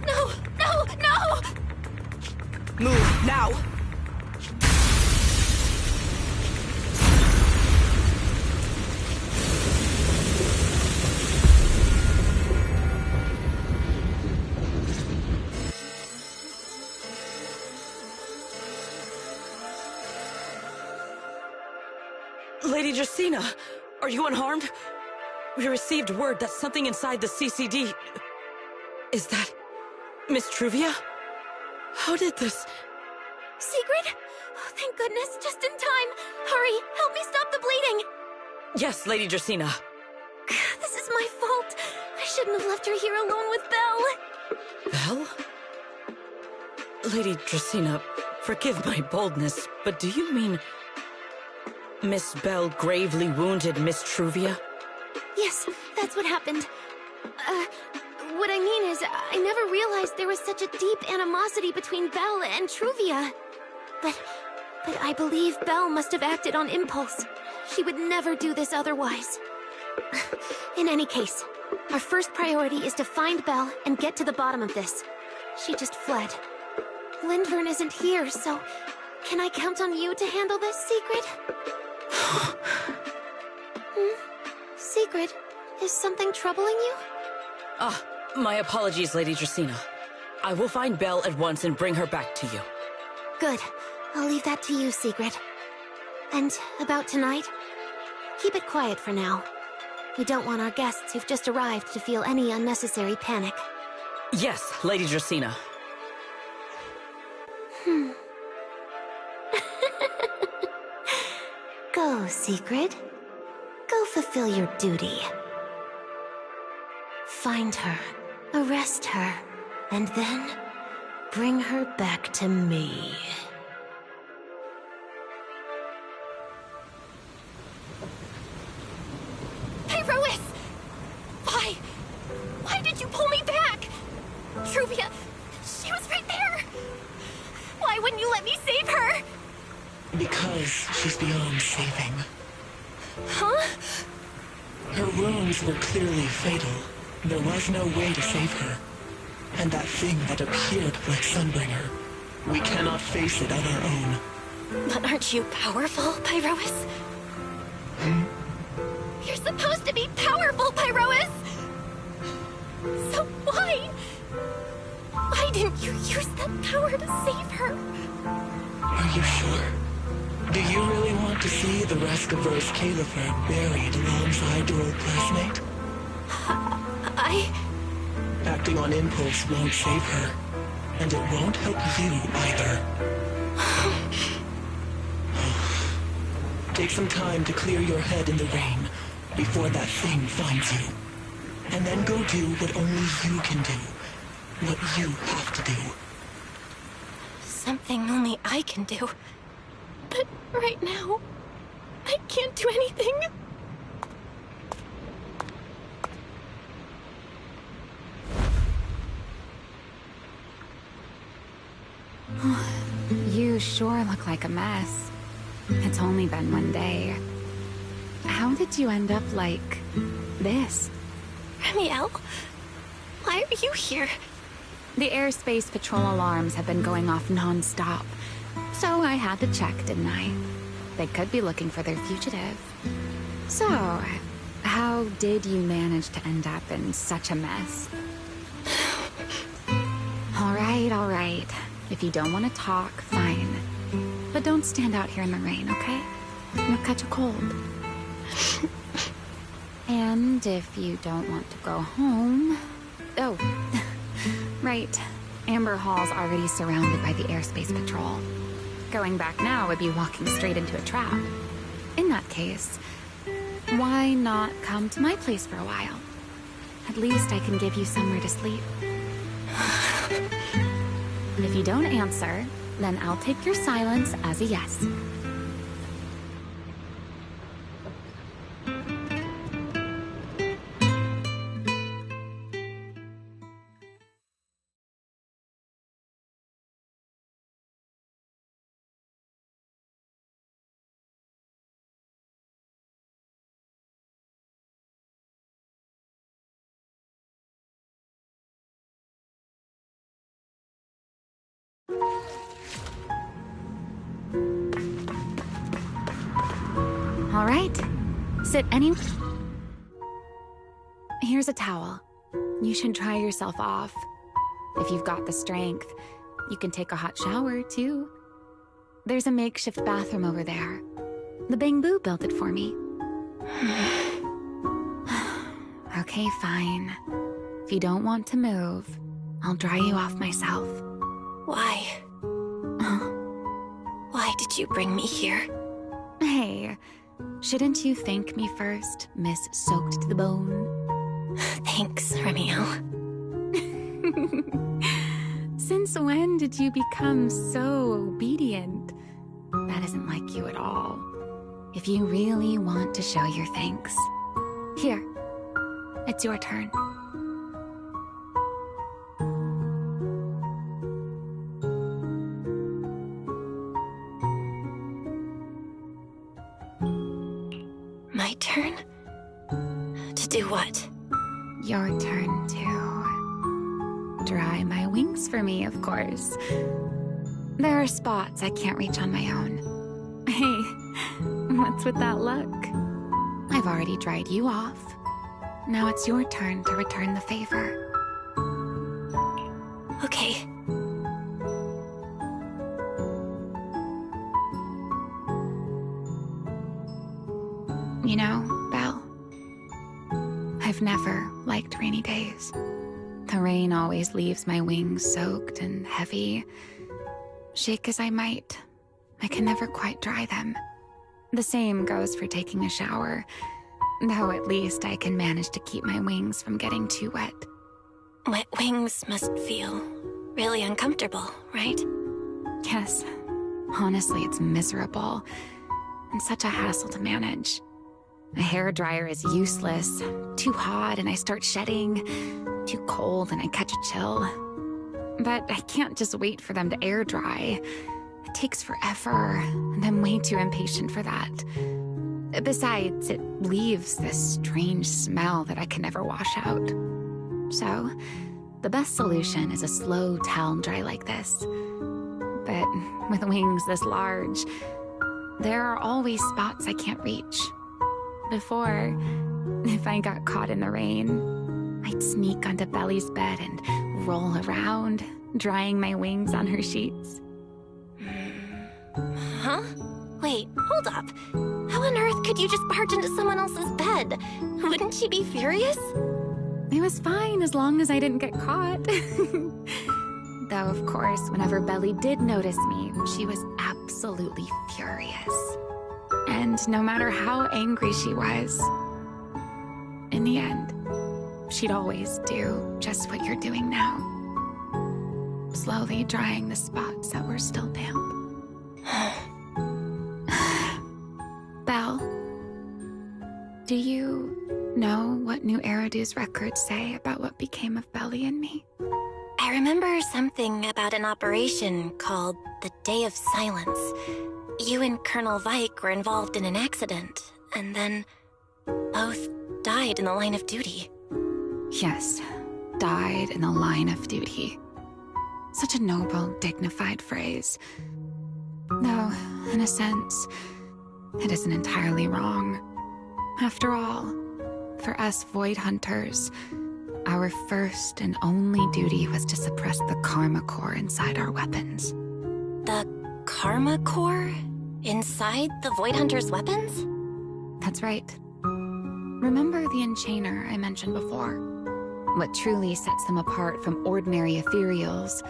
No, no, no! Move, now! Lady Justina, are you unharmed? We received word that something inside the CCD... Is that... Miss Truvia? How did this... Sigrid? Oh, thank goodness, just in time. Hurry, help me stop the bleeding. Yes, Lady Justina. This is my fault. I shouldn't have left her here alone with Belle. Belle? Lady Justina, forgive my boldness, but do you mean... Miss Belle gravely wounded Miss Truvia? Yes, that's what happened. What I mean is, I never realized there was such a deep animosity between Belle and Truvia. But I believe Belle must have acted on impulse. She would never do this otherwise. In any case, our first priority is to find Belle and get to the bottom of this. She just fled. Lindvern isn't here, so can I count on you to handle this, Sigrid? Sigrid, is something troubling you? My apologies, Lady Justina. I will find Belle at once and bring her back to you. Good. I'll leave that to you, Sigrid. And about tonight? Keep it quiet for now. We don't want our guests who've just arrived to feel any unnecessary panic. Yes, Lady Justina. Go, Sigrid. Go fulfill your duty. Find her, arrest her, and then bring her back to me. Hey, Rois! Why? Why did you pull me back? Truvia, she was right there! Why wouldn't you let me save her? Because she's beyond saving. Huh? Her wounds were clearly fatal. There was no way to save her. And that thing that appeared like Sunbringer, we cannot face it on our own. But aren't you powerful, Pyrois? You're supposed to be powerful, Pyrois! So why? Why didn't you use that power to save her? Are you sure? Do you really want to see the rest of Rose Califer buried alongside your old classmate? Acting on impulse won't save her, and it won't help you either. Take some time to clear your head in the rain before that thing finds you. And then go do what only you can do. What you have to do. Something only I can do. But right now, I can't do anything. You sure look like a mess. It's only been one day. How did you end up like this? Ramiel? Why are you here? The airspace patrol alarms have been going off non-stop. So I had to check, didn't I? They could be looking for their fugitive. So, how did you manage to end up in such a mess? All right. If you don't want to talk, fine. But don't stand out here in the rain, okay? You'll catch a cold. And if you don't want to go home... Oh, right. Amber Hall's already surrounded by the airspace patrol. Going back now would be walking straight into a trap. In that case, why not come to my place for a while? At least I can give you somewhere to sleep. If you don't answer, then I'll take your silence as a yes. All right. Sit any... Here's a towel. You should dry yourself off. If you've got the strength, you can take a hot shower, too. There's a makeshift bathroom over there. The Bamboo built it for me. Okay, fine. If you don't want to move, I'll dry you off myself. Why? Why did you bring me here? Hey, shouldn't you thank me first, Miss Soaked to the Bone? Thanks, Romeo. Since when did you become so obedient? That isn't like you at all. If you really want to show your thanks, here, it's your turn. My turn? To do what? Your turn to dry my wings for me, of course. There are spots I can't reach on my own. Hey, what's with that look? I've already dried you off. Now it's your turn to return the favor. Okay. You know, Belle, I've never liked rainy days. The rain always leaves my wings soaked and heavy. Shake as I might, I can never quite dry them. The same goes for taking a shower, though at least I can manage to keep my wings from getting too wet. Wet wings must feel really uncomfortable, right? Yes. Honestly, it's miserable and such a hassle to manage. A hairdryer is useless. Too hot and I start shedding. Too cold and I catch a chill. But I can't just wait for them to air dry. It takes forever, and I'm way too impatient for that. Besides, it leaves this strange smell that I can never wash out. So, the best solution is a slow towel dry like this. But with wings this large, there are always spots I can't reach. Before, if I got caught in the rain, I'd sneak onto Belly's bed and roll around, drying my wings on her sheets. Huh? Wait, hold up. How on earth could you just barge into someone else's bed? Wouldn't she be furious? It was fine as long as I didn't get caught. Though, of course, whenever Belly did notice me, she was absolutely furious. And no matter how angry she was, in the end, she'd always do just what you're doing now. Slowly drying the spots that were still damp. Belle, do you know what New Eridu's records say about what became of Belly and me? I remember something about an operation called the Day of Silence. You and Colonel Vike were involved in an accident, and then both died in the line of duty. Yes, died in the line of duty. Such a noble, dignified phrase. Though, in a sense, it isn't entirely wrong. After all, for us Void Hunters, our first and only duty was to suppress the Karma Core inside our weapons. The Karma Core? Inside the Void Hunter's weapons? That's right. Remember the Enchainer I mentioned before? What truly sets them apart from ordinary ethereals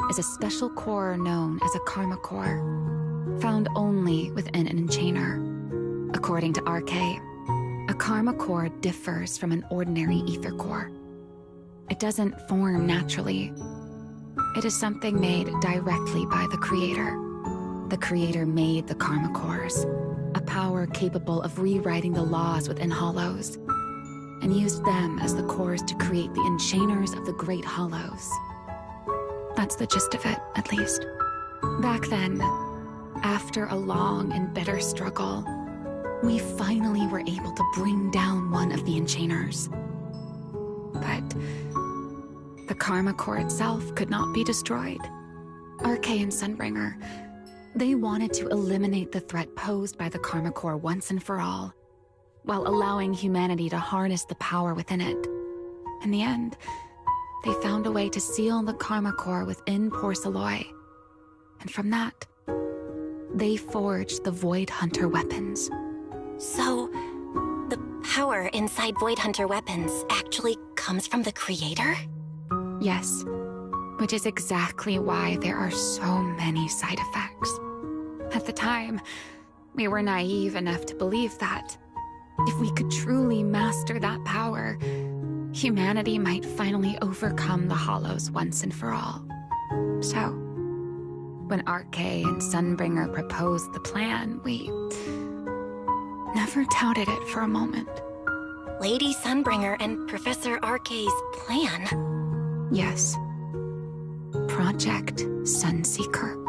is a special core known as a Karma Core, found only within an Enchainer. According to RK, a Karma Core differs from an ordinary Ether Core. It doesn't form naturally. It is something made directly by the Creator. The Creator made the Karma Cores, a power capable of rewriting the laws within Hollows, and used them as the cores to create the Enchainers of the Great Hollows. That's the gist of it, at least. Back then, after a long and bitter struggle, we finally were able to bring down one of the Enchainers. But the Karma Core itself could not be destroyed. RK and Sunbringer, They wanted to eliminate the threat posed by the Karma Core once and for all, while allowing humanity to harness the power within it. In the end, they found a way to seal the Karma Core within Porceloy. And from that, they forged the Void Hunter weapons. So, the power inside Void Hunter weapons actually comes from the creator? Yes, which is exactly why there are so many side effects. At the time, we were naive enough to believe that if we could truly master that power, humanity might finally overcome the Hollows once and for all. So, when Arcade and Sunbringer proposed the plan, we never doubted it for a moment. Lady Sunbringer and Professor Arcade's plan? Yes. Project Sunseeker.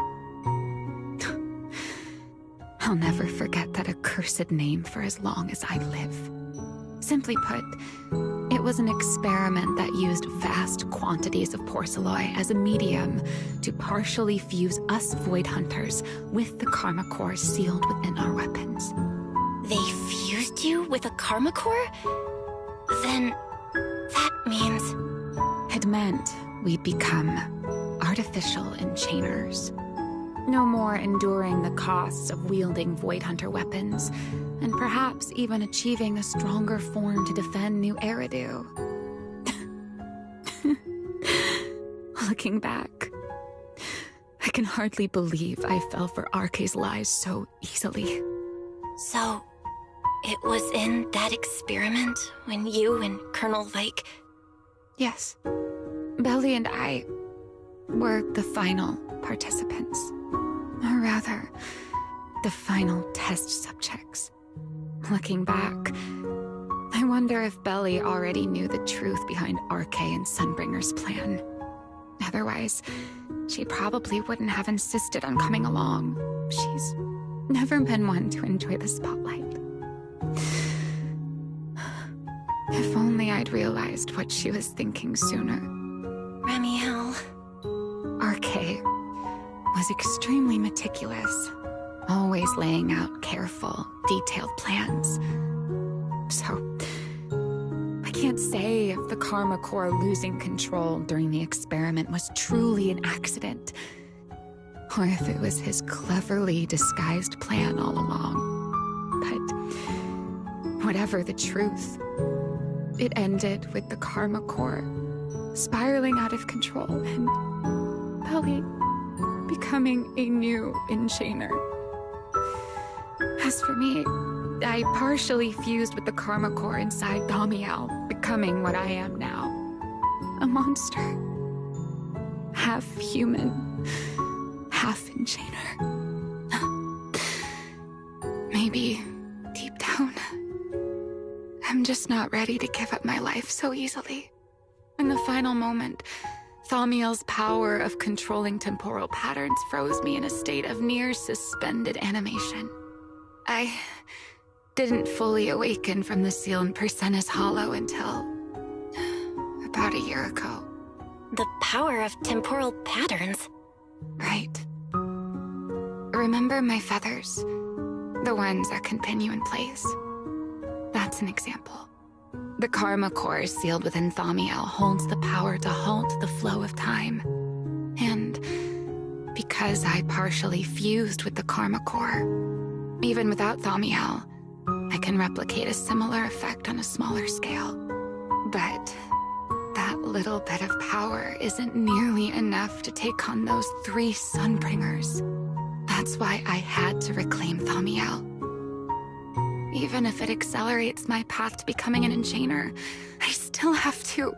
I'll never forget that accursed name for as long as I live. Simply put, it was an experiment that used vast quantities of Porceloy as a medium to partially fuse us Void Hunters with the Karma Core sealed within our weapons. They fused you with a Karma Core? Then, that means... It meant we'd become artificial enchainers. No more enduring the costs of wielding Void Hunter weapons, and perhaps even achieving a stronger form to defend New Eridu. Looking back, I can hardly believe I fell for Arcade's lies so easily. So, it was in that experiment when you and Colonel Vike... Yes. Belly and I were the final participants. Or rather, the final test subjects. Looking back, I wonder if Belly already knew the truth behind Arcade and Sunbringer's plan. Otherwise, she probably wouldn't have insisted on coming along. She's never been one to enjoy the spotlight. If only I'd realized what she was thinking sooner. Ramiel. Arcade was extremely meticulous, always laying out careful, detailed plans. So, I can't say if the Karma Core losing control during the experiment was truly an accident, or if it was his cleverly disguised plan all along. But whatever the truth, it ended with the Karma Core spiraling out of control and Belly becoming a new enchainer. As for me, I partially fused with the Karma Core inside Thaumiel, becoming what I am now. A monster. Half human, half enchainer. Maybe, deep down, I'm just not ready to give up my life so easily. In the final moment, Thaumiel's power of controlling temporal patterns froze me in a state of near suspended animation. I didn't fully awaken from the sealed Persenis Hollow until about a year ago. The power of temporal patterns? Right. Remember my feathers? The ones that continue in place? That's an example. The Karma Core sealed within Thaumiel holds the power to halt the flow of time. And because I partially fused with the Karma Core, even without Thaumiel, I can replicate a similar effect on a smaller scale. But that little bit of power isn't nearly enough to take on those 3 Sunbringers. That's why I had to reclaim Thaumiel. Even if it accelerates my path to becoming an enchainer, I still have to...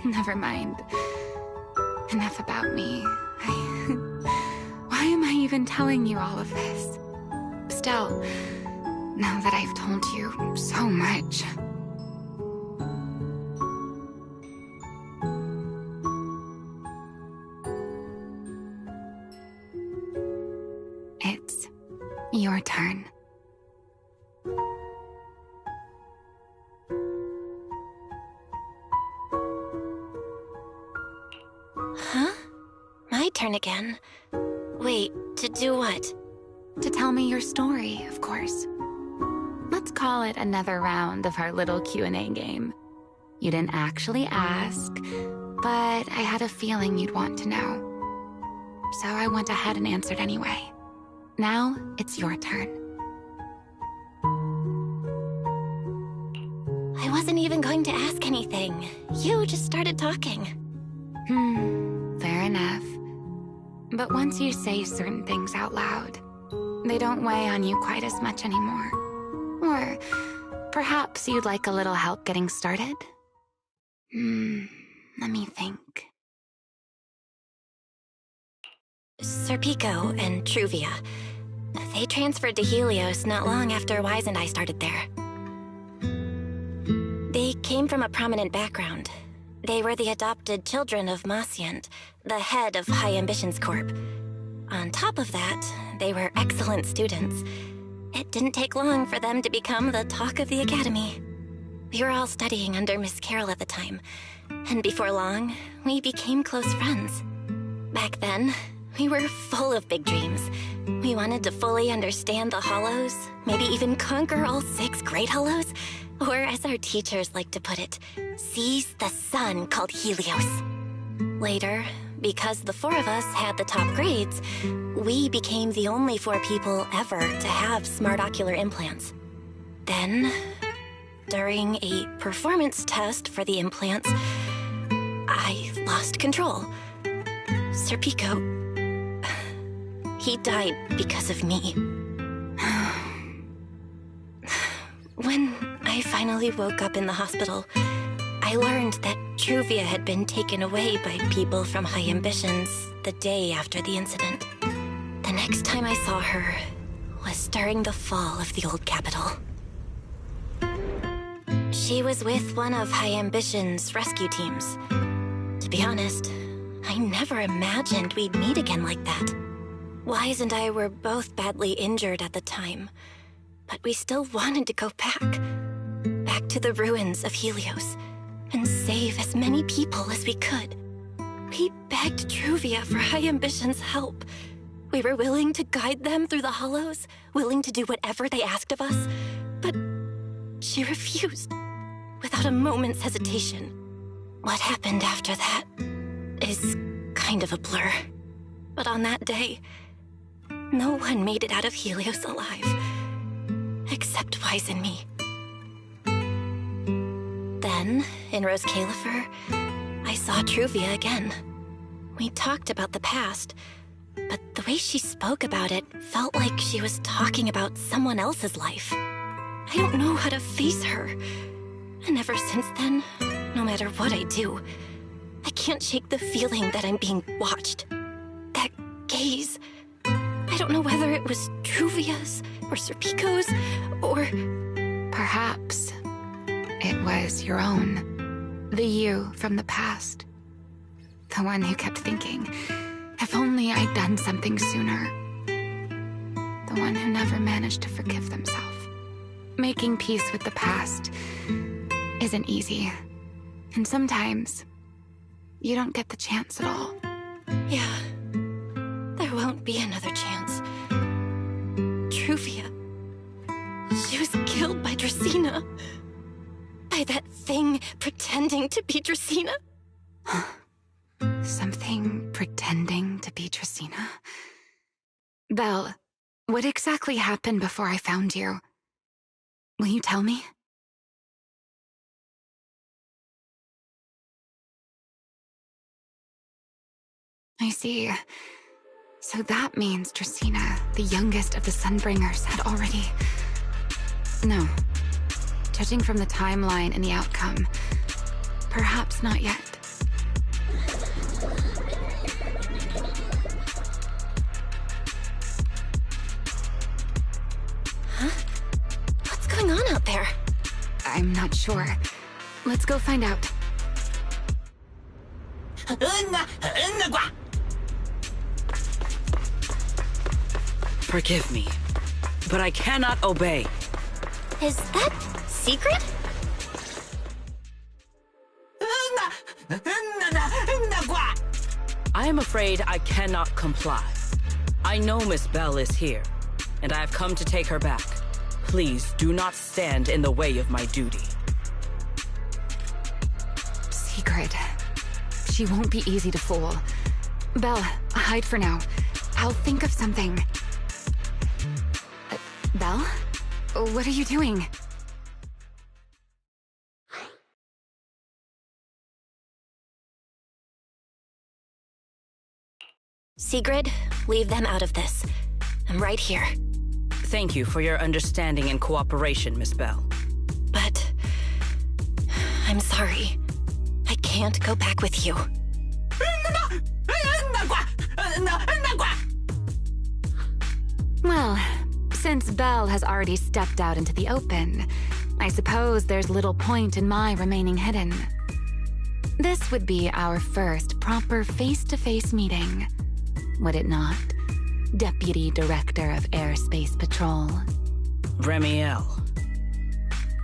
Never mind. Enough about me. Why am I even telling you all of this? Still, now that I've told you so much... Your turn. Huh? My turn again. Wait, to do what? To tell me your story, of course. Let's call it another round of our little Q&A game. You didn't actually ask, but I had a feeling you'd want to know. So I went ahead and answered anyway. Now, it's your turn. I wasn't even going to ask anything. You just started talking. Fair enough. But once you say certain things out loud, they don't weigh on you quite as much anymore. Or perhaps you'd like a little help getting started? Let me think. Serpico and Truvia. They transferred to Helios not long after Wise and I started there. They came from a prominent background. They were the adopted children of Masyant, the head of High Ambitions Corp. On top of that, they were excellent students. It didn't take long for them to become the talk of the academy. We were all studying under Miss Carroll at the time, and before long, we became close friends. Back then, we were full of big dreams. We wanted to fully understand the Hollows, maybe even conquer all 6 Great Hollows, or as our teachers like to put it, seize the sun called Helios. Later, because the 4 of us had the top grades, we became the only 4 people ever to have smart ocular implants. Then, during a performance test for the implants, I lost control. Serpico, he died because of me. When I finally woke up in the hospital, I learned that Truvia had been taken away by people from High Ambitions the day after the incident. The next time I saw her was during the fall of the old capital. She was with one of High Ambition's rescue teams. To be honest, I never imagined we'd meet again like that. Wise and I were both badly injured at the time, but we still wanted to go back to the ruins of Helios, and save as many people as we could. We begged Truvia for High Ambition's help. We were willing to guide them through the Hollows, willing to do whatever they asked of us, but she refused, without a moment's hesitation. What happened after that is kind of a blur. But on that day, no one made it out of Helios alive, except Wise and me. Then, in Rose Califer, I saw Truvia again. We talked about the past, but the way she spoke about it felt like she was talking about someone else's life. I don't know how to face her. And ever since then, no matter what I do, I can't shake the feeling that I'm being watched. That gaze. I don't know whether it was Truvia's, or Serpico's, or... Perhaps it was your own. The you from the past. The one who kept thinking, if only I'd done something sooner. The one who never managed to forgive themselves. Making peace with the past isn't easy. And sometimes, you don't get the chance at all. Yeah, there won't be another chance. Truvia, she was killed by Dracena. By that thing pretending to be Dracena. Something pretending to be Dracena? Belle, what exactly happened before I found you? Will you tell me? I see. So that means Dracena, the youngest of the Sunbringers, had already... No. Judging from the timeline and the outcome, perhaps not yet. Huh? What's going on out there? I'm not sure. Let's go find out. Forgive me. but I cannot obey. Is that secret? I am afraid I cannot comply. I know Miss Bell is here, and I have come to take her back. Please do not stand in the way of my duty. Secret. She won't be easy to fool. Belle, hide for now. I'll think of something. Belle? What are you doing? Sigrid, leave them out of this. I'm right here. Thank you for your understanding and cooperation, Miss Bell. But I'm sorry. I can't go back with you. Well, since Belle has already stepped out into the open, I suppose there's little point in my remaining hidden. This would be our first proper face-to-face meeting, would it not, Deputy Director of Airspace Patrol? Remiel.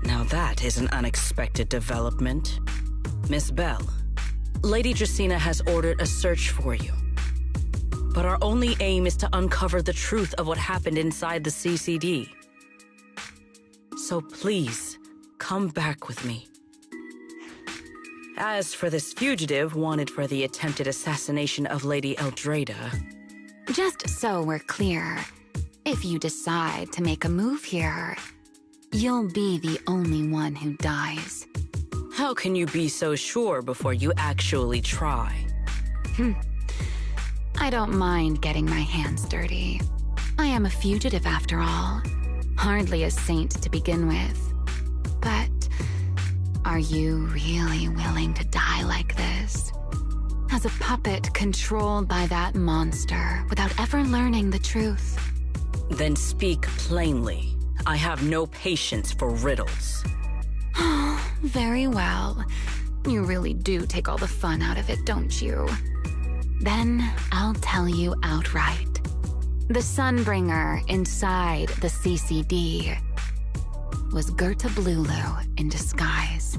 Now that is an unexpected development. Miss Bell, Lady Dracaena has ordered a search for you. But our only aim is to uncover the truth of what happened inside the CCD. So please, come back with me. As for this fugitive wanted for the attempted assassination of Lady Eldrada... Just so we're clear, if you decide to make a move here, you'll be the only one who dies. How can you be so sure before you actually try? I don't mind getting my hands dirty. I am a fugitive after all. Hardly a saint to begin with. But are you really willing to die like this? As a puppet controlled by that monster without ever learning the truth? Then speak plainly. I have no patience for riddles. Very well. You really do take all the fun out of it, don't you? Then I'll tell you outright. The Sunbringer inside the CCD was Gerta Blulu in disguise.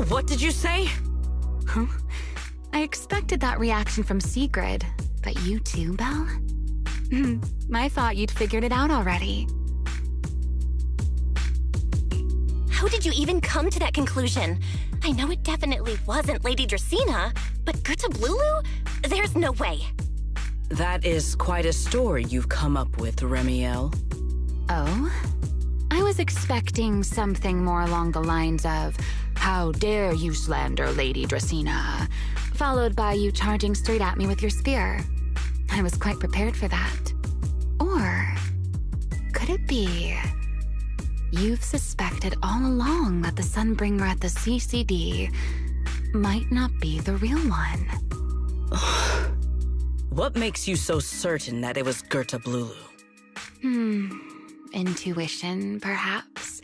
What did you say? Huh? I expected that reaction from Sigrid, but you too, Belle? I thought you'd figured it out already. How did you even come to that conclusion? I know it definitely wasn't Lady Dracaena, but Gerta Blulu? There's no way. That is quite a story you've come up with, Remiel. Oh? I was expecting something more along the lines of, "How dare you slander Lady Dracaena?" followed by you charging straight at me with your spear. I was quite prepared for that. Or could it be you've suspected all along that the Sunbringer at the CCD might not be the real one? What makes you so certain that it was Gerta Blulu? Intuition, perhaps.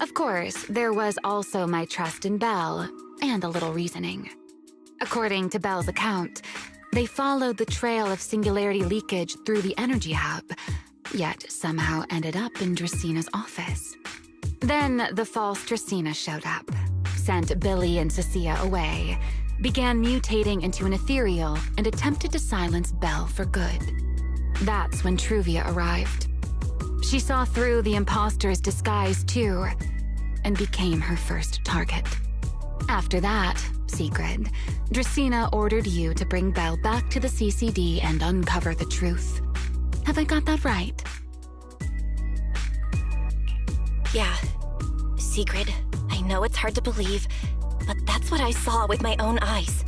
Of course, there was also my trust in Belle, and a little reasoning. According to Belle's account, they followed the trail of singularity leakage through the energy hub, yet somehow ended up in Draceena's office. Then the false Dracaena showed up, sent Billy and Cecilia away, began mutating into an ethereal, and attempted to silence Belle for good. That's when Truvia arrived. She saw through the imposter's disguise too, and became her first target. After that, Sigrid, Dracaena ordered you to bring Belle back to the CCD and uncover the truth. Have I got that right? Yeah. Sigrid, I know it's hard to believe, but that's what I saw with my own eyes.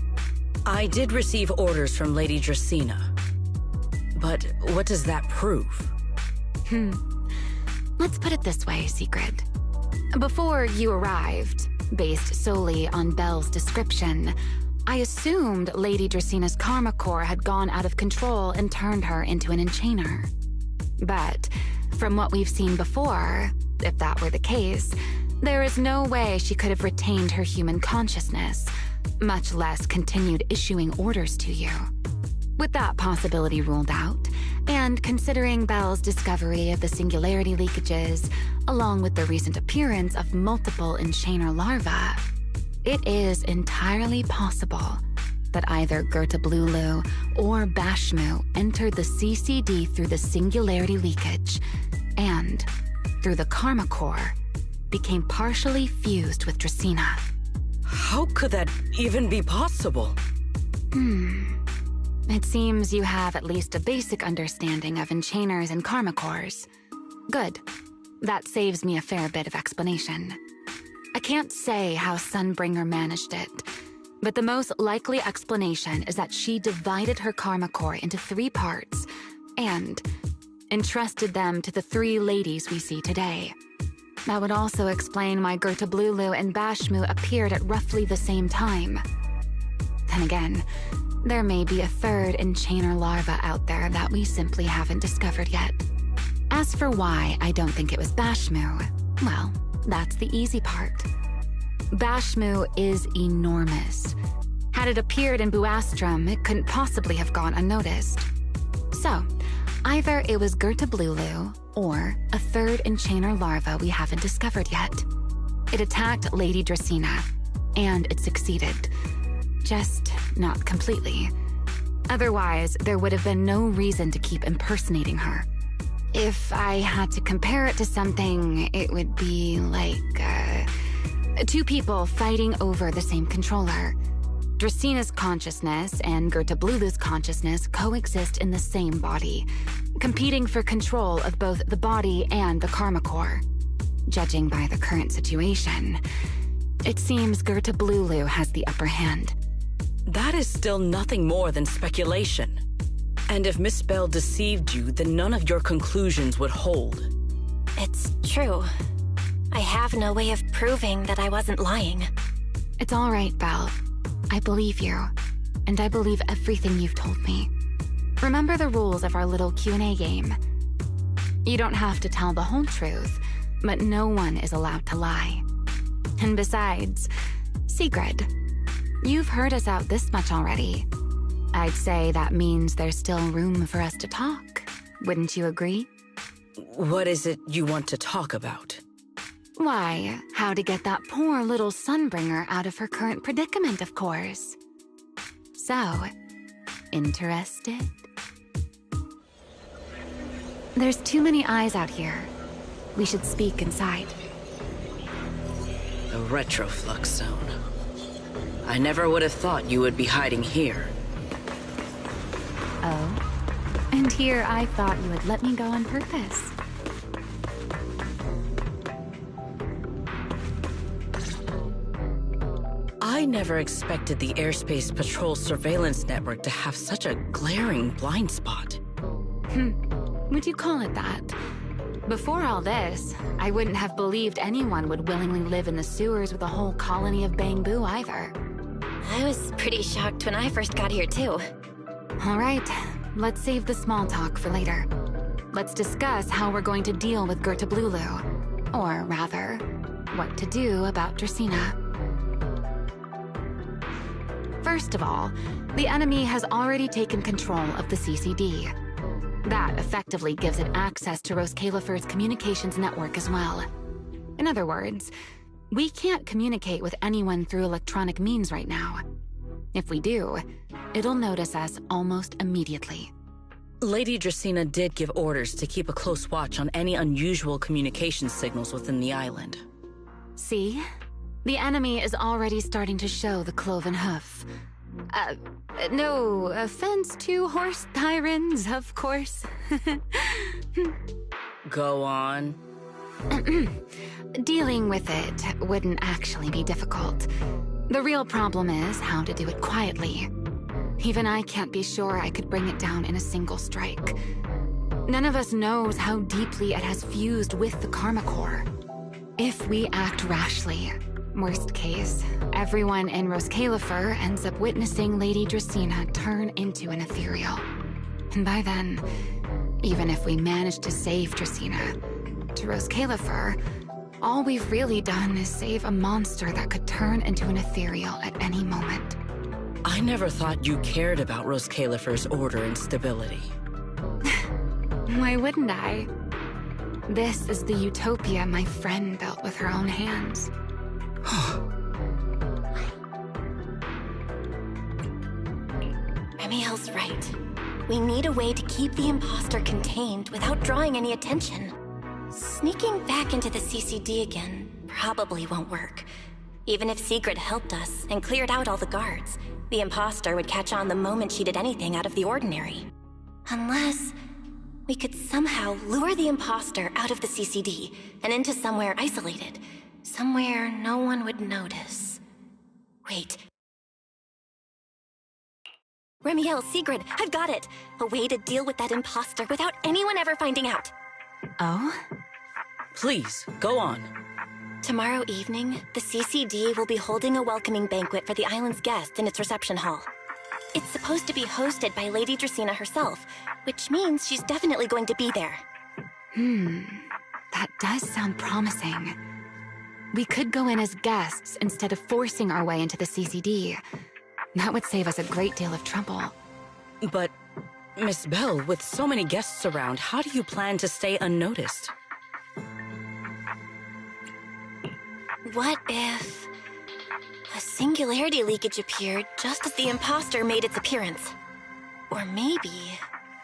I did receive orders from Lady Dracaena. But what does that prove? Let's put it this way, Sigrid. Before you arrived, based solely on Belle's description, I assumed Lady Draceena's karma core had gone out of control and turned her into an enchainer. But from what we've seen before, if that were the case, there is no way she could have retained her human consciousness, much less continued issuing orders to you. With that possibility ruled out, and considering Bell's discovery of the singularity leakages, along with the recent appearance of multiple enchainer larvae, it is entirely possible that either Gertablulu or Bashmu entered the CCD through the singularity leakage, and, through the karma core, became partially fused with Dracaena. How could that even be possible? It seems you have at least a basic understanding of enchainers and karma cores. Good. That saves me a fair bit of explanation. I can't say how Sunbringer managed it, but the most likely explanation is that she divided her karma core into 3 parts and entrusted them to the 3 ladies we see today. That would also explain why Gertablulu and Bashmu appeared at roughly the same time. Then again, there may be a 3rd enchainer larva out there that we simply haven't discovered yet. As for why I don't think it was Bashmu, well, that's the easy part. Bashmu is enormous. Had it appeared in Buastrum, it couldn't possibly have gone unnoticed. So, either it was Gertablulu or a 3rd enchainer larva we haven't discovered yet. It attacked Lady Dracaena, and it succeeded. Just not completely. Otherwise, there would have been no reason to keep impersonating her. If I had to compare it to something, it would be like, 2 people fighting over the same controller. Dracaena's consciousness and Gertablulu's consciousness coexist in the same body, competing for control of both the body and the karma core. Judging by the current situation, it seems Gertablulu has the upper hand. That is still nothing more than speculation. And if Miss Bell deceived you, then none of your conclusions would hold. It's true. I have no way of proving that I wasn't lying. It's all right, Belle. I believe you, and I believe everything you've told me. Remember the rules of our little Q&A game. You don't have to tell the whole truth, but no one is allowed to lie. And besides, Sigrid, you've heard us out this much already. I'd say that means there's still room for us to talk. Wouldn't you agree? What is it you want to talk about? Why, how to get that poor little Sunbringer out of her current predicament, of course. So, interested? There's too many eyes out here. We should speak inside. The retroflux zone. I never would have thought you would be hiding here. Oh? And here I thought you would let me go on purpose. I never expected the Airspace Patrol surveillance network to have such a glaring blind spot. Would you call it that? Before all this, I wouldn't have believed anyone would willingly live in the sewers with a whole colony of Bangbu either. I was pretty shocked when I first got here too. All right, let's save the small talk for later. Let's discuss how we're going to deal with Gertablulu. Or rather, what to do about Dracaena. First of all, the enemy has already taken control of the CCD. That effectively gives it access to Roskalifer's communications network as well. In other words, we can't communicate with anyone through electronic means right now. If we do, it'll notice us almost immediately. Lady Dracaena did give orders to keep a close watch on any unusual communication signals within the island. See? The enemy is already starting to show the cloven hoof. No offense to horse tyrants, of course. Go on. Dealing with it wouldn't actually be difficult. The real problem is how to do it quietly. Even I can't be sure I could bring it down in a single strike. None of us knows how deeply it has fused with the Karma Core. If we act rashly, worst case, everyone in Roskalifer ends up witnessing Lady Dracaena turn into an ethereal. And by then, even if we manage to save Dracaena, to Roskalifer, all we've really done is save a monster that could turn into an ethereal at any moment. I never thought you cared about Rose Califer's order and stability. Why wouldn't I? This is the utopia my friend built with her own hands. Remiel's right. We need a way to keep the imposter contained without drawing any attention. Sneaking back into the CCD again probably won't work. Even if Sigrid helped us and cleared out all the guards, the imposter would catch on the moment she did anything out of the ordinary. Unless we could somehow lure the imposter out of the CCD and into somewhere isolated. Somewhere no one would notice. Wait. Remiel, Sigrid, I've got it! A way to deal with that imposter without anyone ever finding out. Oh? Please, go on. Tomorrow evening, the CCD will be holding a welcoming banquet for the island's guests in its reception hall. It's supposed to be hosted by Lady Dracaena herself, which means she's definitely going to be there. That does sound promising. We could go in as guests instead of forcing our way into the CCD. That would save us a great deal of trouble. But, Miss Bell, with so many guests around, how do you plan to stay unnoticed? What if a singularity leakage appeared just as the imposter made its appearance? Or maybe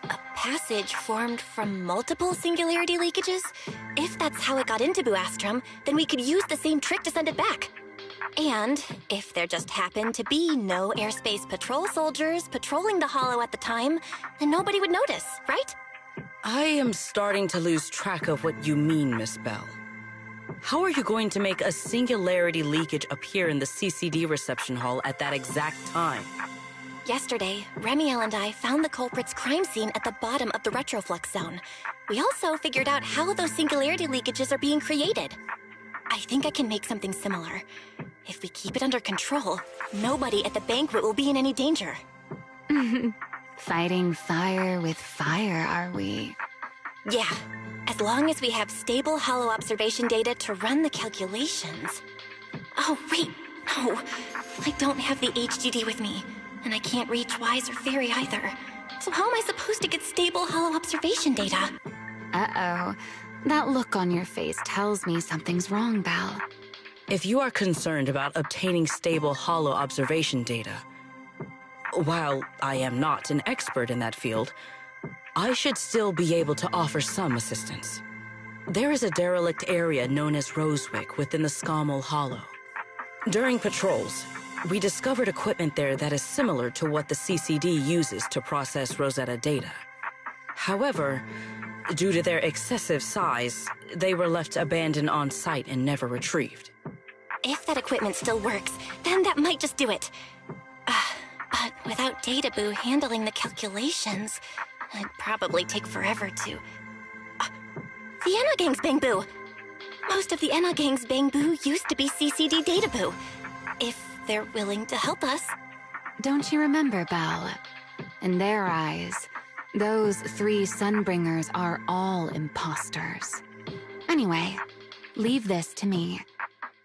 a passage formed from multiple singularity leakages? If that's how it got into Buastrom, then we could use the same trick to send it back. And if there just happened to be no airspace patrol soldiers patrolling the Hollow at the time, then nobody would notice, right? I am starting to lose track of what you mean, Miss Bell. How are you going to make a singularity leakage appear in the CCD reception hall at that exact time? Yesterday, Remiel and I found the culprit's crime scene at the bottom of the retroflux zone. We also figured out how those singularity leakages are being created. I think I can make something similar. If we keep it under control, nobody at the banquet will be in any danger. Fighting fire with fire, are we? Yeah, as long as we have stable Hollow observation data to run the calculations. Oh, wait, no. I don't have the HDD with me, and I can't reach Wise or Fairy either. So how am I supposed to get stable Hollow observation data? Uh-oh. That look on your face tells me something's wrong, Belle. If you are concerned about obtaining stable Hollow observation data, while I am not an expert in that field, I should still be able to offer some assistance. There is a derelict area known as Rosewick within the Scommel Hollow. During patrols, we discovered equipment there that is similar to what the CCD uses to process Rosetta data. However, due to their excessive size, they were left abandoned on site and never retrieved. If that equipment still works, then that might just do it. But without Databoo handling the calculations, it'd probably take forever to... the Enogang's Bangboo! Most of the Enogang's Bangboo used to be CCD Databoo. If they're willing to help us. Don't you remember, Belle? In their eyes, those 3 Sunbringers are all imposters. Anyway, leave this to me.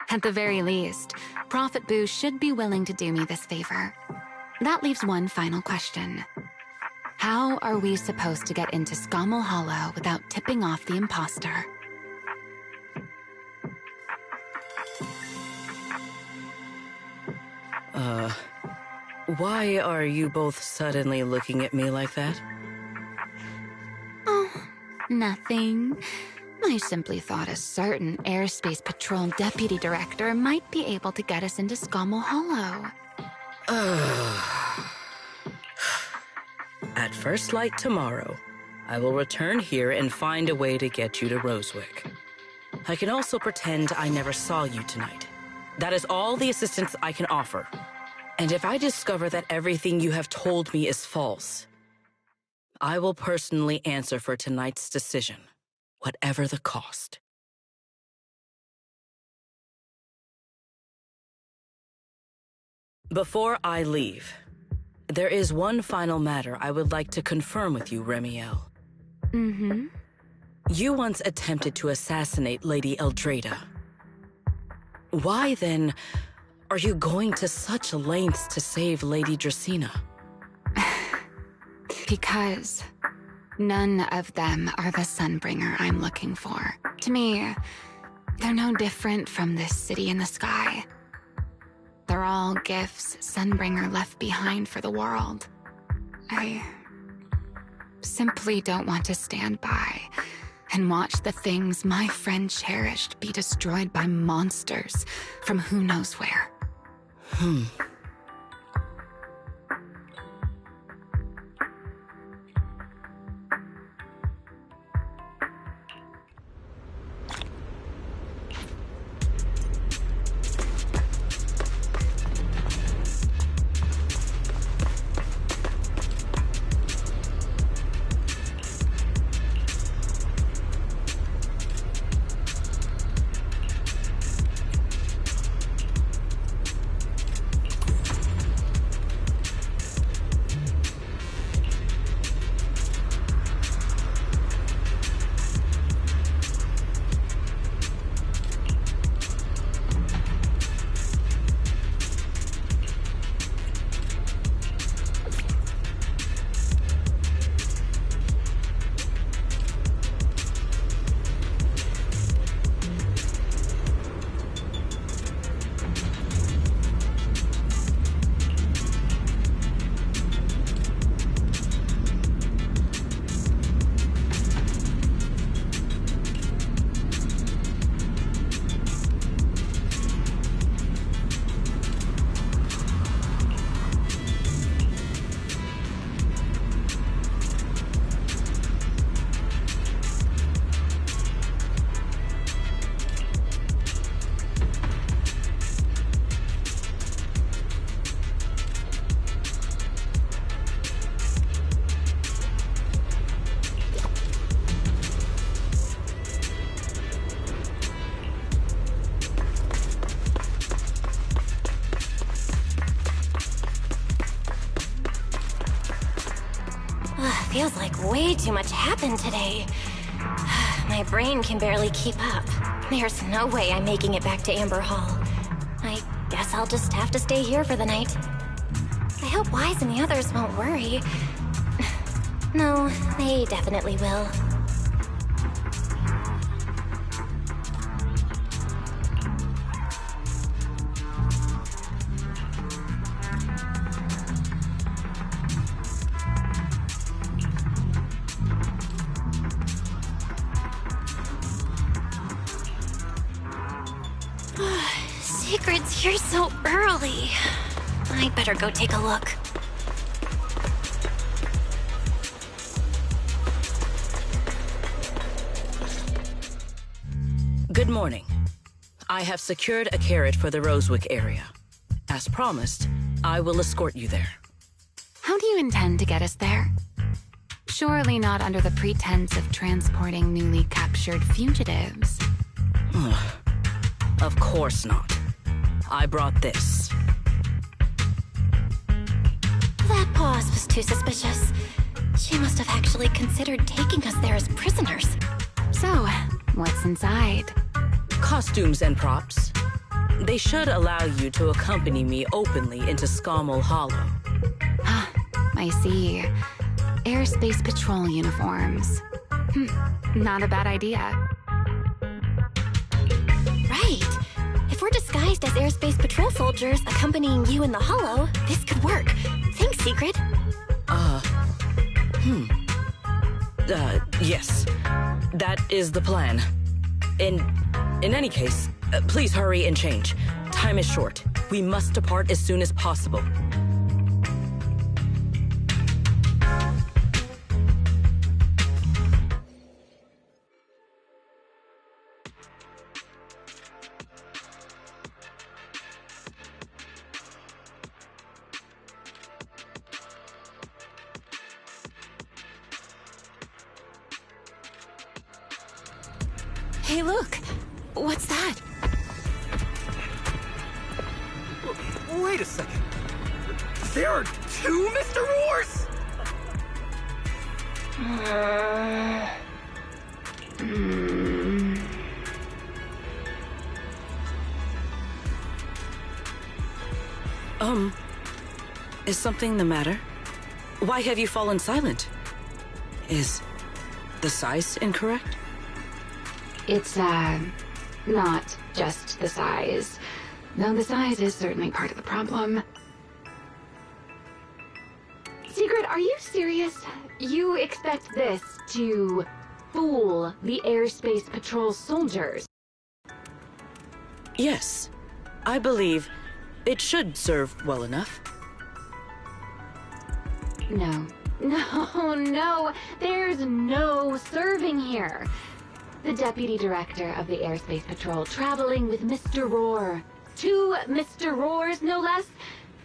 At the very least, Prophet Boo should be willing to do me this favor. That leaves one final question. How are we supposed to get into Scommel Hollow without tipping off the imposter? Why are you both suddenly looking at me like that? Oh, nothing. I simply thought a certain airspace patrol deputy director might be able to get us into Scommel Hollow. At first light tomorrow, I will return here and find a way to get you to Rosewick. I can also pretend I never saw you tonight. That is all the assistance I can offer. And if I discover that everything you have told me is false, I will personally answer for tonight's decision, whatever the cost. Before I leave, there is one final matter I would like to confirm with you, Remiel. Mm-hmm. You once attempted to assassinate Lady Eldrada. Why, then, are you going to such lengths to save Lady Dracena? Because none of them are the Sunbringer I'm looking for. To me, they're no different from this city in the sky. They're all gifts Sunbringer left behind for the world. I simply don't want to stand by and watch the things my friend cherished be destroyed by monsters from who knows where. Feels like way too much happened today. My brain can barely keep up. There's no way I'm making it back to Amber Hall. I guess I'll just have to stay here for the night. I hope Wise and the others won't worry. No, they definitely will. Secret's here so early. I'd better go take a look. Good morning. I have secured a carriage for the Rosewick area. As promised, I will escort you there. How do you intend to get us there? Surely not under the pretense of transporting newly captured fugitives. Of course not. I brought this. That pause was too suspicious. She must have actually considered taking us there as prisoners. So, what's inside? Costumes and props. They should allow you to accompany me openly into Scommel Hollow. I see. Airspace patrol uniforms. Not a bad idea. Right. If we're disguised as airspace patrol soldiers accompanying you in the Hollow, this could work. Thanks, Secret. Yes. That is the plan. In any case, please hurry and change. Time is short. We must depart as soon as possible. Hey, look! What's that? Wait a second. There are two Mr. Wars? Is something the matter? Why have you fallen silent? Is the size incorrect? It's, not just the size. Though the size is certainly part of the problem. Secret, are you serious? You expect this to fool the Airspace Patrol soldiers? Yes. I believe it should serve well enough. No. No. There's no serving here. The Deputy Director of the Airspace Patrol traveling with Mr. Roar. 2 Mr. Roars, no less.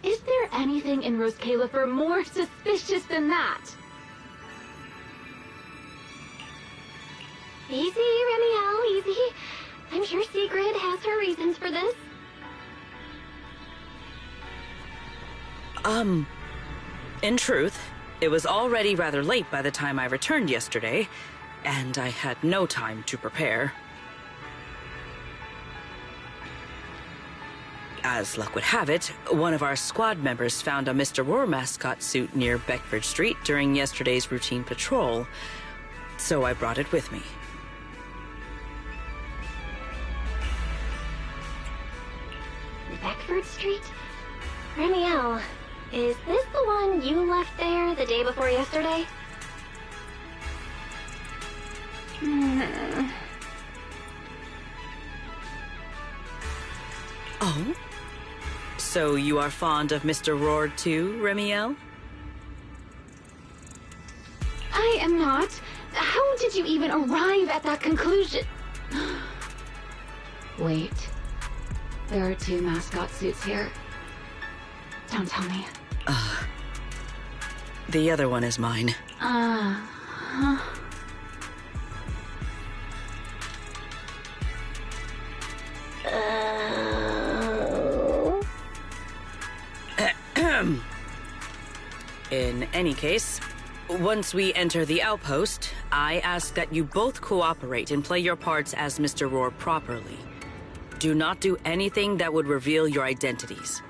Is there anything in Rose Califer more suspicious than that? Easy, Remiel, easy. I'm sure Sigrid has her reasons for this. In truth, it was already rather late by the time I returned yesterday, and I had no time to prepare. As luck would have it, one of our squad members found a Mr. Roar mascot suit near Beckford Street during yesterday's routine patrol, so I brought it with me. Beckford Street? Remiel, is this the one you left there the day before yesterday? Oh? So you are fond of Mr. Roar too, Remiel? I am not. How did you even arrive at that conclusion? Wait. There are 2 mascot suits here. Don't tell me. The other one is mine. In any case, once we enter the outpost, I ask that you both cooperate and play your parts as Mr. Roar properly. Do not do anything that would reveal your identities.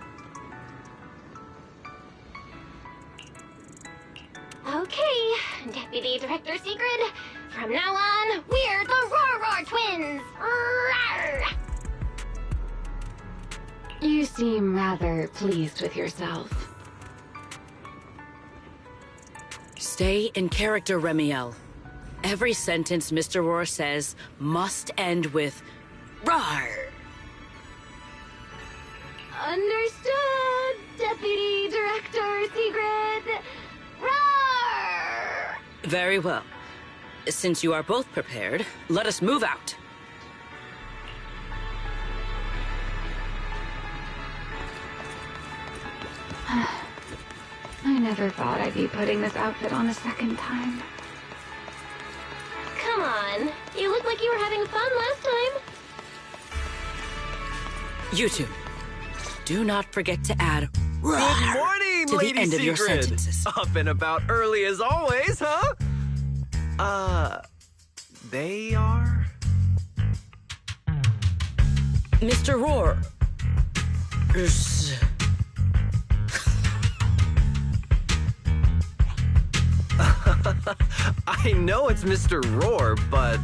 Okay, Deputy Director Sigrid. From now on, we're the Roar Twins! Rawr! You seem rather pleased with yourself. Stay in character, Remiel. Every sentence Mr. Roar says must end with "Rawr!" Understood, Deputy Director Sigrid. Roar! Very well. Since you are both prepared, let us move out. I never thought I'd be putting this outfit on a second time. Come on, you looked like you were having fun last time. You two, do not forget to add Good morning, to the Lady end of your Sigrid. sentences. Up and about early as always, huh? They are? Mr. Roar. I know it's Mr. Roar, but,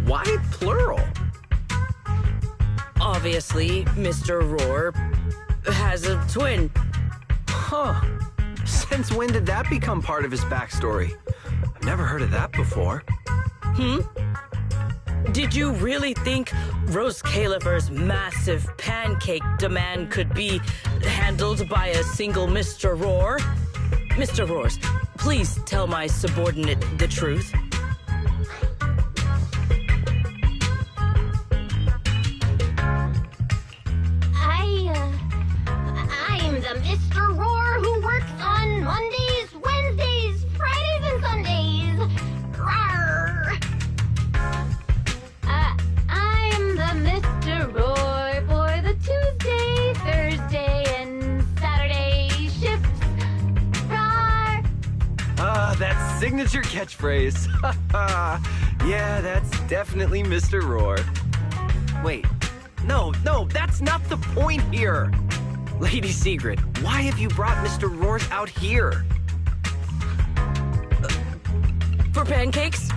why plural? Obviously, Mr. Roar has a twin. Huh. Since when did that become part of his backstory? I've never heard of that before. Did you really think Rose Califer's massive pancake demand could be handled by a single Mr. Roar? Mr. Roars, please tell my subordinate the truth. I'm the Mr. Roar who works on Mondays, Wednesdays, Fridays, and Sundays. Rawr! I'm the Mr. Roar for the Tuesday, Thursday, and Saturday shifts. Rawr! That signature catchphrase. Yeah, that's definitely Mr. Roar. Wait, no, that's not the point here. Lady Sigrid, why have you brought Mr. Roars out here? For pancakes?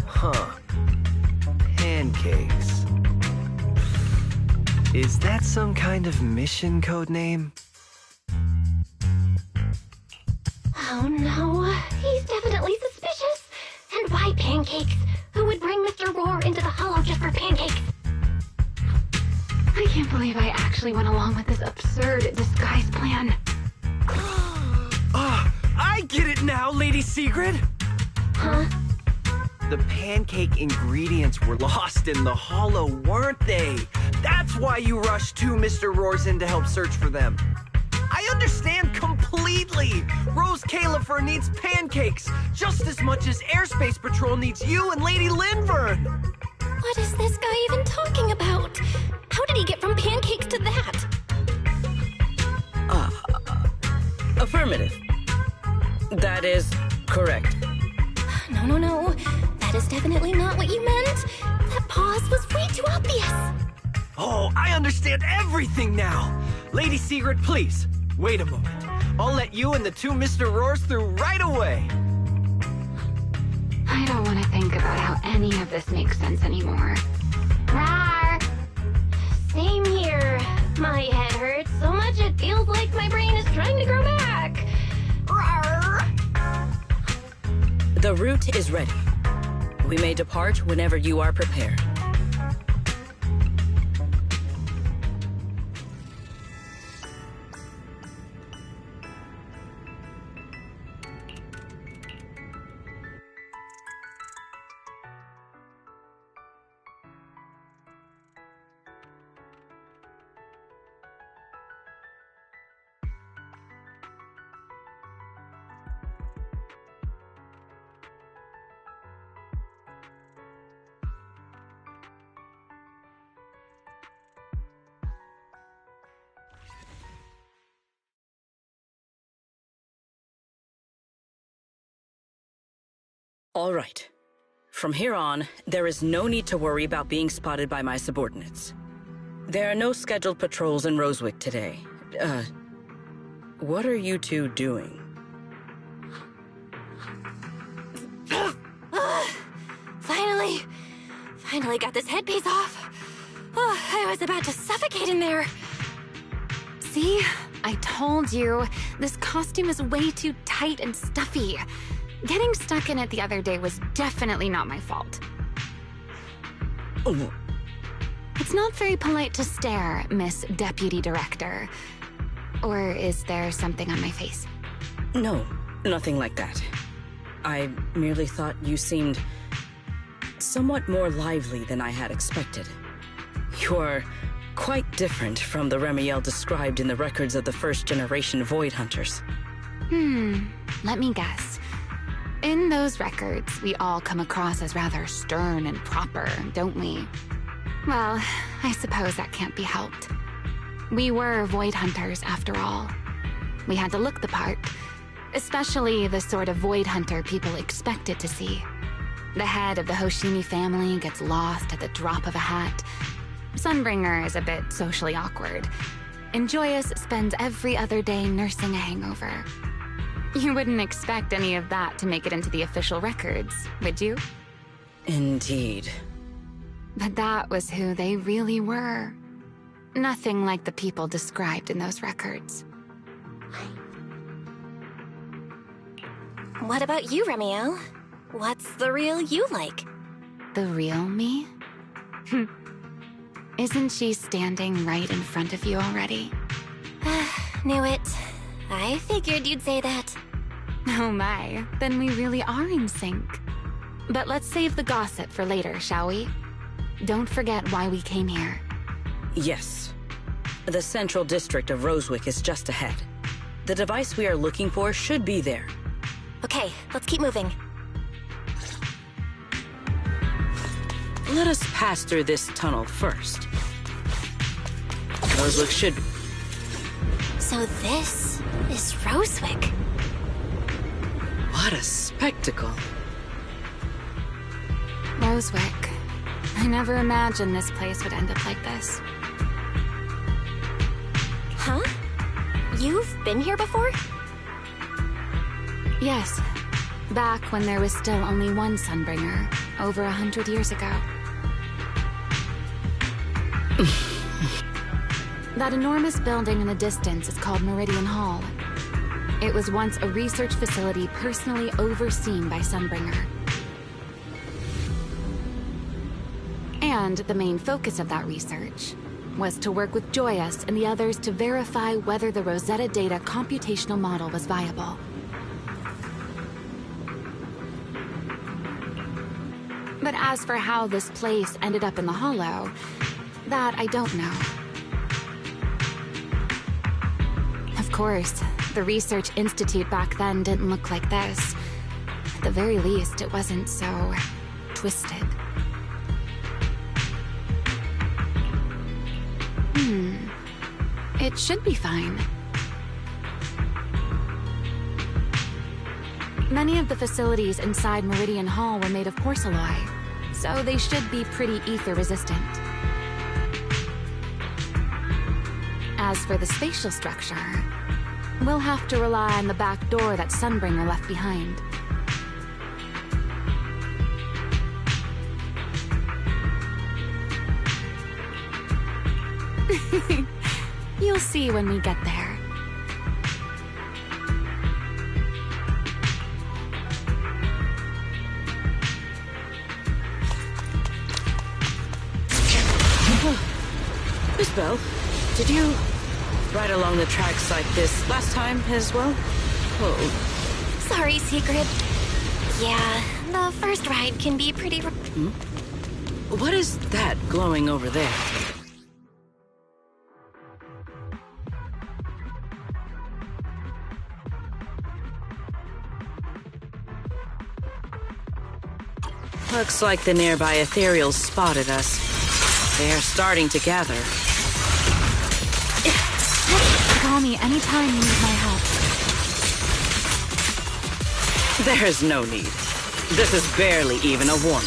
Huh. Pancakes. Is that some kind of mission code name? Oh no, he's definitely suspicious. And why pancakes? Who would bring Mr. Roar into the hollow just for pancakes? I can't believe I actually went along with this absurd disguise plan. I get it now, Lady Sigrid! Huh? The pancake ingredients were lost in the hollow, weren't they? That's why you rushed two Mr. Roars in to help search for them. I understand completely! Rose Califer needs pancakes just as much as Airspace Patrol needs you and Lady Linvern! What is this guy even talking about? How did he get from pancakes to that? Affirmative. That is correct. No. That is definitely not what you meant. That pause was way too obvious. Oh, I understand everything now! Lady Sigrid, please, wait a moment. I'll let you and the two Mr. Roars through right away. I don't want to think about how any of this makes sense anymore. Rawr! Same here. My head hurts so much it feels like my brain is trying to grow back. Rawr! The route is ready. We may depart whenever you are prepared. All right. From here on, there is no need to worry about being spotted by my subordinates. There are no scheduled patrols in Rosewick today. What are you two doing? Finally got this headpiece off. Oh, I was about to suffocate in there. See? I told you. This costume is way too tight and stuffy. Getting stuck in it the other day was definitely not my fault. Oh. It's not very polite to stare, Miss Deputy Director. Or is there something on my face? No, nothing like that. I merely thought you seemed somewhat more lively than I had expected. You're quite different from the Remiel described in the records of the first-generation Void Hunters. Let me guess. In those records, we all come across as rather stern and proper, don't we? Well, I suppose that can't be helped. We were Void Hunters, after all. We had to look the part, especially the sort of Void Hunter people expected to see. The head of the Hoshimi family gets lost at the drop of a hat. Sunbringer is a bit socially awkward. And Joyous spends every other day nursing a hangover. You wouldn't expect any of that to make it into the official records, would you? Indeed. But that was who they really were. Nothing like the people described in those records. What about you, Remiel? What's the real you like? The real me? Isn't she standing right in front of you already? Knew it. I figured you'd say that. Oh my, then we really are in sync. But let's save the gossip for later, shall we? Don't forget why we came here. Yes. The central district of Rosewick is just ahead. The device we are looking for should be there. Okay, let's keep moving. Let us pass through this tunnel first. Rosewick should... So this is Rosewick. What a spectacle. Rosewick. I never imagined this place would end up like this. Huh? You've been here before? Yes. Back when there was still only one Sunbringer, over 100 years ago. That enormous building in the distance is called Meridian Hall. It was once a research facility personally overseen by Sunbringer. And the main focus of that research was to work with Joyous and the others to verify whether the Rosetta Data computational model was viable. But as for how this place ended up in the Hollow, that I don't know. Of course, the Research Institute back then didn't look like this. At the very least, it wasn't so twisted. It should be fine. Many of the facilities inside Meridian Hall were made of porcelain, so they should be pretty ether-resistant. As for the spatial structure, we'll have to rely on the back door that Sunbringer left behind. You'll see when we get there. Miss Bell, did you ride along the tracks like this last time as well? Oh. Sorry, Secret. Yeah, the first ride can be pretty... What is that glowing over there? Looks like the nearby ethereals spotted us. They are starting to gather. Call me anytime you need my help. There's no need. This is barely even a warm-up.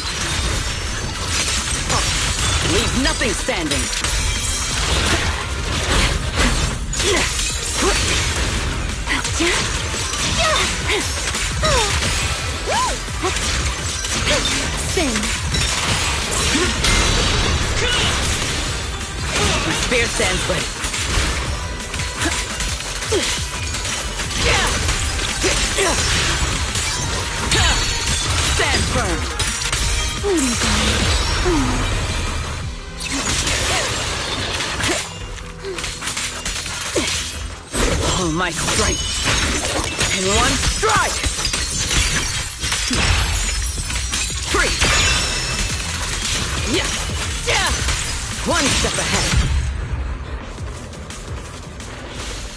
Leave nothing standing. Spin. My spear stands ready. Stand firm. All my strength in one strike. 3. Yeah. One step ahead.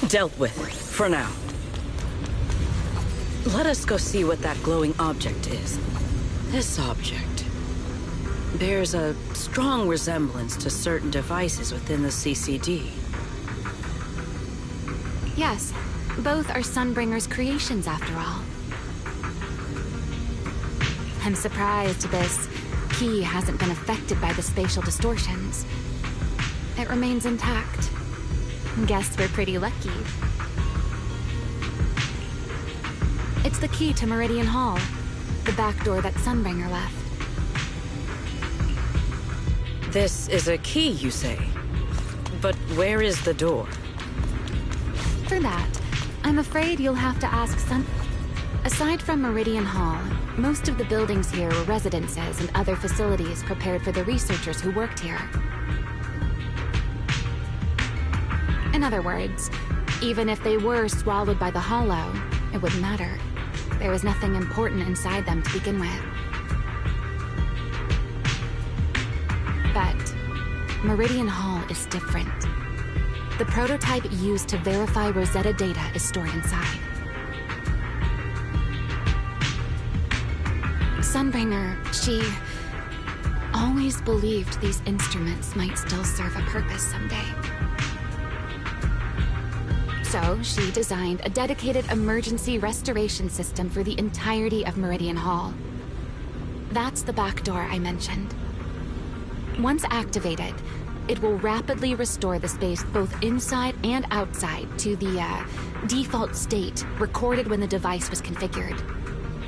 Dealt with, for now. Let us go see what that glowing object is. This object bears a strong resemblance to certain devices within the CCD. Yes, both are Sunbringer's creations after all. I'm surprised this key hasn't been affected by the spatial distortions. It remains intact. Guess we're pretty lucky. It's the key to Meridian Hall, the back door that Sunbringer left. This is a key, you say? But where is the door? For that, I'm afraid you'll have to ask Aside from Meridian Hall, most of the buildings here were residences and other facilities prepared for the researchers who worked here. In other words, even if they were swallowed by the Hollow, it wouldn't matter. There was nothing important inside them to begin with. But Meridian Hall is different. The prototype used to verify Rosetta data is stored inside. Sunbringer, she always believed these instruments might still serve a purpose someday. So she designed a dedicated emergency restoration system for the entirety of Meridian Hall. That's the back door I mentioned. Once activated, it will rapidly restore the space both inside and outside to the default state recorded when the device was configured,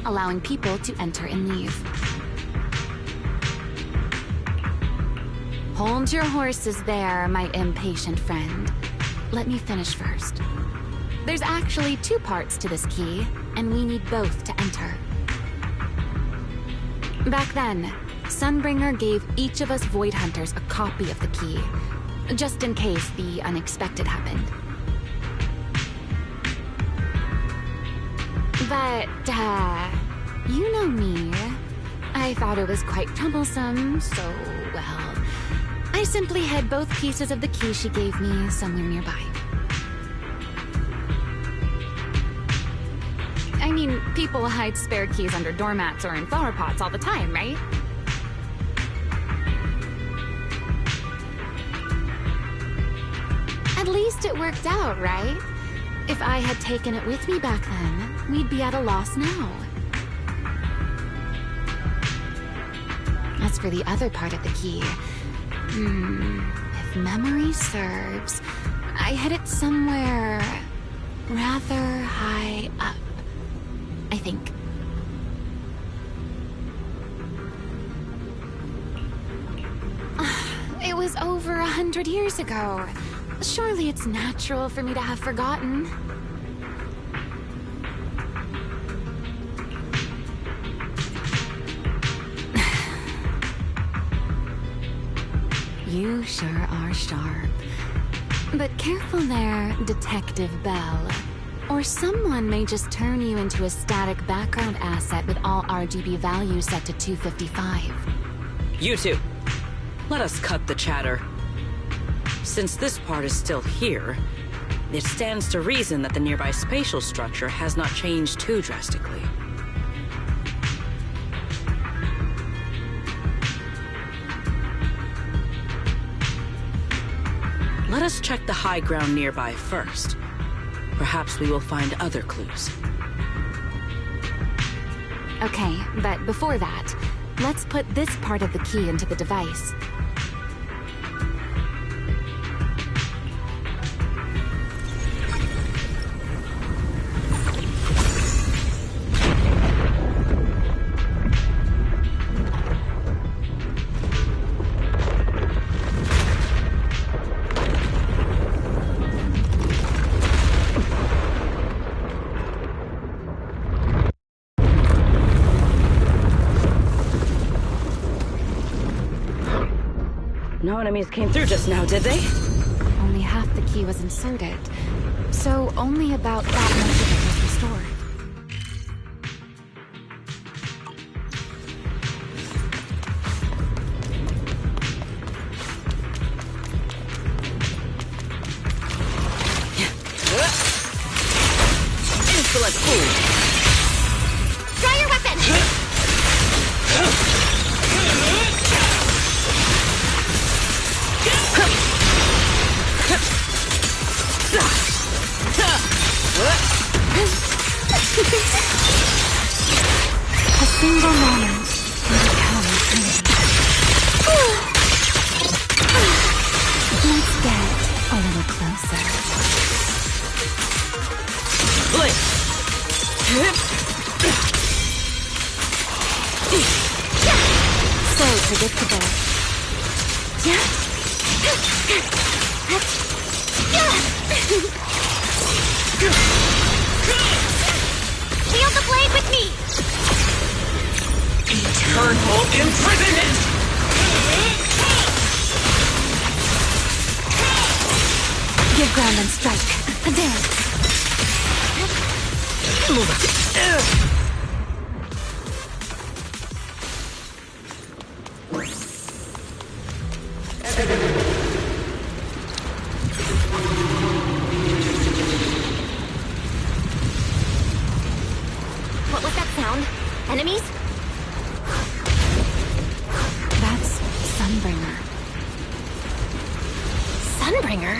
allowing people to enter and leave. Hold your horses there, my impatient friend. Let me finish first. There's actually 2 parts to this key, and we need both to enter. Back then, Sunbringer gave each of us Void Hunters a copy of the key, just in case the unexpected happened. But, you know me. I thought it was quite troublesome, so, well, I simply hid both pieces of the key she gave me somewhere nearby. I mean, people hide spare keys under doormats or in flower pots all the time, right? At least it worked out, right? If I had taken it with me back then, we'd be at a loss now. As for the other part of the key, if memory serves, I hid it somewhere rather high up, I think. It was over 100 years ago. Surely it's natural for me to have forgotten. You sure are sharp. But careful there, Detective Bell. Or someone may just turn you into a static background asset with all RGB values set to 255. You two, let us cut the chatter. Since this part is still here, it stands to reason that the nearby spatial structure has not changed too drastically. Let us check the high ground nearby first. Perhaps we will find other clues. Okay, but before that, let's put this part of the key into the device. No enemies came through just now, did they? Only half the key was inserted, so only about that much of it was restored. Insolent fool! Try your weapon! A single moment can become eternity. Let's get a little closer. So predictable. Wield the blade with me! Eternal imprisonment! Give ground and strike. A dance. What was that sound? Enemies? That's Sunbringer. Sunbringer?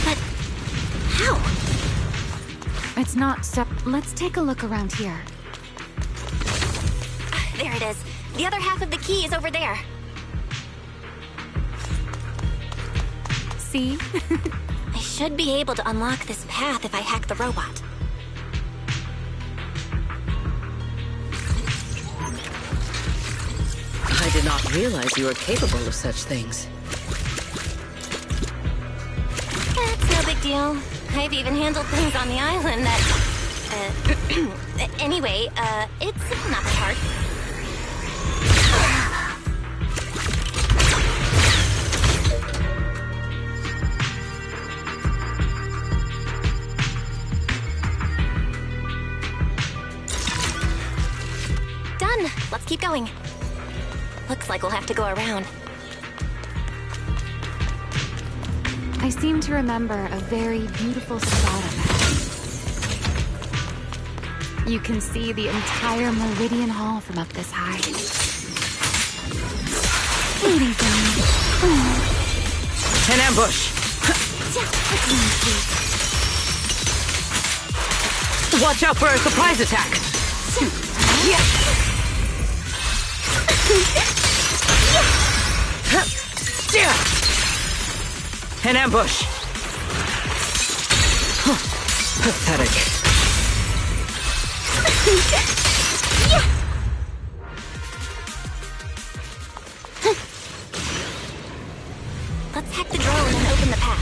But how? It's not let's take a look around here. There it is. The other half of the key is over there. See? I should be able to unlock this path if I hack the robot. I did not realize you were capable of such things. That's no big deal. I've even handled things on the island that... anyway, it's not that hard. Done. Let's keep going. Looks like we'll have to go around. I seem to remember a very beautiful spot on that. You can see the entire Meridian Hall from up this high. An ambush! Watch out for a surprise attack! An ambush! Pathetic. Let's hack the drone and open the path.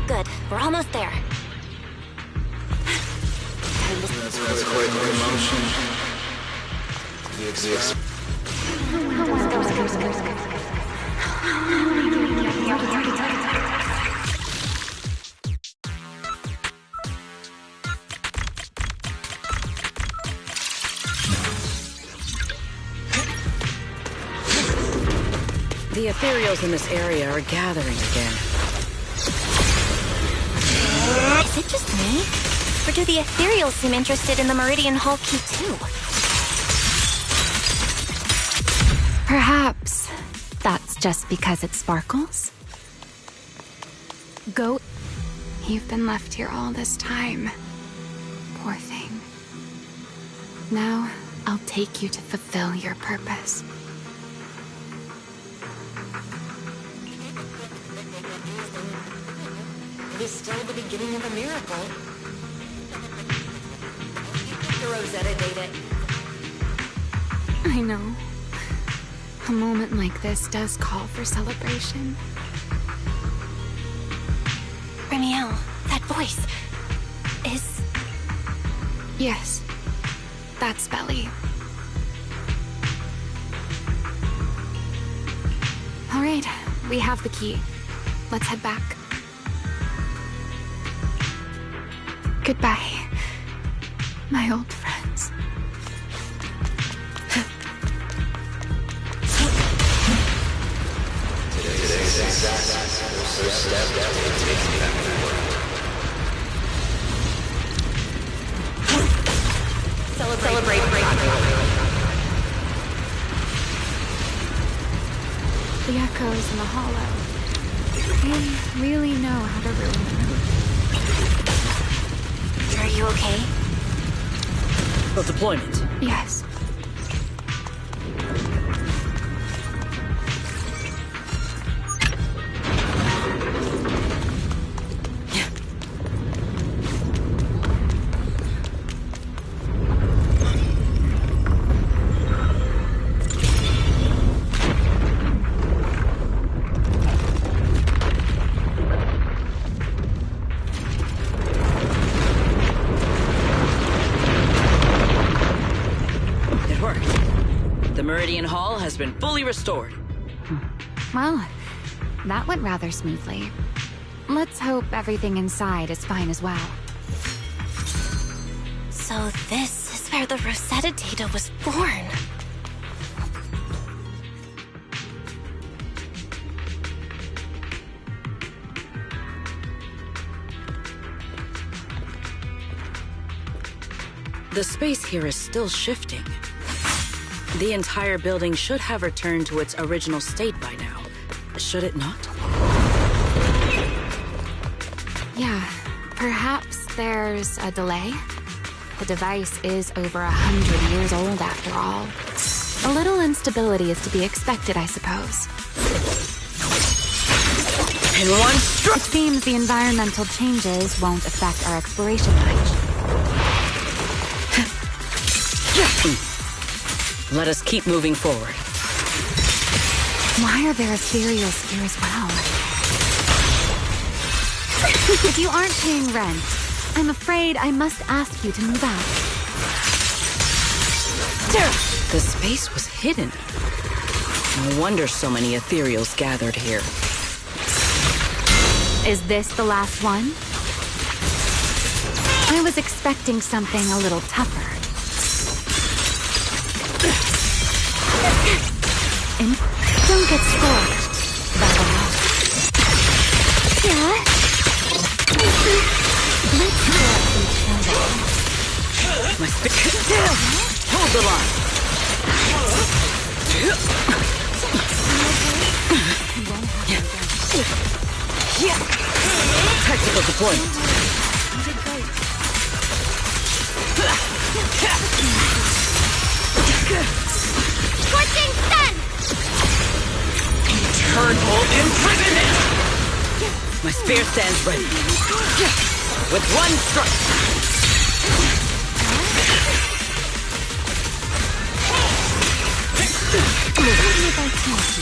Good. We're almost there. That's quite the emotion. The ethereals in this area are gathering again. Is it just me? Or do the ethereals seem interested in the Meridian Hall key too? Perhaps that's just because it sparkles? Goat, you've been left here all this time. Poor thing. Now, I'll take you to fulfill your purpose. It is still the beginning of a miracle. The Rosetta data. I know. A moment like this does call for celebration. Remiel, that voice is... Yes, that's Belly. All right, we have the key. Let's head back. Goodbye, my old friends. Today's exact first step to taking back the world. Celebrate. The echoes in the hollow. They really know how to ruin the mood. Are you okay? For deployment. Yes. Meridian Hall has been fully restored. Well, that went rather smoothly. Let's hope everything inside is fine as well. So this is where the Rosetta data was born. The space here is still shifting. The entire building should have returned to its original state by now, should it not? Yeah, perhaps there's a delay. The device is over 100 years old after all. A little instability is to be expected, I suppose. In one stroke! It seems the environmental changes won't affect our exploration much. Let us keep moving forward. Why are there ethereals here as well? If you aren't paying rent, I'm afraid I must ask you to move out. The space was hidden. No wonder so many ethereals gathered here. Is this the last one? I was expecting something a little tougher. And don't get scorched, Bella. Yeah? Let's get each other. My spirit. Hold the line. Tactical deployment. Scorching sun! Eternal imprisonment! My spear stands ready. With one strike.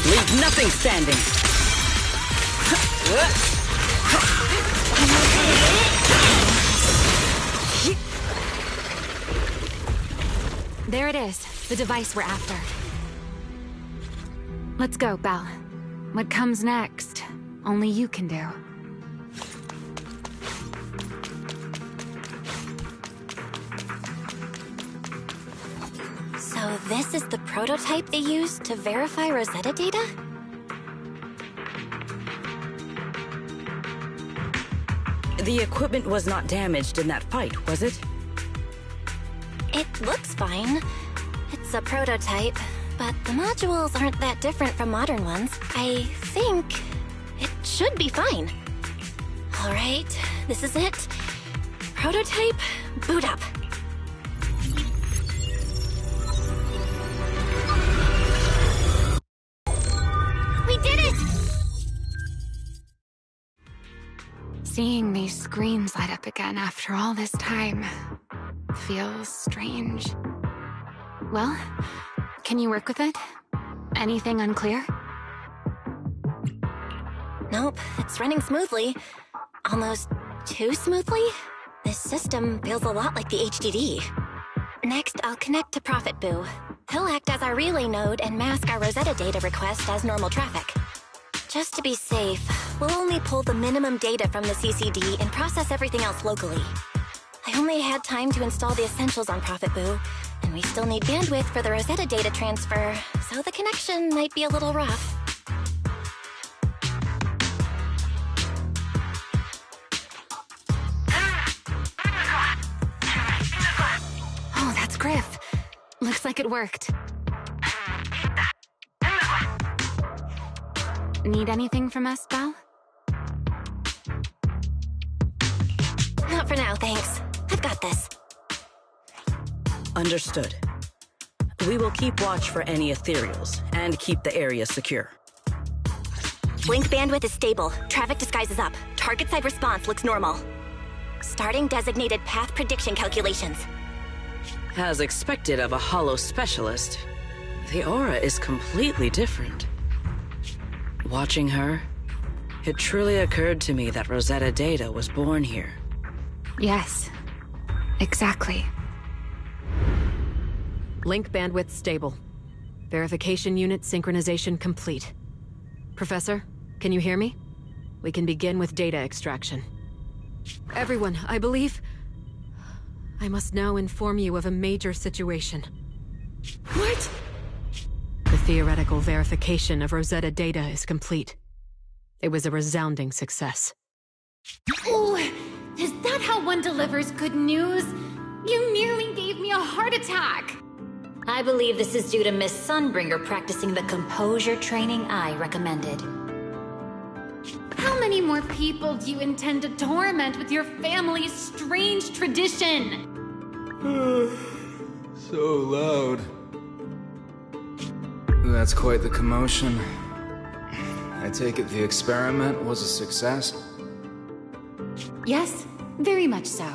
Leave nothing standing. There it is, the device we're after. Let's go, Belle. What comes next, only you can do. So this is the prototype they used to verify Rosetta data? The equipment was not damaged in that fight, was it? It looks fine. It's a prototype, but the modules aren't that different from modern ones. I think it should be fine. All right, this is it. Prototype, boot up. We did it! Seeing these screens light up again after all this time feels strange. Well, can you work with it? Anything unclear? Nope, it's running smoothly. Almost too smoothly? This system feels a lot like the HDD. Next, I'll connect to Prophet Boo. He'll act as our relay node and mask our Rosetta data request as normal traffic. Just to be safe, we'll only pull the minimum data from the CCD and process everything else locally. I only had time to install the essentials on Prophet Boo, and we still need bandwidth for the Rosetta data transfer, so the connection might be a little rough. Oh, that's Griff. Looks like it worked. Need anything from us, Belle? Not for now, thanks. I've got this. Understood. We will keep watch for any ethereals and keep the area secure. Link bandwidth is stable. Traffic disguise is up. Target side response looks normal. Starting designated path prediction calculations. As expected of a holo specialist, the aura is completely different. Watching her, it truly occurred to me that Rosetta data was born here. Yes, exactly. Link bandwidth stable. Verification unit synchronization complete. Professor, can you hear me? We can begin with data extraction. Everyone, I believe... I must now inform you of a major situation. What? The theoretical verification of Rosetta data is complete. It was a resounding success. Oh, is that how one delivers good news? You nearly gave me a heart attack! I believe this is due to Miss Sunbringer practicing the composure training I recommended. How many more people do you intend to torment with your family's strange tradition? So loud. That's quite the commotion. I take it the experiment was a success? Yes, very much so.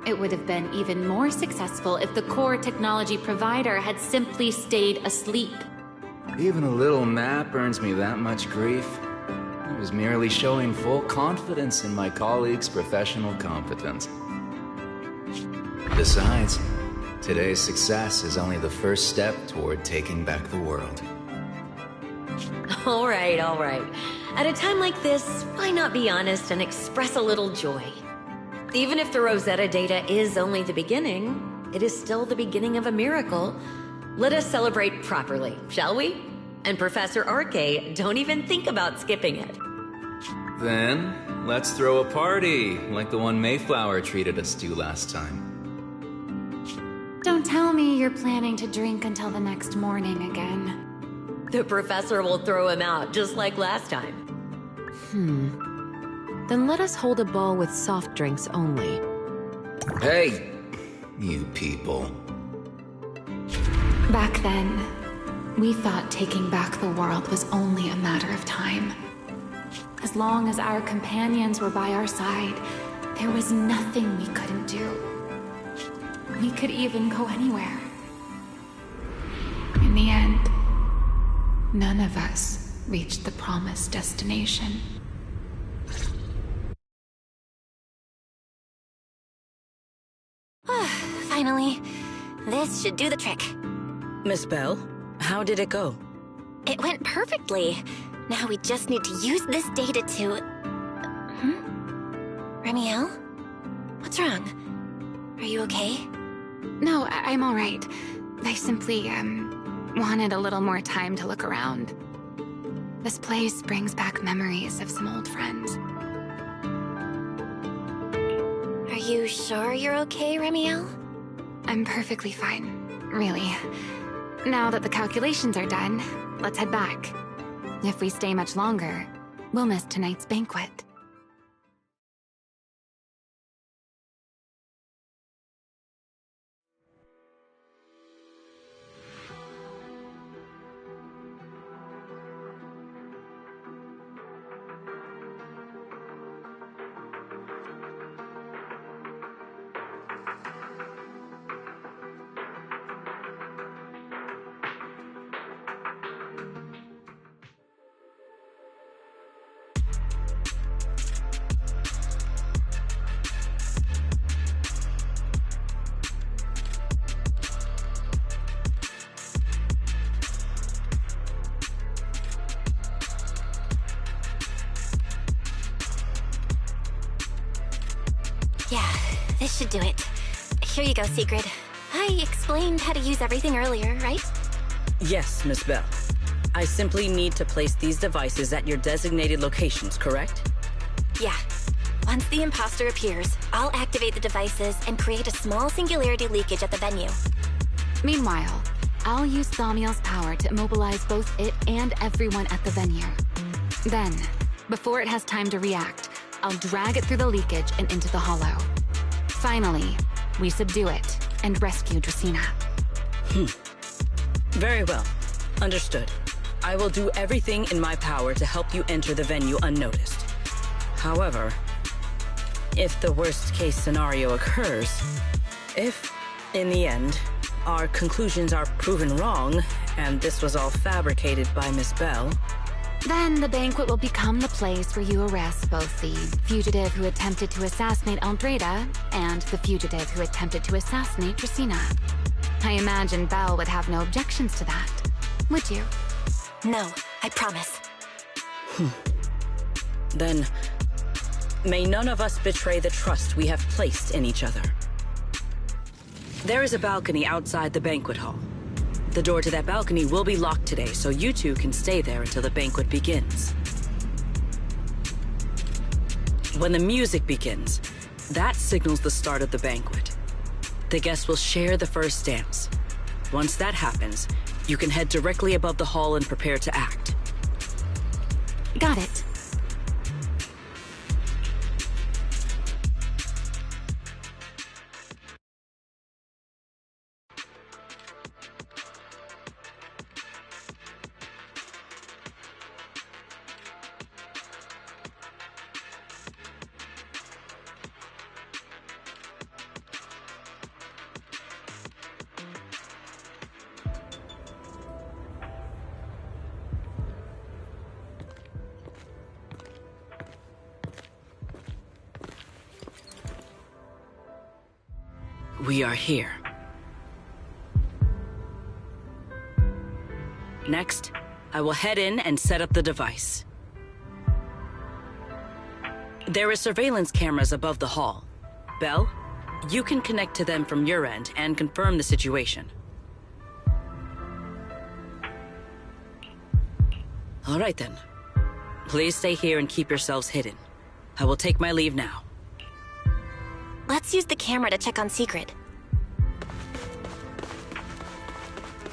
It would have been even more successful if the core technology provider had simply stayed asleep. Even a little nap earns me that much grief. I was merely showing full confidence in my colleagues' professional competence. Besides, today's success is only the first step toward taking back the world. All right, all right. At a time like this, why not be honest and express a little joy? Even if the Rosetta data is only the beginning, it is still the beginning of a miracle. Let us celebrate properly, shall we? And Professor Arke, don't even think about skipping it. Then, let's throw a party, like the one Mayflower treated us to last time. Don't tell me you're planning to drink until the next morning again. The professor will throw him out, just like last time. Then let us hold a ball with soft drinks only. Hey, you people. Back then, we thought taking back the world was only a matter of time. As long as our companions were by our side, there was nothing we couldn't do. We could even go anywhere. In the end, none of us reached the promised destination. Finally, this should do the trick. Miss Bell, how did it go? It went perfectly. Now we just need to use this data to... Remiel? What's wrong? Are you okay? No, I'm all right. I simply, wanted a little more time to look around. This place brings back memories of some old friends. Are you sure you're okay, Remiel? I'm perfectly fine, really. Now that the calculations are done, let's head back. If we stay much longer, we'll miss tonight's banquet. Yeah, this should do it. Here you go, Sigrid. I explained how to use everything earlier, right? Yes, Miss Bell. I simply need to place these devices at your designated locations, correct? Yeah. Once the imposter appears, I'll activate the devices and create a small singularity leakage at the venue. Meanwhile, I'll use Thaumiel's power to immobilize both it and everyone at the venue. Then, before it has time to react, I'll drag it through the leakage and into the hollow. Finally, we subdue it and rescue Dracaena. Very well. Understood. I will do everything in my power to help you enter the venue unnoticed. However, if the worst-case scenario occurs, if, in the end, our conclusions are proven wrong, and this was all fabricated by Miss Bell, then the banquet will become the place where you arrest both the fugitive who attempted to assassinate Aldreda and the fugitive who attempted to assassinate Dracaena. I imagine Belle would have no objections to that, would you? No, I promise. Then, may none of us betray the trust we have placed in each other. There is a balcony outside the banquet hall. The door to that balcony will be locked today, so you two can stay there until the banquet begins. When the music begins, that signals the start of the banquet. The guests will share the first dance. Once that happens, you can head directly above the hall and prepare to act. Got it. We are here. Next, I will head in and set up the device. There is surveillance cameras above the hall. Belle, you can connect to them from your end and confirm the situation. All right then. Please stay here and keep yourselves hidden. I will take my leave now. Let's use the camera to check on Secret.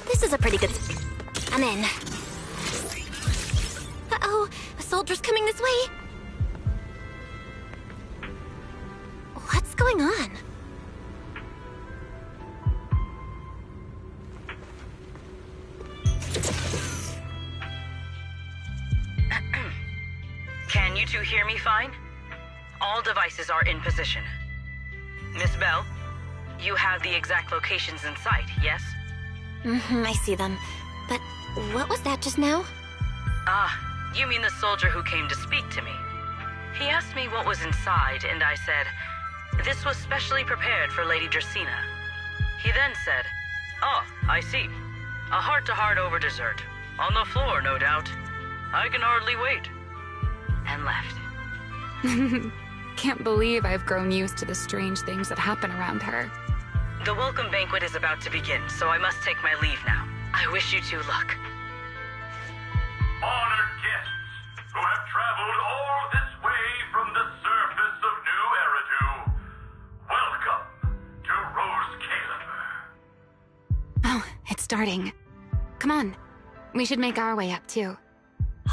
This is a pretty good... I'm in. Uh-oh, a soldier's coming this way. What's going on? Can you two hear me fine? All devices are in position. Miss Belle, you have the exact locations in sight, yes? I see them. But what was that just now? Ah, you mean the soldier who came to speak to me. He asked me what was inside, and I said, this was specially prepared for Lady Dracaena. He then said, oh, I see. A heart-to-heart over dessert. On the floor, no doubt. I can hardly wait. And left. Can't believe I've grown used to the strange things that happen around her. The welcome banquet is about to begin, so I must take my leave now. I wish you two luck. Honored guests who have traveled all this way from the surface of New Eridu, welcome to Rose Caliber. Oh, it's starting. Come on. We should make our way up, too.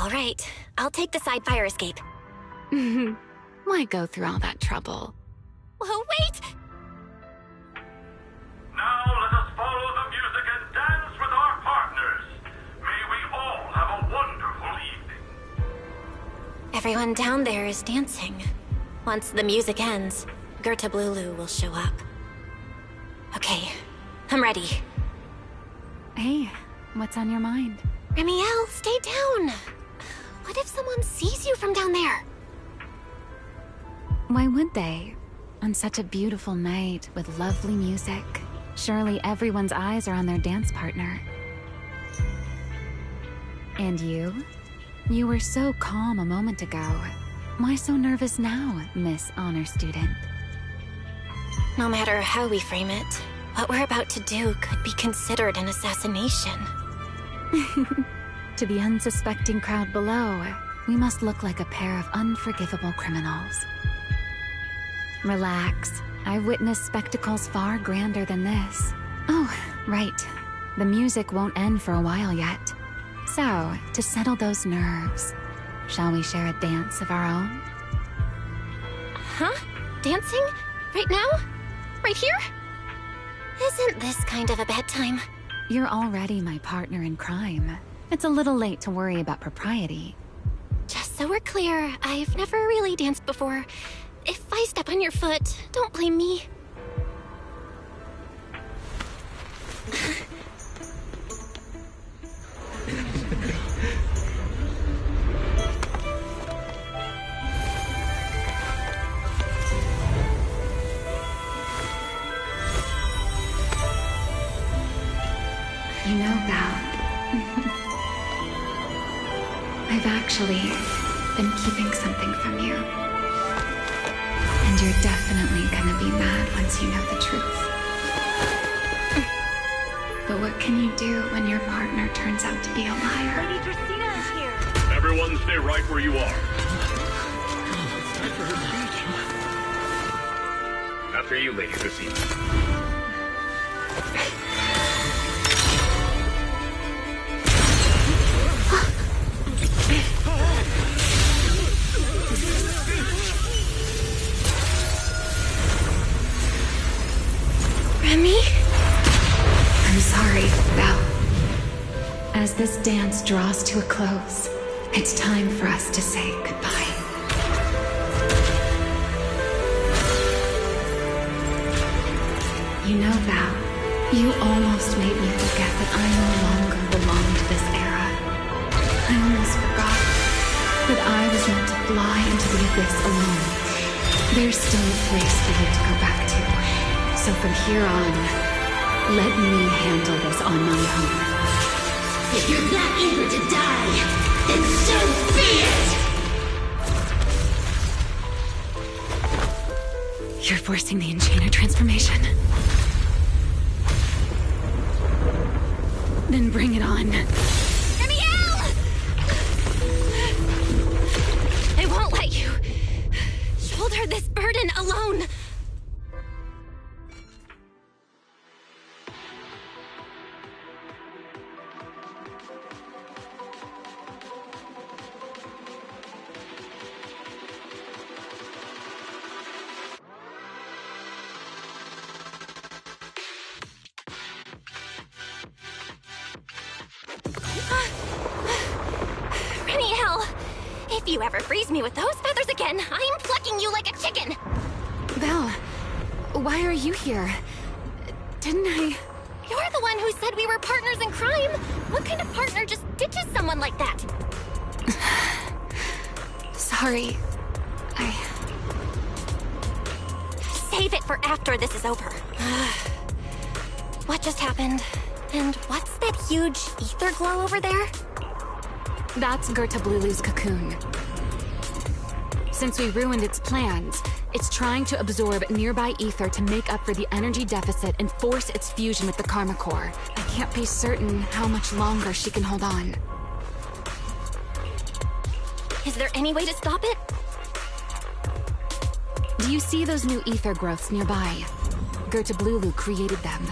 All right, I'll take the side fire escape. Why go through all that trouble? Oh, wait! Now let us follow the music and dance with our partners. May we all have a wonderful evening. Everyone down there is dancing. Once the music ends, Gerta Blulu will show up. Okay, I'm ready. Hey, what's on your mind? Remiel, stay down! What if someone sees you from down there? Why would they? On such a beautiful night with lovely music, surely everyone's eyes are on their dance partner. And you? You were so calm a moment ago. Why so nervous now, Miss Honor Student? No matter how we frame it, what we're about to do could be considered an assassination. To the unsuspecting crowd below, we must look like a pair of unforgivable criminals. Relax. I've witnessed spectacles far grander than this. Oh, right. The music won't end for a while yet. So, to settle those nerves, shall we share a dance of our own? Huh? Dancing? Right now? Right here? Isn't this kind of a bad time? You're already my partner in crime. It's a little late to worry about propriety. Just so we're clear, I've never really danced before. If I step on your foot, don't blame me. You know, Val, I've actually been keeping something from you. And you're definitely gonna be mad once you know the truth. But what can you do when your partner turns out to be a liar? Lady Dracena is here. Everyone stay right where you are. After you, Lady Dracena. Remy? I'm sorry, Belle. As this dance draws to a close, it's time for us to say goodbye. You know, Val, you almost made me forget that I no longer belong to this era. I almost forgot that I was meant to fly into the abyss alone. There's still a place for you to go back to. So from here on, let me handle this on my own. If you're that eager to die, then so be it! You're forcing the Enchainer transformation. Then bring it on. Remiel! I won't let you shoulder this burden alone. If you ever freeze me with those feathers again, I'm plucking you like a chicken! Belle, why are you here? Didn't I... You're the one who said we were partners in crime! What kind of partner just ditches someone like that? Sorry. Save it for after this is over. What just happened? And what's that huge ether glow over there? That's Gertablulu's cocoon. Since we ruined its plans, it's trying to absorb nearby ether to make up for the energy deficit and force its fusion with the Karma Core. I can't be certain how much longer she can hold on. Is there any way to stop it? Do you see those new ether growths nearby? Gertablulu created them.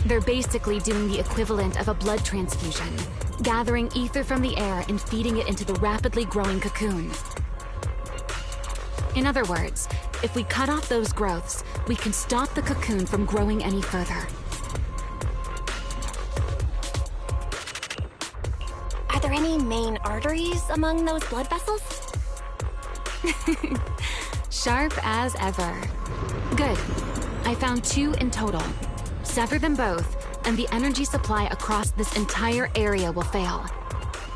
They're basically doing the equivalent of a blood transfusion, gathering ether from the air and feeding it into the rapidly growing cocoon. In other words, if we cut off those growths, we can stop the cocoon from growing any further. Are there any main arteries among those blood vessels? Sharp as ever. Good. I found 2 in total. Sever them both, and the energy supply across this entire area will fail.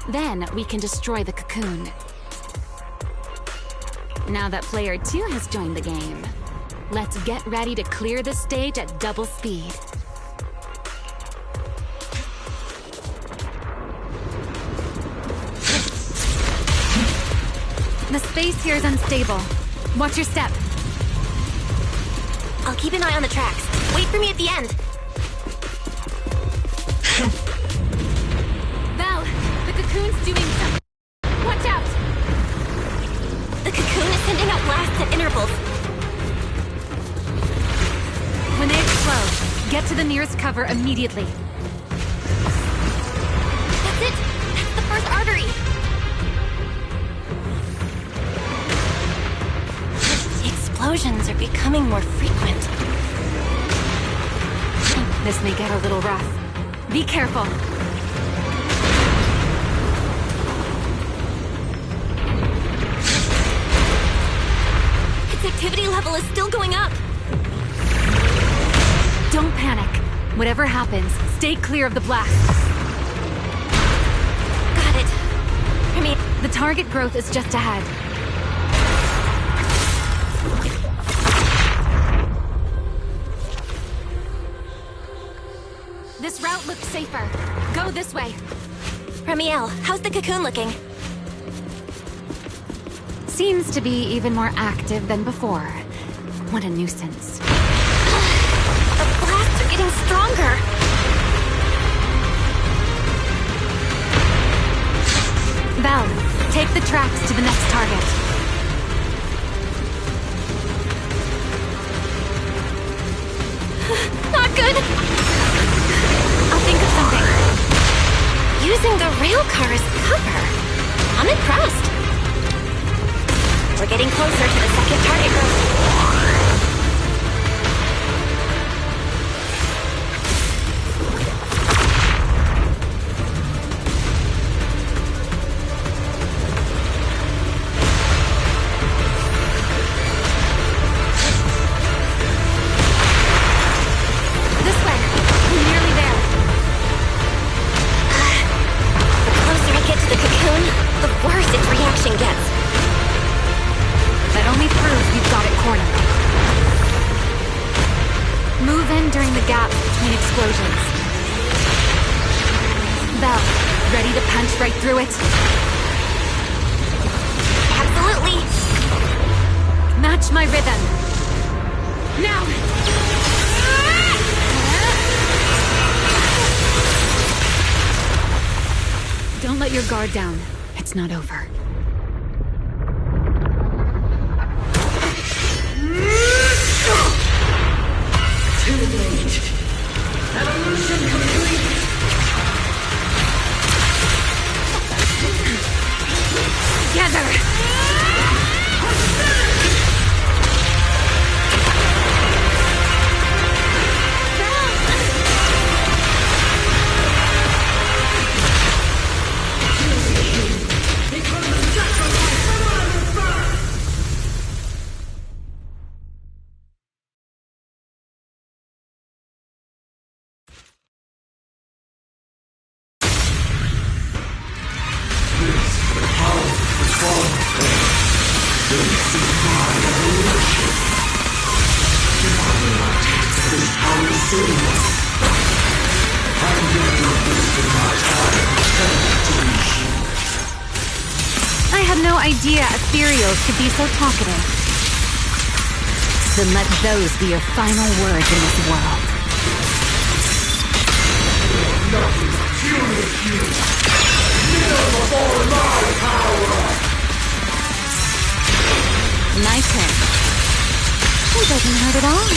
Then we can destroy the cocoon. Now that player 2 has joined the game, let's get ready to clear the stage at double speed. The space here is unstable. Watch your step. I'll keep an eye on the tracks. Wait for me at the end. Val, the cocoon's doing something. Watch out! The cocoon is sending out blasts at intervals. When they explode, get to the nearest cover immediately. That's it! That's the first artery! The explosions are becoming more frequent. This may get a little rough. Be careful. Its activity level is still going up. Don't panic. Whatever happens, stay clear of the blast. Got it. The target growth is just ahead. This route looks safer. Go this way. Remiel, how's the cocoon looking? Seems to be even more active than before. What a nuisance. The blasts are getting stronger. Val, take the tracks to the next target. Not good! I'll think of something. Using the rail car as cover. I'm impressed. We're getting closer to the second target group. Guard down. It's not over. Too late. Evolution complete. Together. I had no idea ethereals could be so talkative. Then let those be your final words in this world. Nothing fuels you. Kneel before my power. My turn. It doesn't hurt at all.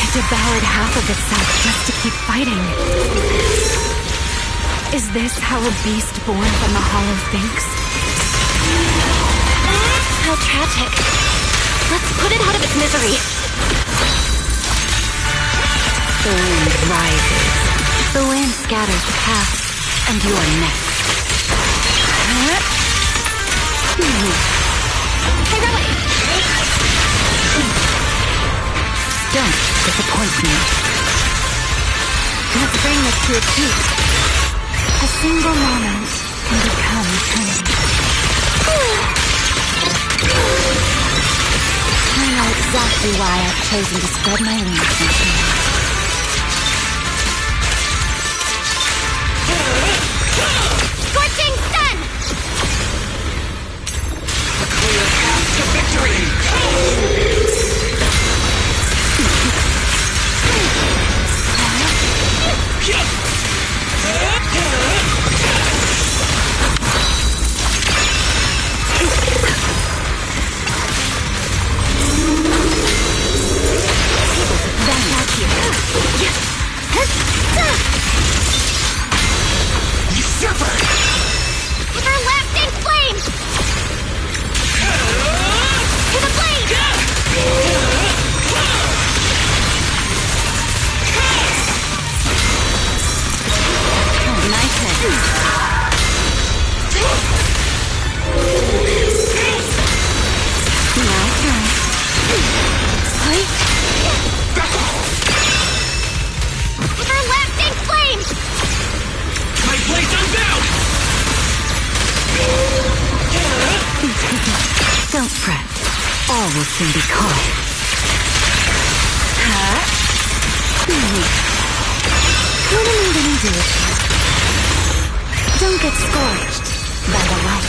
It devoured half of itself just to keep fighting. Is this how a beast born from the hollow thinks? How tragic. Let's put it out of its misery. The wind rises. The wind scatters the past, and you are next. Heroic! Don't disappoint me. Let's bring this to a peak. A single moment can become eternity. I know exactly why I've chosen to spread my wings and fly. Scorching sun! A clear path to victory! Usurper! Everlasting flame! To the blade! My turn. My turn. Everlasting flame! My place unbound! Don't fret. All will soon be caught. do it for. Don't get scorched by the light.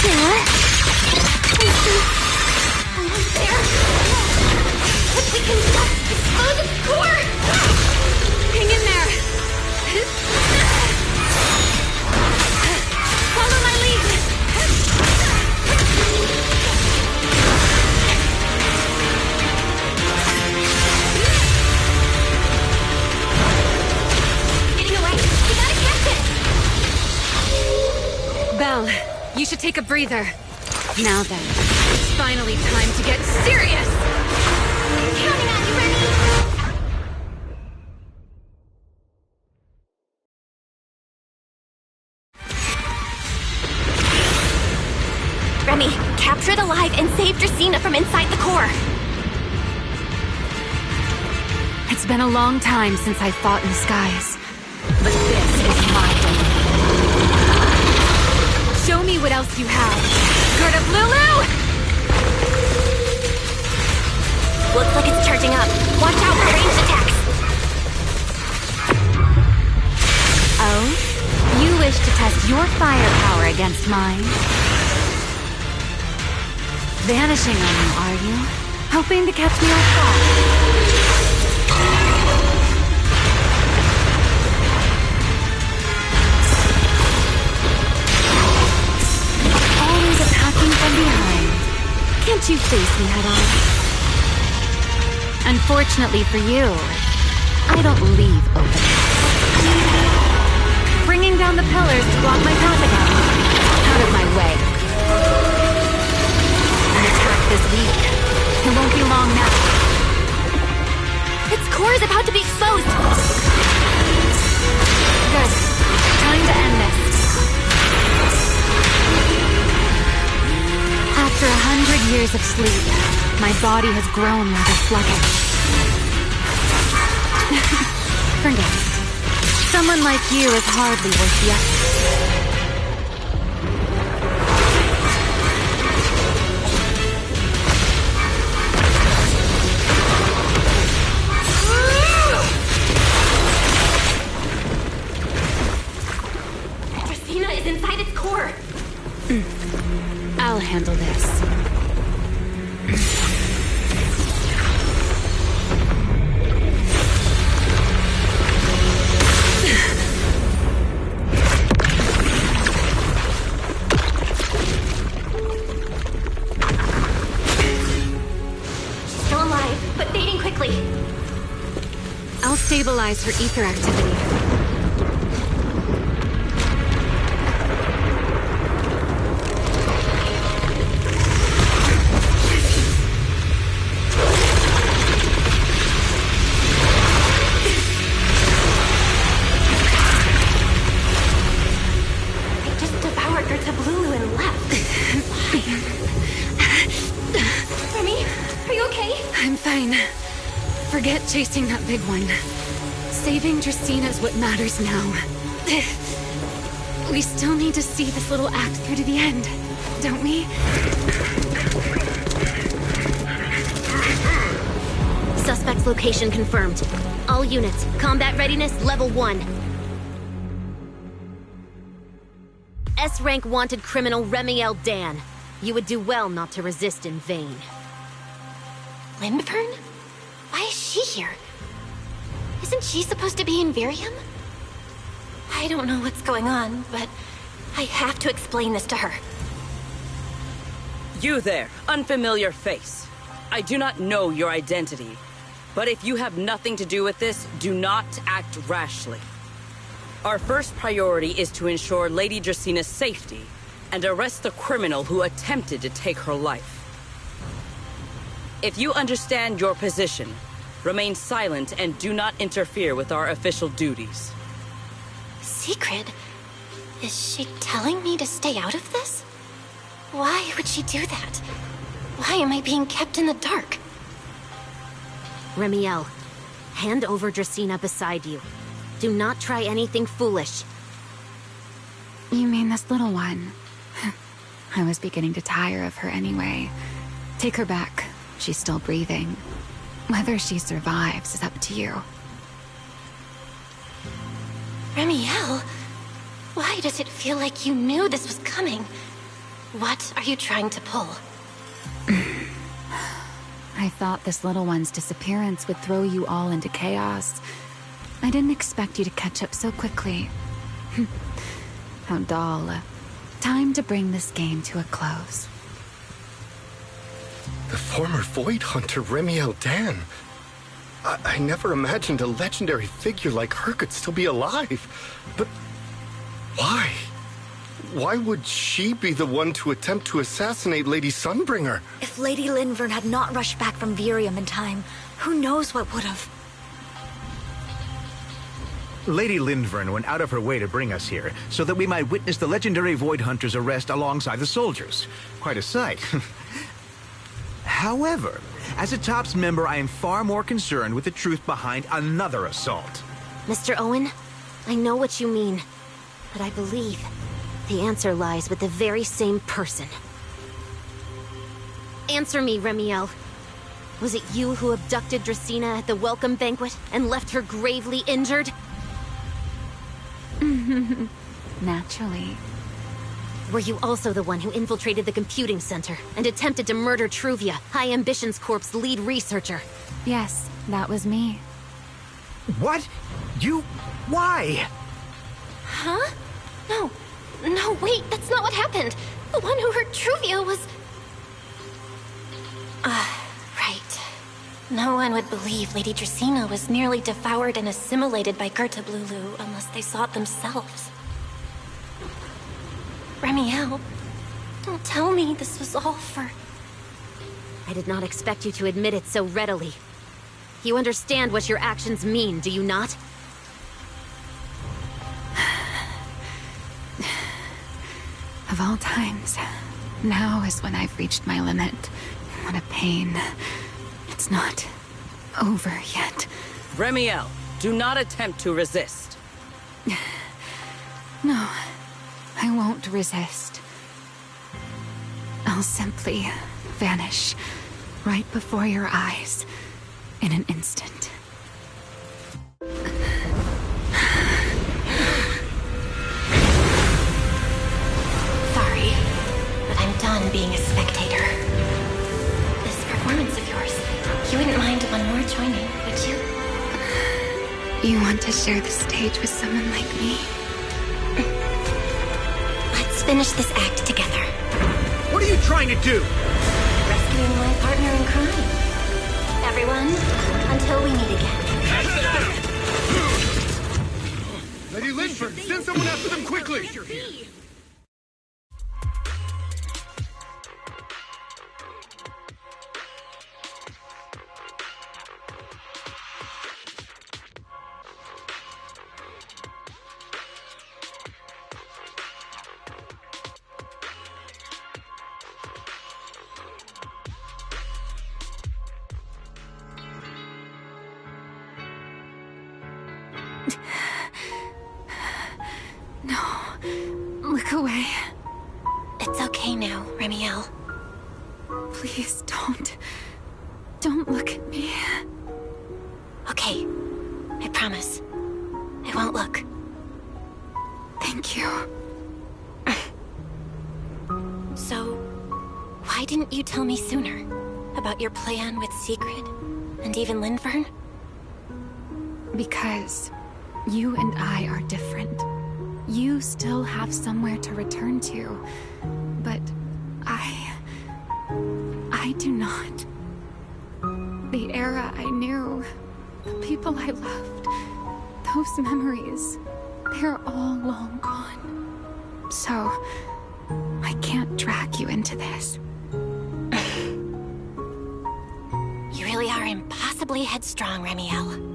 There. If we can just explode the core! Hang in there. Follow my lead. Getting away. We gotta catch it! Belle, you should take a breather. Now then, it's finally time to get serious! Counting on you, Remy! Remy, capture the live and save Dracena from inside the core. It's been a long time since I fought in the skies, but this is my domain. Show me what else you have. Good of Lulu! Looks like it's charging up. Watch out for ranged attacks. Oh? You wish to test your firepower against mine? Vanishing on you, are you? Hoping to catch me off guard? Always attacking from behind. Can't you face me head on? Unfortunately for you, I don't leave open. Bringing down the pillars to block my path again. Out of my way. An attack this weak. It won't be long now. Its core is about to be exposed. Good. Time to end this. After 100 years of sleep, my body has grown rather sluggish. Forget it. Someone like you is hardly worth the effort. Dracena is inside its core. I'll handle this. Still alive, but fading quickly. I'll stabilize her ether activity. Forget chasing that big one. Saving Dracena is what matters now. We still need to see this little act through to the end, don't we? Suspect's location confirmed. All units, combat readiness level 1. S-rank wanted criminal Remiel Dan. You would do well not to resist in vain. Lindburn? Why is she here? Isn't she supposed to be in Virium? I don't know what's going on, but I have to explain this to her. You there, unfamiliar face. I do not know your identity, but if you have nothing to do with this, do not act rashly. Our first priority is to ensure Lady Dracena's safety and arrest the criminal who attempted to take her life. If you understand your position, remain silent and do not interfere with our official duties. Secret? Is she telling me to stay out of this? Why would she do that? Why am I being kept in the dark? Remiel, hand over Dracena beside you. Do not try anything foolish. You mean this little one? I was beginning to tire of her anyway. Take her back. She's still breathing. Whether she survives is up to you. Remiel, why does it feel like you knew this was coming? What are you trying to pull? I thought this little one's disappearance would throw you all into chaos. I didn't expect you to catch up so quickly. How dull. Time to bring this game to a close. The former Void Hunter Remiel Dan. I never imagined a legendary figure like her could still be alive. But why? Why would she be the one to attempt to assassinate Lady Sunbringer? If Lady Linvern had not rushed back from Virium in time, who knows what would have... Lady Linvern went out of her way to bring us here, so that we might witness the legendary Void Hunter's arrest alongside the soldiers. Quite a sight. However, as a TOPS member, I am far more concerned with the truth behind another assault. Mr. Owen, I know what you mean, but I believe the answer lies with the very same person. Answer me, Remiel. Was it you who abducted Dracena at the welcome banquet and left her gravely injured? Naturally. Were you also the one who infiltrated the computing center and attempted to murder Truvia, High Ambitions Corp's lead researcher? Yes, that was me. What? You... why? Huh? No, wait, that's not what happened. The one who hurt Truvia was... right. No one would believe Lady Dracena was nearly devoured and assimilated by Gerta Blulu unless they saw it themselves. Remiel, don't tell me this was all for... I did not expect you to admit it so readily. You understand what your actions mean, do you not? Of all times, now is when I've reached my limit. What a pain. It's not over yet. Remiel, do not attempt to resist. No, I won't resist. I'll simply vanish right before your eyes in an instant. Sorry, but I'm done being a spectator. This performance of yours, you wouldn't mind one more joining, would you? You want to share the stage with someone like me? Let's finish this act together. What are you trying to do? Rescuing my partner in crime. Everyone, until we meet again. Lady Linford, send someone after them quickly! Look away. It's okay now, Remiel. Please don't. Don't look at me. Okay, I promise. I won't look. Thank you. So, why didn't you tell me sooner about your plan with Sigrid and even Linfern? Because you and I are different. You still have somewhere to return to, but I do not. The era I knew, the people I loved, those memories, they're all long gone. So, I can't drag you into this. You really are impossibly headstrong, Remiel.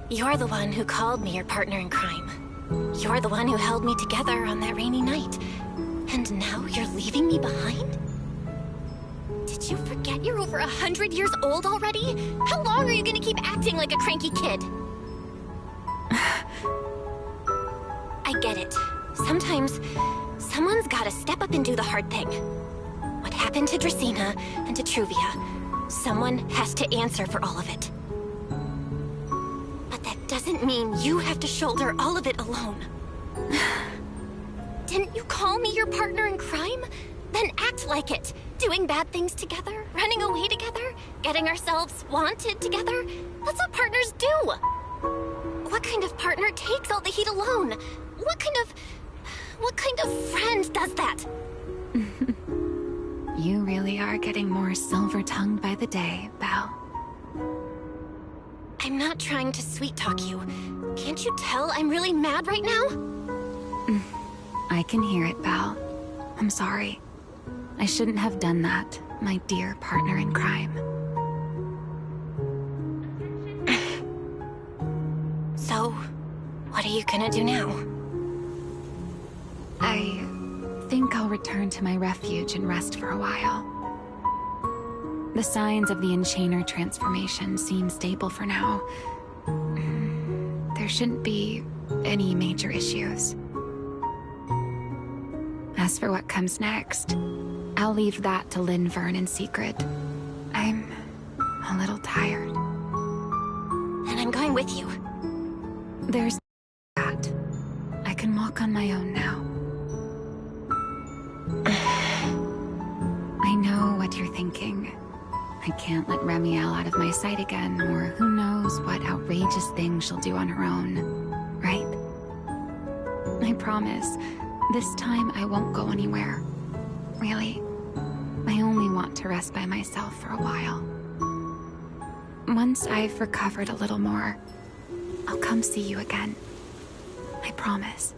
You're the one who called me your partner in crime. You're the one who held me together on that rainy night. And now you're leaving me behind? Did you forget you're over 100 years old already? How long are you gonna keep acting like a cranky kid? I get it. Sometimes, someone's gotta step up and do the hard thing. What happened to Dracena and to Truvia? Someone has to answer for all of it. But that doesn't mean you have to shoulder all of it alone. Didn't you call me your partner in crime? Then act like it. Doing bad things together, running away together, getting ourselves wanted together. That's what partners do. What kind of partner takes all the heat alone? What kind of friend does that? You really are getting more silver-tongued by the day, Belle. I'm not trying to sweet-talk you. Can't you tell I'm really mad right now? I can hear it, Belle. I'm sorry. I shouldn't have done that, my dear partner in crime. So, what are you gonna do now? I think I'll return to my refuge and rest for a while. The signs of the Enchainer transformation seem stable for now. There shouldn't be any major issues. As for what comes next, I'll leave that to Lindvern and Sigrid. I'm a little tired. And I'm going with you. There's that. I can walk on my own now. I know what you're thinking. I can't let Remiel out of my sight again, or who knows what outrageous thing she'll do on her own, right? I promise, this time I won't go anywhere. Really, I only want to rest by myself for a while. Once I've recovered a little more, I'll come see you again. I promise.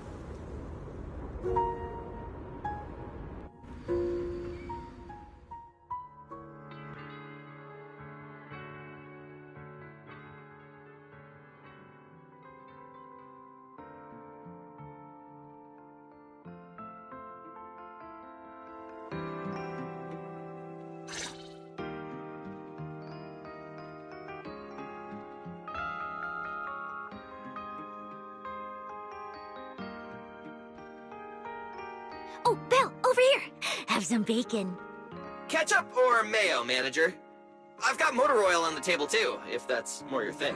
Oh, Belle, over here! Have some bacon. Ketchup or mayo, manager? I've got motor oil on the table too, if that's more your thing.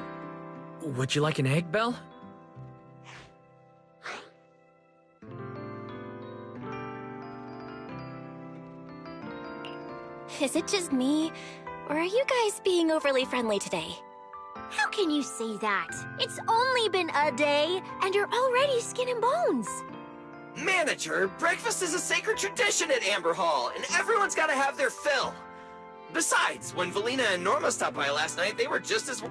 Would you like an egg, Belle? Is it just me, or are you guys being overly friendly today? How can you say that? It's only been a day, and you're already skin and bones. Manager, breakfast is a sacred tradition at Amber Hall, and everyone's gotta have their fill. Besides, when Valina and Norma stopped by last night, they were just as...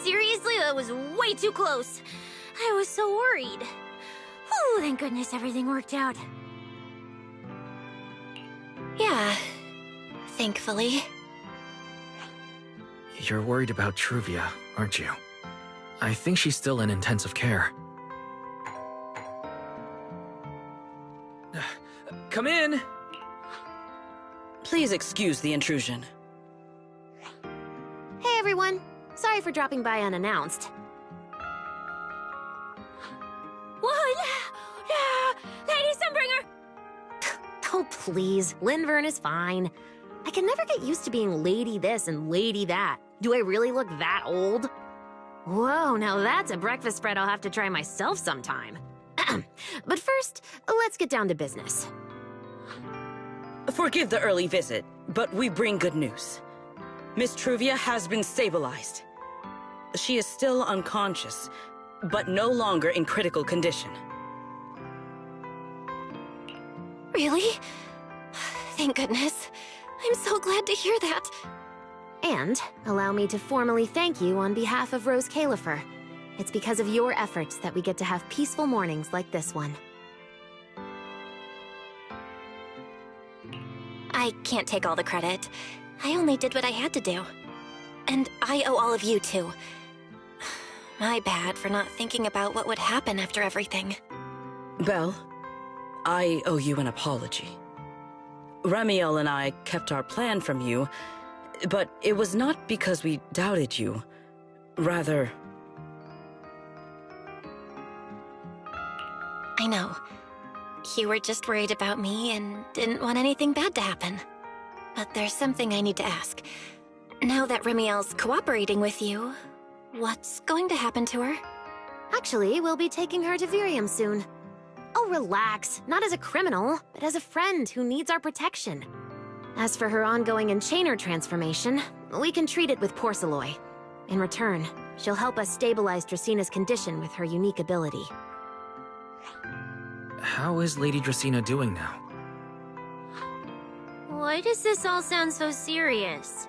Seriously, that was way too close. I was so worried. Whew, thank goodness everything worked out. Yeah, thankfully. You're worried about Truvia, aren't you? I think she's still in intensive care. Come in! Please excuse the intrusion. Hey everyone, sorry for dropping by unannounced. What? Lady Sunbringer! Oh please, Lindvern is fine. I can never get used to being lady this and lady that. Do I really look that old? Whoa, now that's a breakfast spread I'll have to try myself sometime. But first, let's get down to business. Forgive the early visit, but we bring good news. Miss Truvia has been stabilized. She is still unconscious, but no longer in critical condition. Really? Thank goodness. I'm so glad to hear that. And allow me to formally thank you on behalf of Rose Califer. It's because of your efforts that we get to have peaceful mornings like this one. I can't take all the credit. I only did what I had to do. And I owe all of you, too. My bad for not thinking about what would happen after everything. Belle, I owe you an apology. Remiel and I kept our plan from you, but it was not because we doubted you. Rather... I know. You were just worried about me and didn't want anything bad to happen. But there's something I need to ask. Now that Remiel's cooperating with you, What's going to happen to her? Actually, we'll be taking her to Virium soon. Oh, relax. Not as a criminal, but as a friend who needs our protection. As for her ongoing enchainer transformation, we can treat it with Porceloy. In return, she'll help us stabilize Dracina's condition with her unique ability. How is Lady Dracina doing now? Why does this all sound so serious?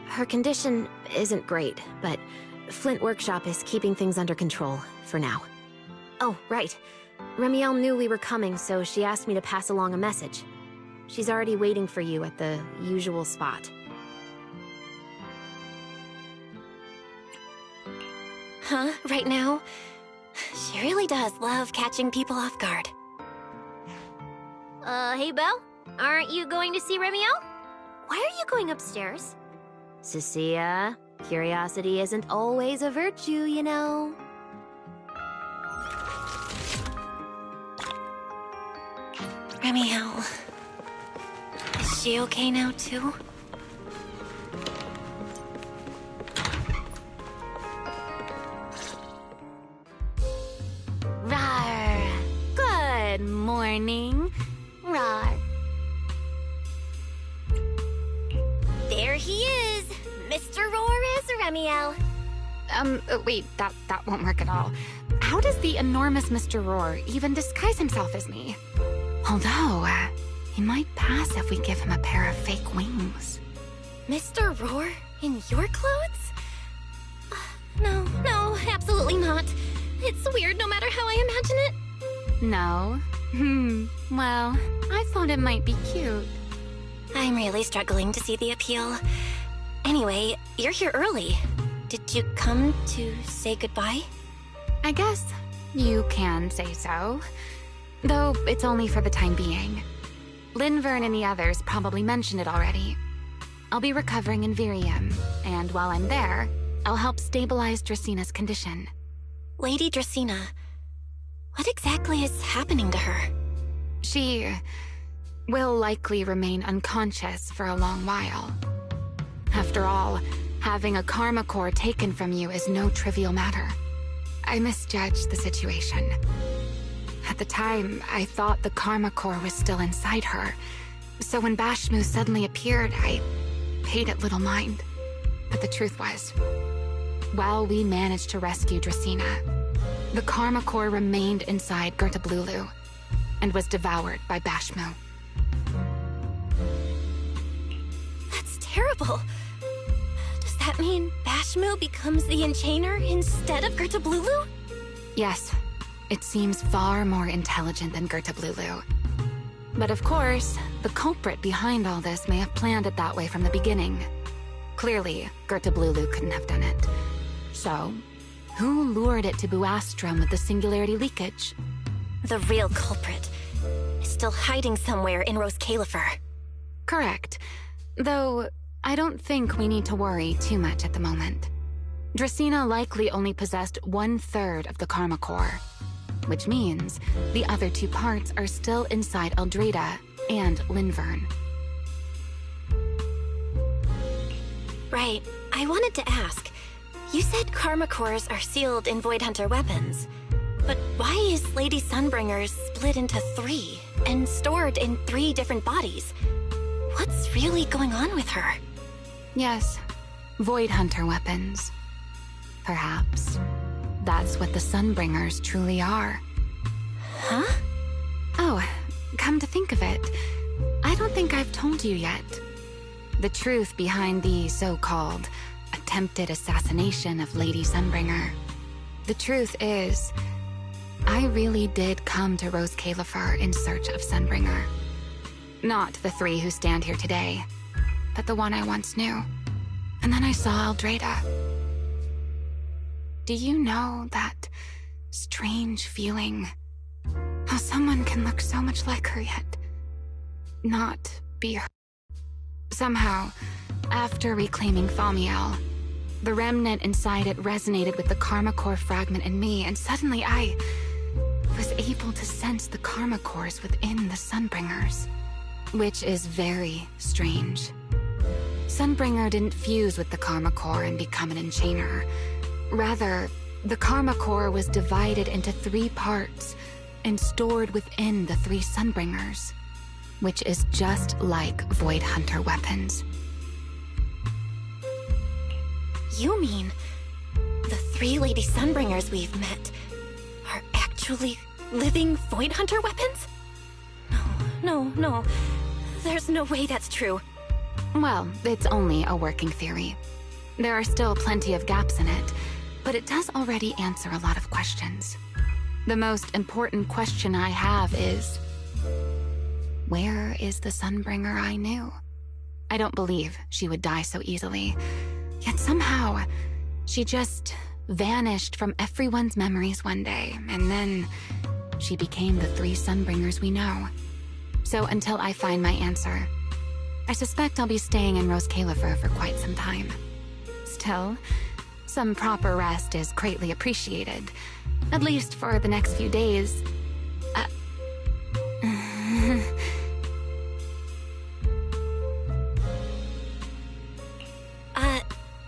Her condition isn't great, but Flint Workshop is keeping things under control, for now. Oh, right. Remiel knew we were coming, so she asked me to pass along a message. She's already waiting for you at the usual spot. Huh? Right now? She really does love catching people off guard. Hey, Belle? Aren't you going to see Remiel? Why are you going upstairs? Cecilia, curiosity isn't always a virtue, you know. Remiel. Is she okay now, too? Rar. Good morning. Rar. There he is! Mr. Rores Remiel. Wait, that won't work at all. How does the enormous Mr. Roar even disguise himself as me? Although, he might pass if we give him a pair of fake wings. Mr. Roar? In your clothes? No, absolutely not. It's weird no matter how I imagine it. No? Well, I thought it might be cute. I'm really struggling to see the appeal. Anyway, you're here early. Did you come to say goodbye? I guess you can say so. Though it's only for the time being. Linvern and the others probably mentioned it already. I'll be recovering in Virium, and while I'm there, I'll help stabilize Dracina's condition. Lady Dracina, what exactly is happening to her? She will likely remain unconscious for a long while. After all, having a karma core taken from you is no trivial matter. I misjudged the situation. At the time, I thought the karma core was still inside her. So when Bashmu suddenly appeared, I paid it little mind. But the truth was, while we managed to rescue Dracina, the karma core remained inside Gertablulu and was devoured by Bashmu. That's terrible. Does that mean Bashmu becomes the Enchainer instead of Gertablulu? Yes. It seems far more intelligent than Gertablulu. But of course, the culprit behind all this may have planned it that way from the beginning. Clearly, Gertablulu couldn't have done it. So, who lured it to Buastrum with the singularity leakage? The real culprit is still hiding somewhere in Rose Califer. Correct. Though, I don't think we need to worry too much at the moment. Dracina likely only possessed 1/3 of the karma core, which means the other 2 parts are still inside Eldrada and Linvern. Right. I wanted to ask. You said karma cores are sealed in Void Hunter weapons. But why is Lady Sunbringer's split into 3 and stored in 3 different bodies? What's really going on with her? Yes, Void Hunter weapons. Perhaps that's what the Sunbringers truly are. Huh? Oh, come to think of it, I don't think I've told you yet. The truth behind the so-called attempted assassination of Lady Sunbringer. The truth is, I really did come to Rose Califer in search of Sunbringer. Not the 3 who stand here today, but the one I once knew. And then I saw Eldrada. Do you know that strange feeling? How someone can look so much like her yet not be her. Somehow, after reclaiming Thaumiel, the remnant inside it resonated with the karma core fragment in me, and suddenly I was able to sense the karma cores within the Sunbringers, which is very strange. Sunbringer didn't fuse with the Karma Core and become an enchainer. Rather, the Karma Core was divided into 3 parts and stored within the 3 Sunbringers, which is just like Void Hunter weapons. You mean the 3 Lady Sunbringers we've met are actually living Void Hunter weapons? No. There's no way that's true. Well, it's only a working theory. There are still plenty of gaps in it, but it does already answer a lot of questions. The most important question I have is, where is the Sunbringer I knew? I don't believe she would die so easily. Yet somehow, she just vanished from everyone's memories one day, and then she became the 3 Sunbringers we know. So until I find my answer, I suspect I'll be staying in Rose Califer for quite some time. Still, some proper rest is greatly appreciated, at least for the next few days.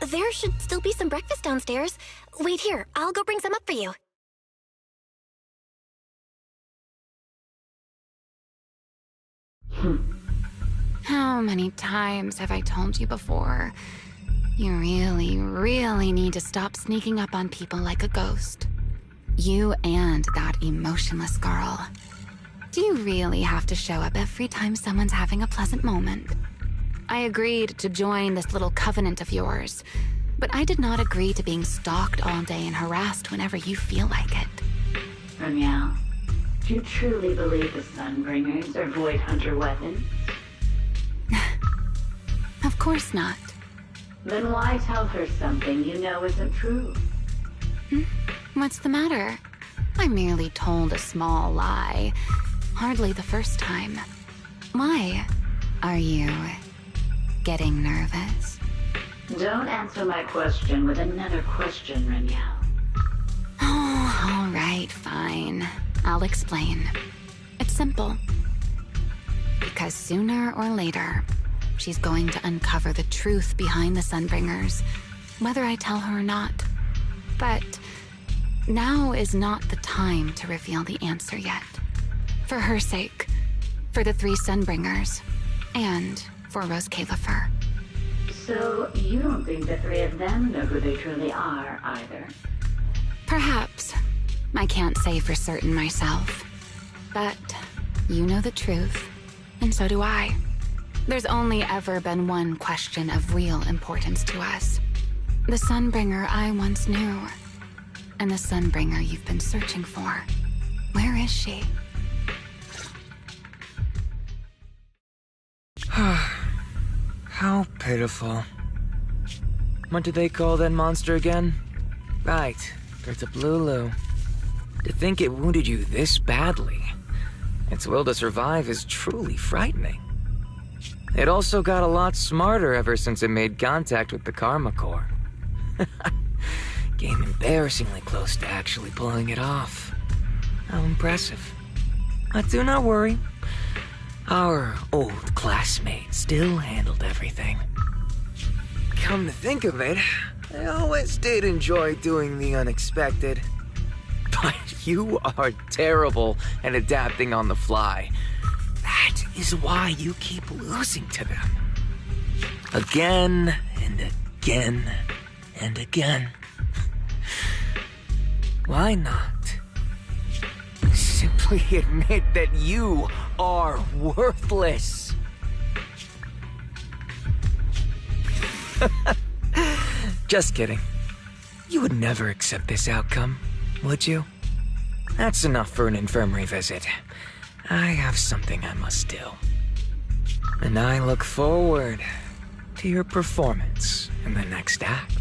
There should still be some breakfast downstairs. Wait here, I'll go bring some up for you. How many times have I told you before? You really need to stop sneaking up on people like a ghost. You and that emotionless girl. Do you really have to show up every time someone's having a pleasant moment? I agreed to join this little covenant of yours, but I did not agree to being stalked all day and harassed whenever you feel like it. Ramiel, do you truly believe the Sunbringers are Void Hunter weapons? Of course not. Then why tell her something you know isn't true? What's the matter? I merely told a small lie. Hardly the first time. Why? Are you getting nervous? Don't answer my question with another question, Ramiel. Oh, all right, fine. I'll explain. It's simple. Because sooner or later, she's going to uncover the truth behind the Sunbringers, whether I tell her or not. But now is not the time to reveal the answer yet. For her sake, for the 3 Sunbringers, and for Rose Califer. So you don't think the 3 of them know who they truly are, either? Perhaps. I can't say for certain myself. But you know the truth, and so do I. There's only ever been one question of real importance to us. The Sunbringer I once knew, and the Sunbringer you've been searching for. Where is she? How pitiful. What do they call that monster again? Right, Bertablulu. To think it wounded you this badly. Its will to survive is truly frightening. It also got a lot smarter ever since it made contact with the Karma Core. Came embarrassingly close to actually pulling it off. How impressive. But do not worry. Our old classmate still handled everything. Come to think of it, I always did enjoy doing the unexpected. But you are terrible at adapting on the fly. That is why you keep losing to them. Again and again and again. Why not simply admit that you are worthless? Just kidding. You would never accept this outcome, would you? That's enough for an infirmary visit. I have something I must do. And I look forward to your performance in the next act.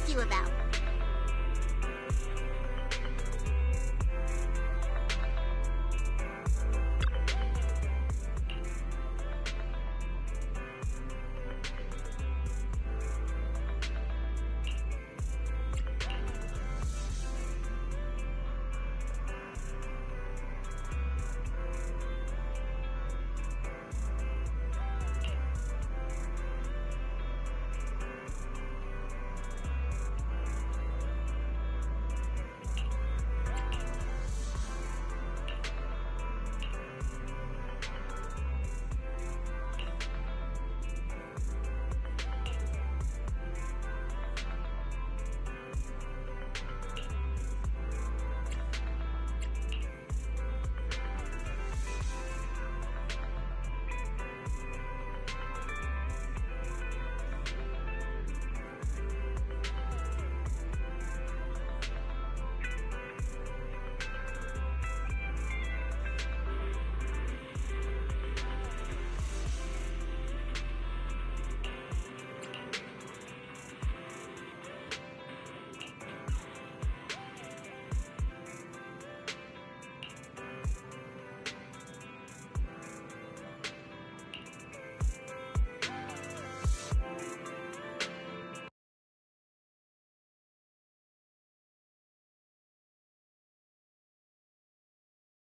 you about?